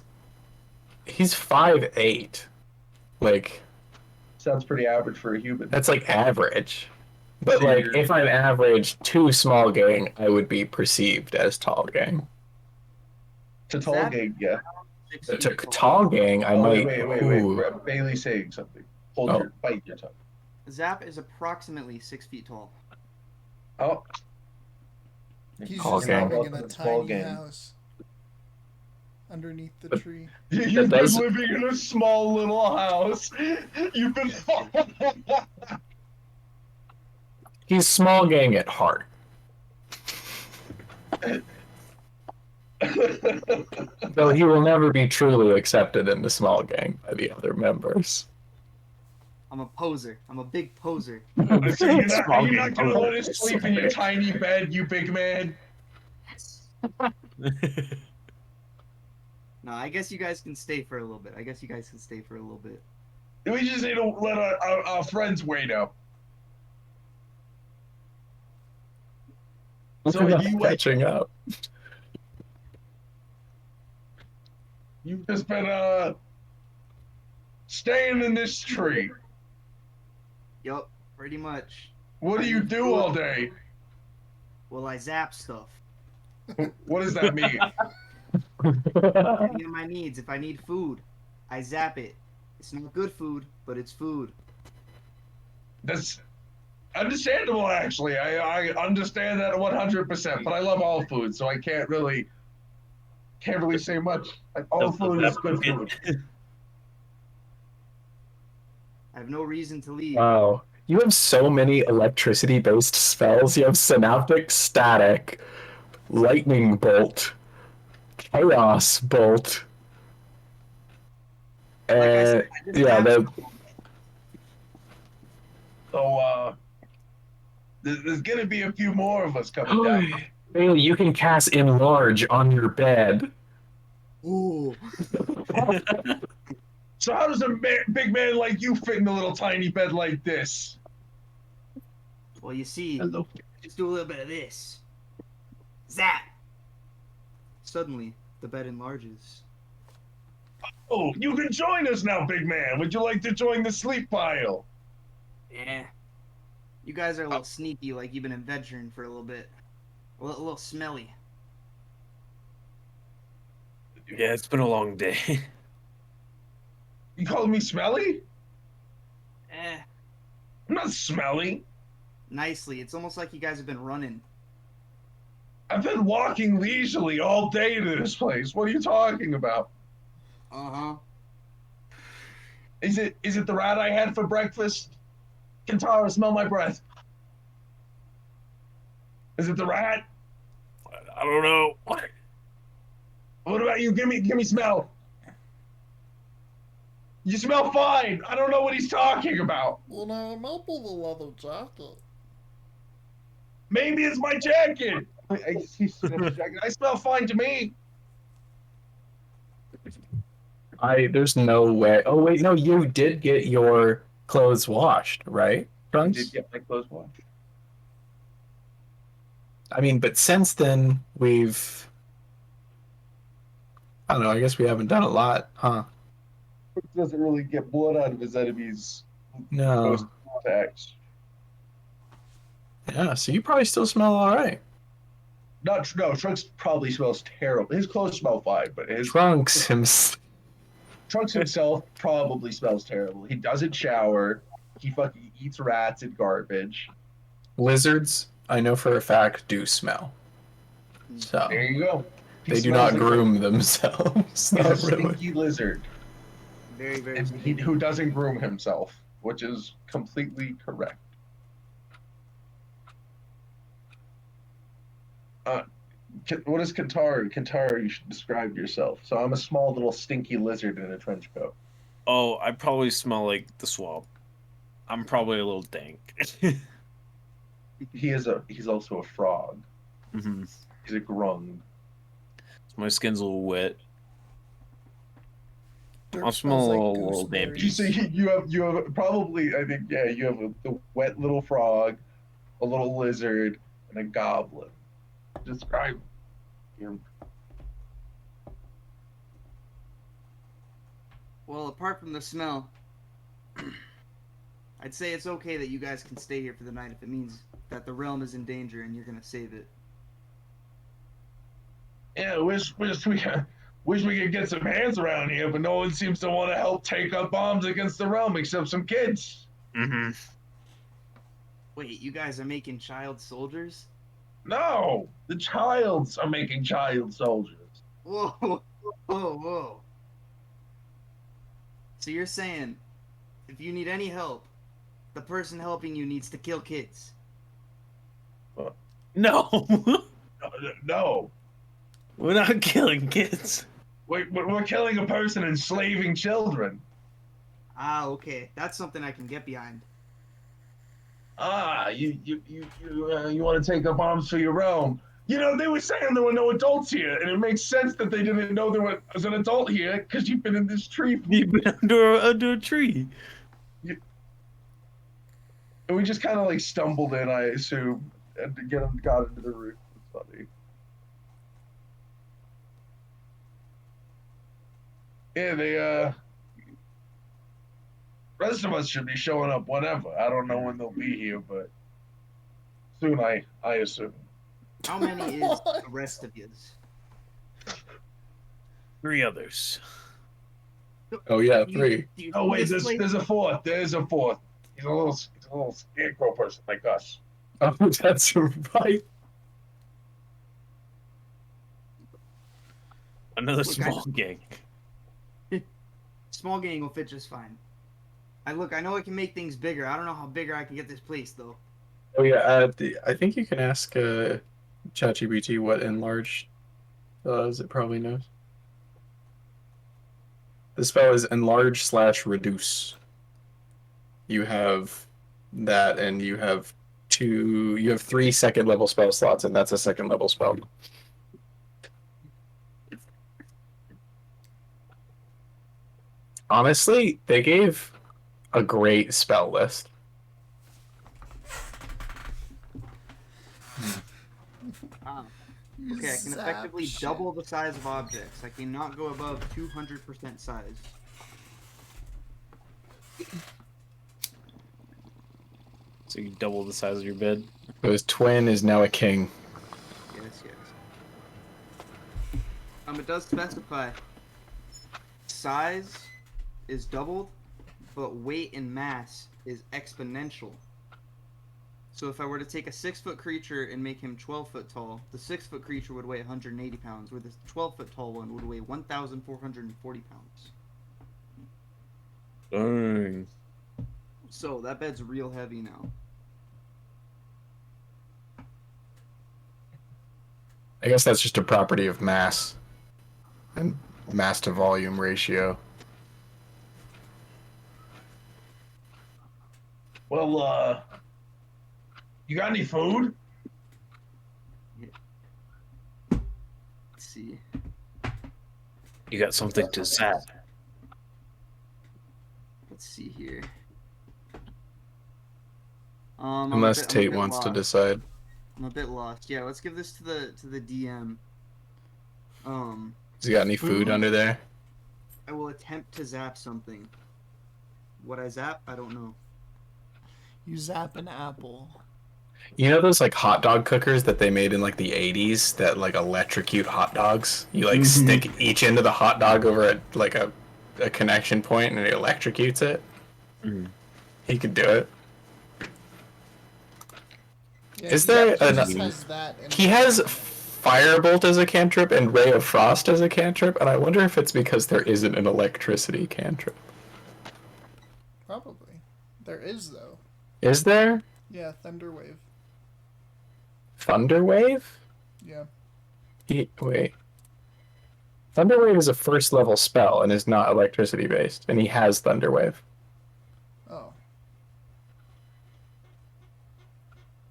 5'8", like Sounds pretty average for a human. that's like average. But So like you're- if I'm average to small gang, I would be perceived as tall gang. To tall Zap- gang, yeah. 6 To feet tall gang, I Oh, might. wait. Ooh. Bailey's saying something. Hold Oh. your, bite your tongue. Zap is approximately 6 feet tall. Oh. He's Tall just gang. living in a Welcome to small tiny gang. house underneath the But- tree. You've does- been living in a small little house. You've been. He's small gang at heart. Though he will never be truly accepted in the small gang by the other members. I'm a poser. I'm a big poser. So you're Small not gang gonna let us poser. sleep in your tiny bed, you big man? No, I guess you guys can stay for a little bit. We just need to let our friends wait up. So We're not you catching up. you've just been staying in this tree. Yup, pretty much. What do you do all day? Well, I zap stuff. What does that mean? Any of my needs. If I need food, I zap it. It's not good food, but it's food. That's understandable, actually. I understand that 100%. But I love all food, so I can't really say much. Like, all food is good food. I have no reason to leave. Wow. You have so many electricity-based spells. You have Synaptic Static, Lightning Bolt, Chaos Bolt, Like I and said, I just yeah, zap the stuff. So there's gonna be a few more of us coming down. Bailey, you can cast Enlarge on your bed. Ooh. So how does a big man like you fit in a little tiny bed like this? Well, you see, Hello. just do a little bit of this. Zap! Suddenly, the bed enlarges. Oh, you can join us now, big man. Would you like to join the sleep pile? Yeah. You guys are a little sneaky, like you've been adventuring for a little bit. A little smelly. Yeah, it's been a long day. You calling me smelly? Eh. I'm not smelly. Nicely. It's almost like you guys have been running. I've been walking leisurely all day to this place. What are you talking about? Uh-huh. Is it the rat I had for breakfast? Kentaro, smell my breath. Is it the rat? I don't know. What about you? Give me smell. You smell fine. I don't know what he's talking about. Well, now it might be the leather jacket. Maybe it's my jacket. I smell fine to me. There's no way. Oh wait, no, you did get your clothes washed, right, I Trunks? did get my clothes washed. I mean, but since then I don't know. I guess we haven't done a lot, huh? Doesn't really get blood out of his enemies. No. Post attacks. Yeah, so you probably still smell all right. No, Trunks probably smells terrible. His clothes smell fine, but his Trunks Trunks himself probably smells terrible. He doesn't shower. He fucking eats rats and garbage. lizards, I know for a fact, do smell. So There you go. He they do smells not like groom themselves. He's a Not really. stinky lizard Very, very and sneaky. who doesn't groom himself, which is completely correct. What is Kentaro? Kentaro, you should describe yourself. So I'm a small little stinky lizard in a trench coat. Oh, I probably smell like the swamp. I'm probably a little dank. He's also a frog. Mm-hmm. He's a grung. My skin's a little wet. Derp I'll smell smells like a little dampy. You see, you have probably, I think, yeah, you have the wet little frog, a little lizard, and a goblin. Describe him. Well, apart from the smell, I'd say it's okay that you guys can stay here for the night if it means that the realm is in danger and you're gonna save it. Yeah, wish we could get some hands around here, but no one seems to want to help take up bombs against the realm except some kids. Mm-hmm. Wait, you guys are making child soldiers? No, the childs are making child soldiers. Whoa, whoa, whoa. So you're saying, if you need any help, the person helping you needs to kill kids? No, No, we're not killing kids. we're killing a person and enslaving children. Ah, okay. That's something I can get behind. Ah, you want to take up arms for your realm? You know, they were saying there were no adults here, and it makes sense that they didn't know there was an adult here because you've been in this tree. You've been under a tree. And we just kind of like stumbled in, I assume, and got into the roof. It's funny. Yeah, they rest of us should be showing up whenever. I don't know when they'll be here, but soon I assume. How many is the rest of yous? 3 others. Oh yeah, Do you- 3. do you Oh think wait, this there's place- a fourth. There's a fourth. He's a little scarecrow person like us. Oh, that's right. Another Look, small gang. Small gang will fit just fine. I know I can make things bigger. I don't know how bigger I can get this place though. Oh yeah, I think you can ask ChatGPT what enlarge does. It probably knows. The spell is enlarge/reduce. You have that, and you have 3 second level spell slots, and that's a second level spell. Honestly, they gave a great spell list. Ah. Okay, I can Zap effectively shit. double the size of objects. I cannot go above 200% size. So you double the size of your bed. So his twin is now a king. Yes. It does specify size is doubled, but weight and mass is exponential. So if I were to take a 6-foot creature and make him 12 foot tall, the 6-foot creature would weigh 180 pounds, where the 12-foot tall one would weigh 1,440 pounds. Dang. So that bed's real heavy now. I guess that's just a property of mass and mass to volume ratio. Well, you got any food? Let's see. You got something to zap. Let's see here. I'm Unless a bit Tate wants to lost. decide. I'm a bit lost. Yeah, let's give this to the DM. Has he got any food under there? I will attempt to zap something. What I zap, I don't know. You zap an apple. You know those like hot dog cookers that they made in like the 80s that like electrocute hot dogs? You like stick each end of the hot dog over a connection point and it electrocutes it? He could do it. Yeah, Is there he an- just has that in He has Firebolt as a cantrip and Ray of Frost as a cantrip, and I wonder if it's because there isn't an electricity cantrip. Probably. There is though. Is there? Yeah, Thunderwave. Thunderwave? Yeah. Wait. Thunderwave is a first level spell and is not electricity based, and he has Thunderwave. Oh.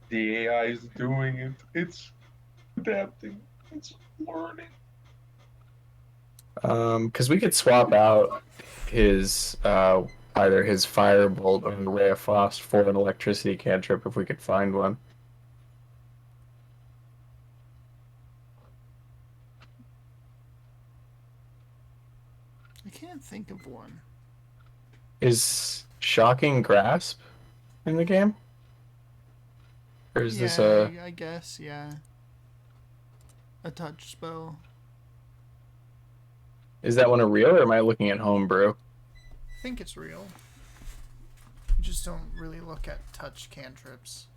The AI is doing it. It's adapting. It's learning. Because we could swap out his either his firebolt or ray of frost for an electricity cantrip if we could find one. I can't think of one. Is shocking grasp in the game? Or is this a I guess, yeah. A touch spell. is that one a real or am I looking at homebrew? I think it's real. You just don't really look at touch cantrips.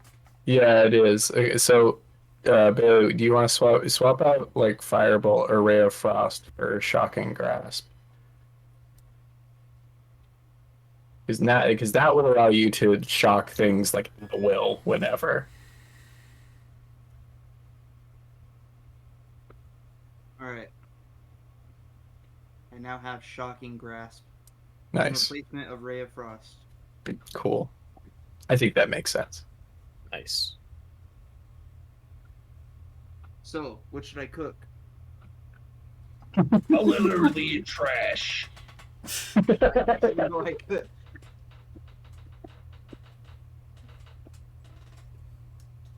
Yeah, it is. Okay, so Bailey, do you want to swap out like firebolt or ray of frost for shocking grasp? Because that would allow you to shock things like at will whenever. Alright. I now have Shocking Grasp. Nice. Replacement of Ray of Frost. Cool. I think that makes sense. Nice. So, what should I cook? Literally trash. Like this.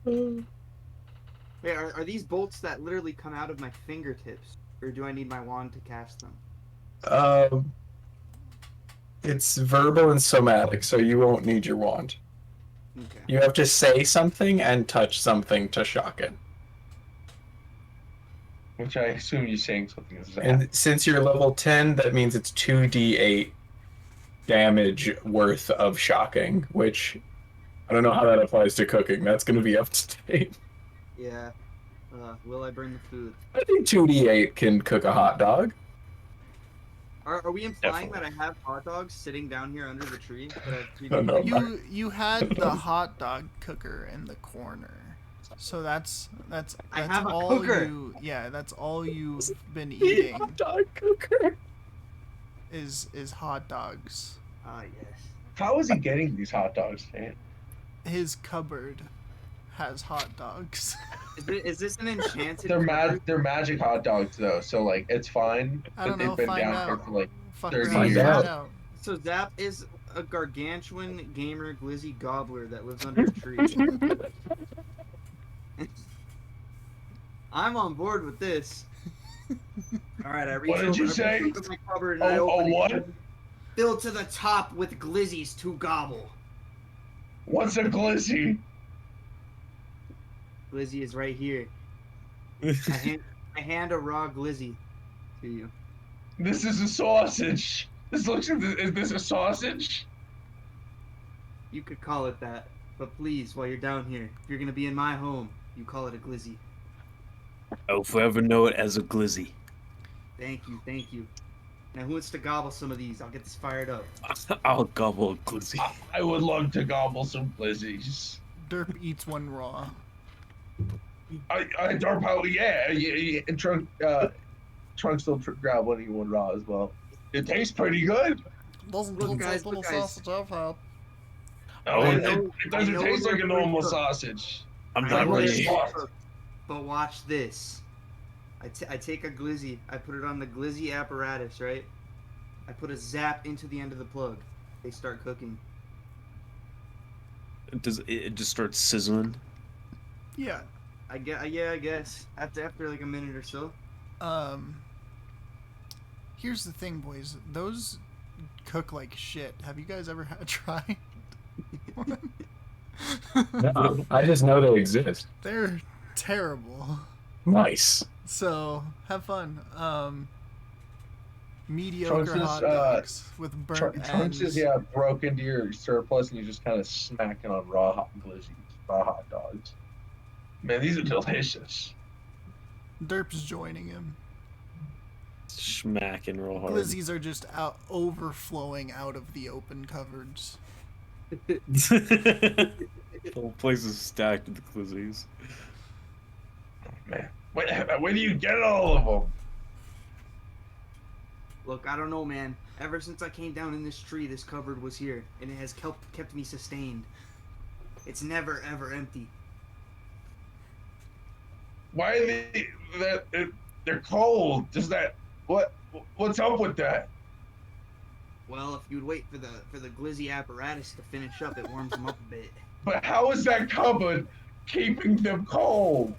Wait, are these bolts that literally come out of my fingertips? Or do I need my wand to cast them? It's verbal and somatic, so you won't need your wand. Okay. You have to say something and touch something to shock it. Which I assume you're saying something is that. And since you're level 10, that means it's 2d8 damage worth of shocking, which I don't know how that applies to cooking. That's going to be up to date. Yeah. Will I bring the food? I think 2d8 can cook a hot dog. Are we implying Definitely. that I have hot dogs sitting down here under the tree? That I've No, no. You had the hot dog cooker in the corner. So that's I have a all cooker. that's all you've been eating Hot dog cooker. is hot dogs. Ah, yes. How is he getting these hot dogs, man? His cupboard has hot dogs. Is this an enchanted They're cupboard? they're magic hot dogs though, so like it's fine. I don't but know, they've been find down out. here for like Fuck 30 around, Find find out. out. So Zapp is a gargantuan gamer glizzy gobbler that lives under a tree. I'm on board with this. Alright, I reach What did over you to say? my cupboard and I open what? it. Filled to the top with glizzies to gobble. What's a glizzy? Glizzy is right here. I hand a raw glizzy to you. This is a sausage. This looks like is this a sausage? You could call it that, but please, while you're down here, if you're gonna be in my home, you call it a glizzy. I'll forever know it as a glizzy. Thank you, thank you. Now who wants to gobble some of these? I'll get this fired up. I'll gobble a glizzy. I would love to gobble some glizzies. Derp eats one raw. I Darp out, yeah. And Trunk still grab one of you one raw as well. It tastes pretty good. Doesn't Look, look guys, like look, little guys. sausage I've had. No, I it know- doesn't I know taste like a they're normal good. sausage. I'm I not know really- they're ready. good, but watch this. I take a glizzy, I put it on the glizzy apparatus, right? I put a zap into the end of the plug. They start cooking. Does it just starts sizzling? Yeah. I guess. After like a minute or so. Here's the thing, boys. Those cook like shit. Have you guys ever had tried? No, I just know they exist. They're terrible. Nice. So have fun. Mediocre Trunks is, hot dogs with burnt Trunks ends. is broke into your surplus and you're just kind of smacking on raw hot glizzies, raw hot dogs. Man, these are delicious. Derp's joining him. Smacking real hard. Glizzies are just overflowing out of the open cupboards. The whole place is stacked with glizzies. Man, Where do you get all of them? Look, I don't know, man. Ever since I came down in this tree, this cupboard was here, and it has kept me sustained. It's never, ever empty. Why are they? They're cold. Does that? What's up with that? Well, if you'd wait for the glizzy apparatus to finish up, it warms them up a bit. But how is that cupboard keeping them cold?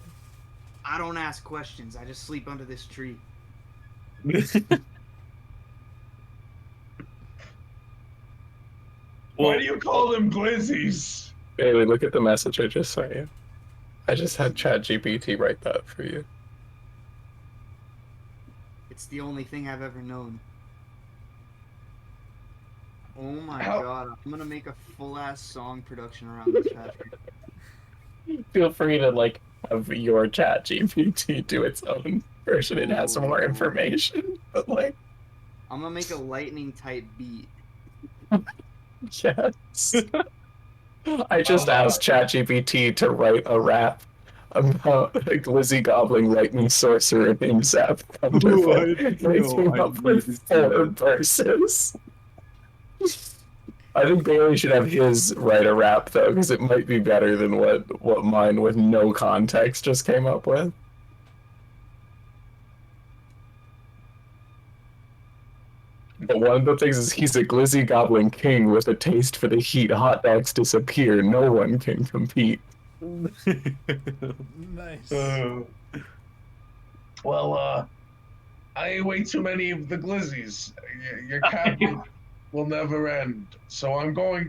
I don't ask questions. I just sleep under this tree. Why do you call them glizzies? Bailey, look at the message I just sent you. I just had ChatGPT write that for you. It's the only thing I've ever known. Oh my How- god, I'm gonna make a full-ass song production around this chapter. Feel free to like have your ChatGPT do its own version. It has more information, but like, I'm gonna make a lightning-type beat. yes. I just asked ChatGPT to write a rap about a glizzy goblin lightning sorcerer named Zopp Thunderbolt. It came up with 4 verses. I think Bailey should have his write a rap though, because it might be better than what mine with no context just came up with. But one of the things is he's a glizzy goblin king with a taste for the heat. Hot dogs disappear. No one can compete. Nice. Well, I ate way too many of the glizzies. Your cabinet will never end. So I'm gonna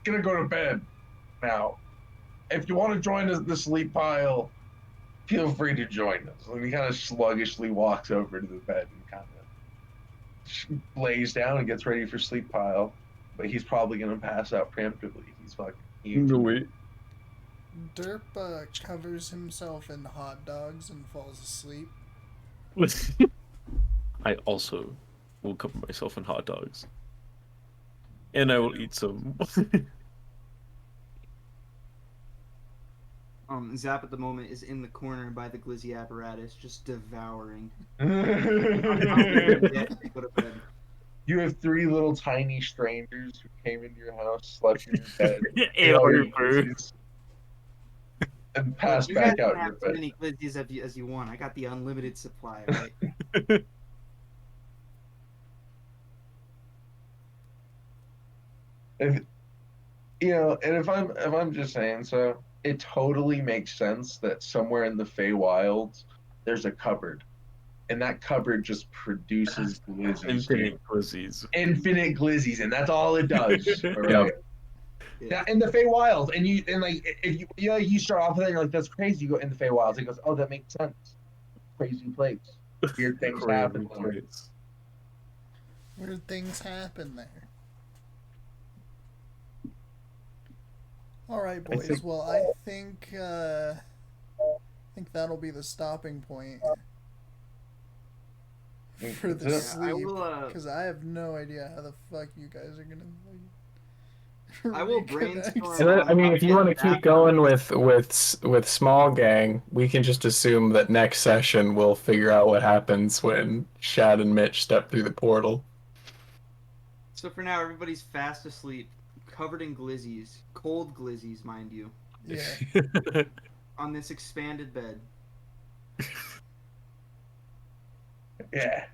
go to bed now. If you want to join us the sleep pile, feel free to join us. And he kind of sluggishly walks over to the bed and kind of lays down and gets ready for sleep pile. But he's probably gonna pass out preemptively. He's fucking huge. No wait. Derp covers himself in hot dogs and falls asleep. I also will cover myself in hot dogs. And I will eat some. Zap at the moment is in the corner by the glizzy apparatus, just devouring. Go to bed. You have 3 little tiny strangers who came into your house, slept in your bed, Ate ate all all your your food. glizzies, and passed You guys back out can your have as bed. many glizzies as you want. I got the unlimited supply, right? If, and if I'm just saying, so it totally makes sense that somewhere in the Feywilds there's a cupboard, and that cupboard just produces glizzies, Infinite glizzies. infinite glizzies, and that's all it does. All Yep. right. Yeah. Now, in the Feywilds, and like if you start off with it, and you're like, that's crazy. You go in the Feywilds, it goes, oh, that makes sense. Crazy place, weird things happen. Weird things happen there. All right, boys. I think that'll be the stopping point for the That's it. I sleep, will. because I have no idea how the fuck you guys are gonna. I will reconnect. brainstorm. So that, I mean, if you want to keep going with small gang, we can just assume that next session we'll figure out what happens when Schad and Mitch step through the portal. So for now, everybody's fast asleep, covered in glizzies, cold glizzies, mind you, Yeah. on this expanded bed. Yeah.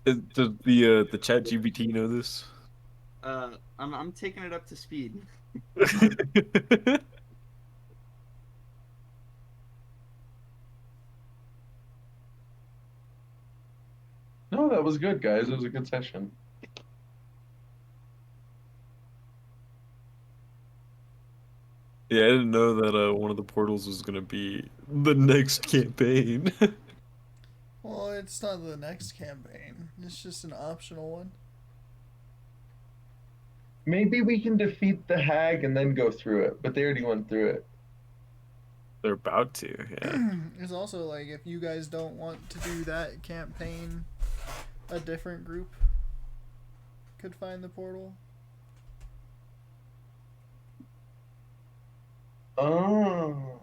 Does the chat GBT know this? I'm taking it up to speed. No, that was good, guys. It was a good session. Yeah, I didn't know that one of the portals was gonna be the next campaign. Well, it's not the next campaign. It's just an optional one. Maybe we can defeat the hag and then go through it, but they already went through it. They're about to, yeah. It's also like if you guys don't want to do that campaign, a different group could find the portal. Oh.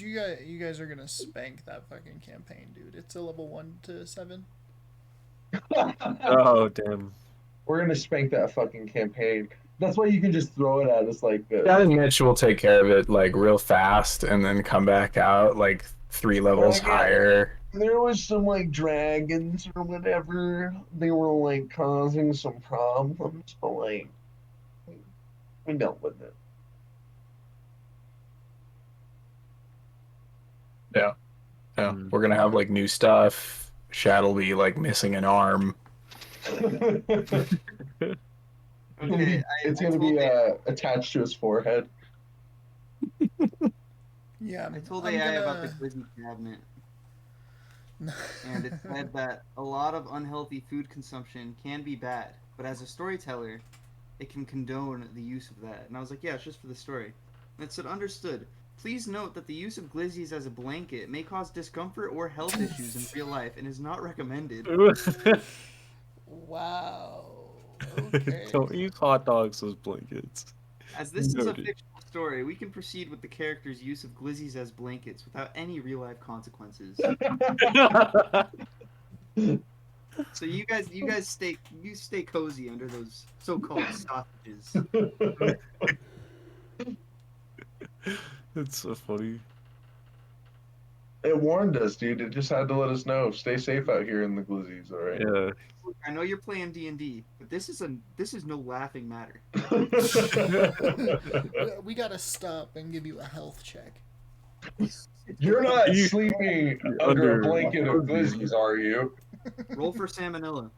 Cause you guys are gonna spank that fucking campaign, dude. It's a level 1 to 7. Oh damn. We're gonna spank that fucking campaign. That's why you can just throw it at us like this. Chad and Mitch will take care of it like real fast and then come back out like 3 levels Okay. higher. There was some like dragons or whatever. They were like causing some problems, but like we dealt with it. Yeah. Yeah. We're gonna have like new stuff. Shad will be like missing an arm. Okay, It's I gonna told be AI attached to his forehead. Yeah, I told I'm AI about the gonna. glizzy cabinet, and it said that a lot of unhealthy food consumption can be bad, but as a storyteller, it can condone the use of that. And I was like, yeah, it's just for the story. And it said, understood. Please note that the use of glizzies as a blanket may cause discomfort or health issues in real life and is not recommended. Wow. Okay. Don't use hot dogs as blankets. As this is a Noted. fictional story, we can proceed with the character's use of glizzies as blankets without any real life consequences. So you guys stay cozy under those so-called sausages. It's so funny. It warned us, dude. It just had to let us know. Stay safe out here in the glizzies, all right? Yeah. I know you're playing D&D, but this is no laughing matter. We gotta stop and give you a health check. You're not You- sleeping you're under a under- blanket of glizzies, are you? Roll for salmonella.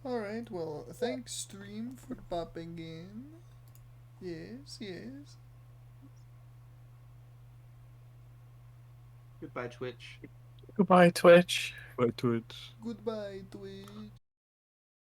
Alright, well, thanks, stream, for popping in. Yes, yes. Goodbye, Twitch. Goodbye, Twitch. By Twitch. Goodbye, Twitch.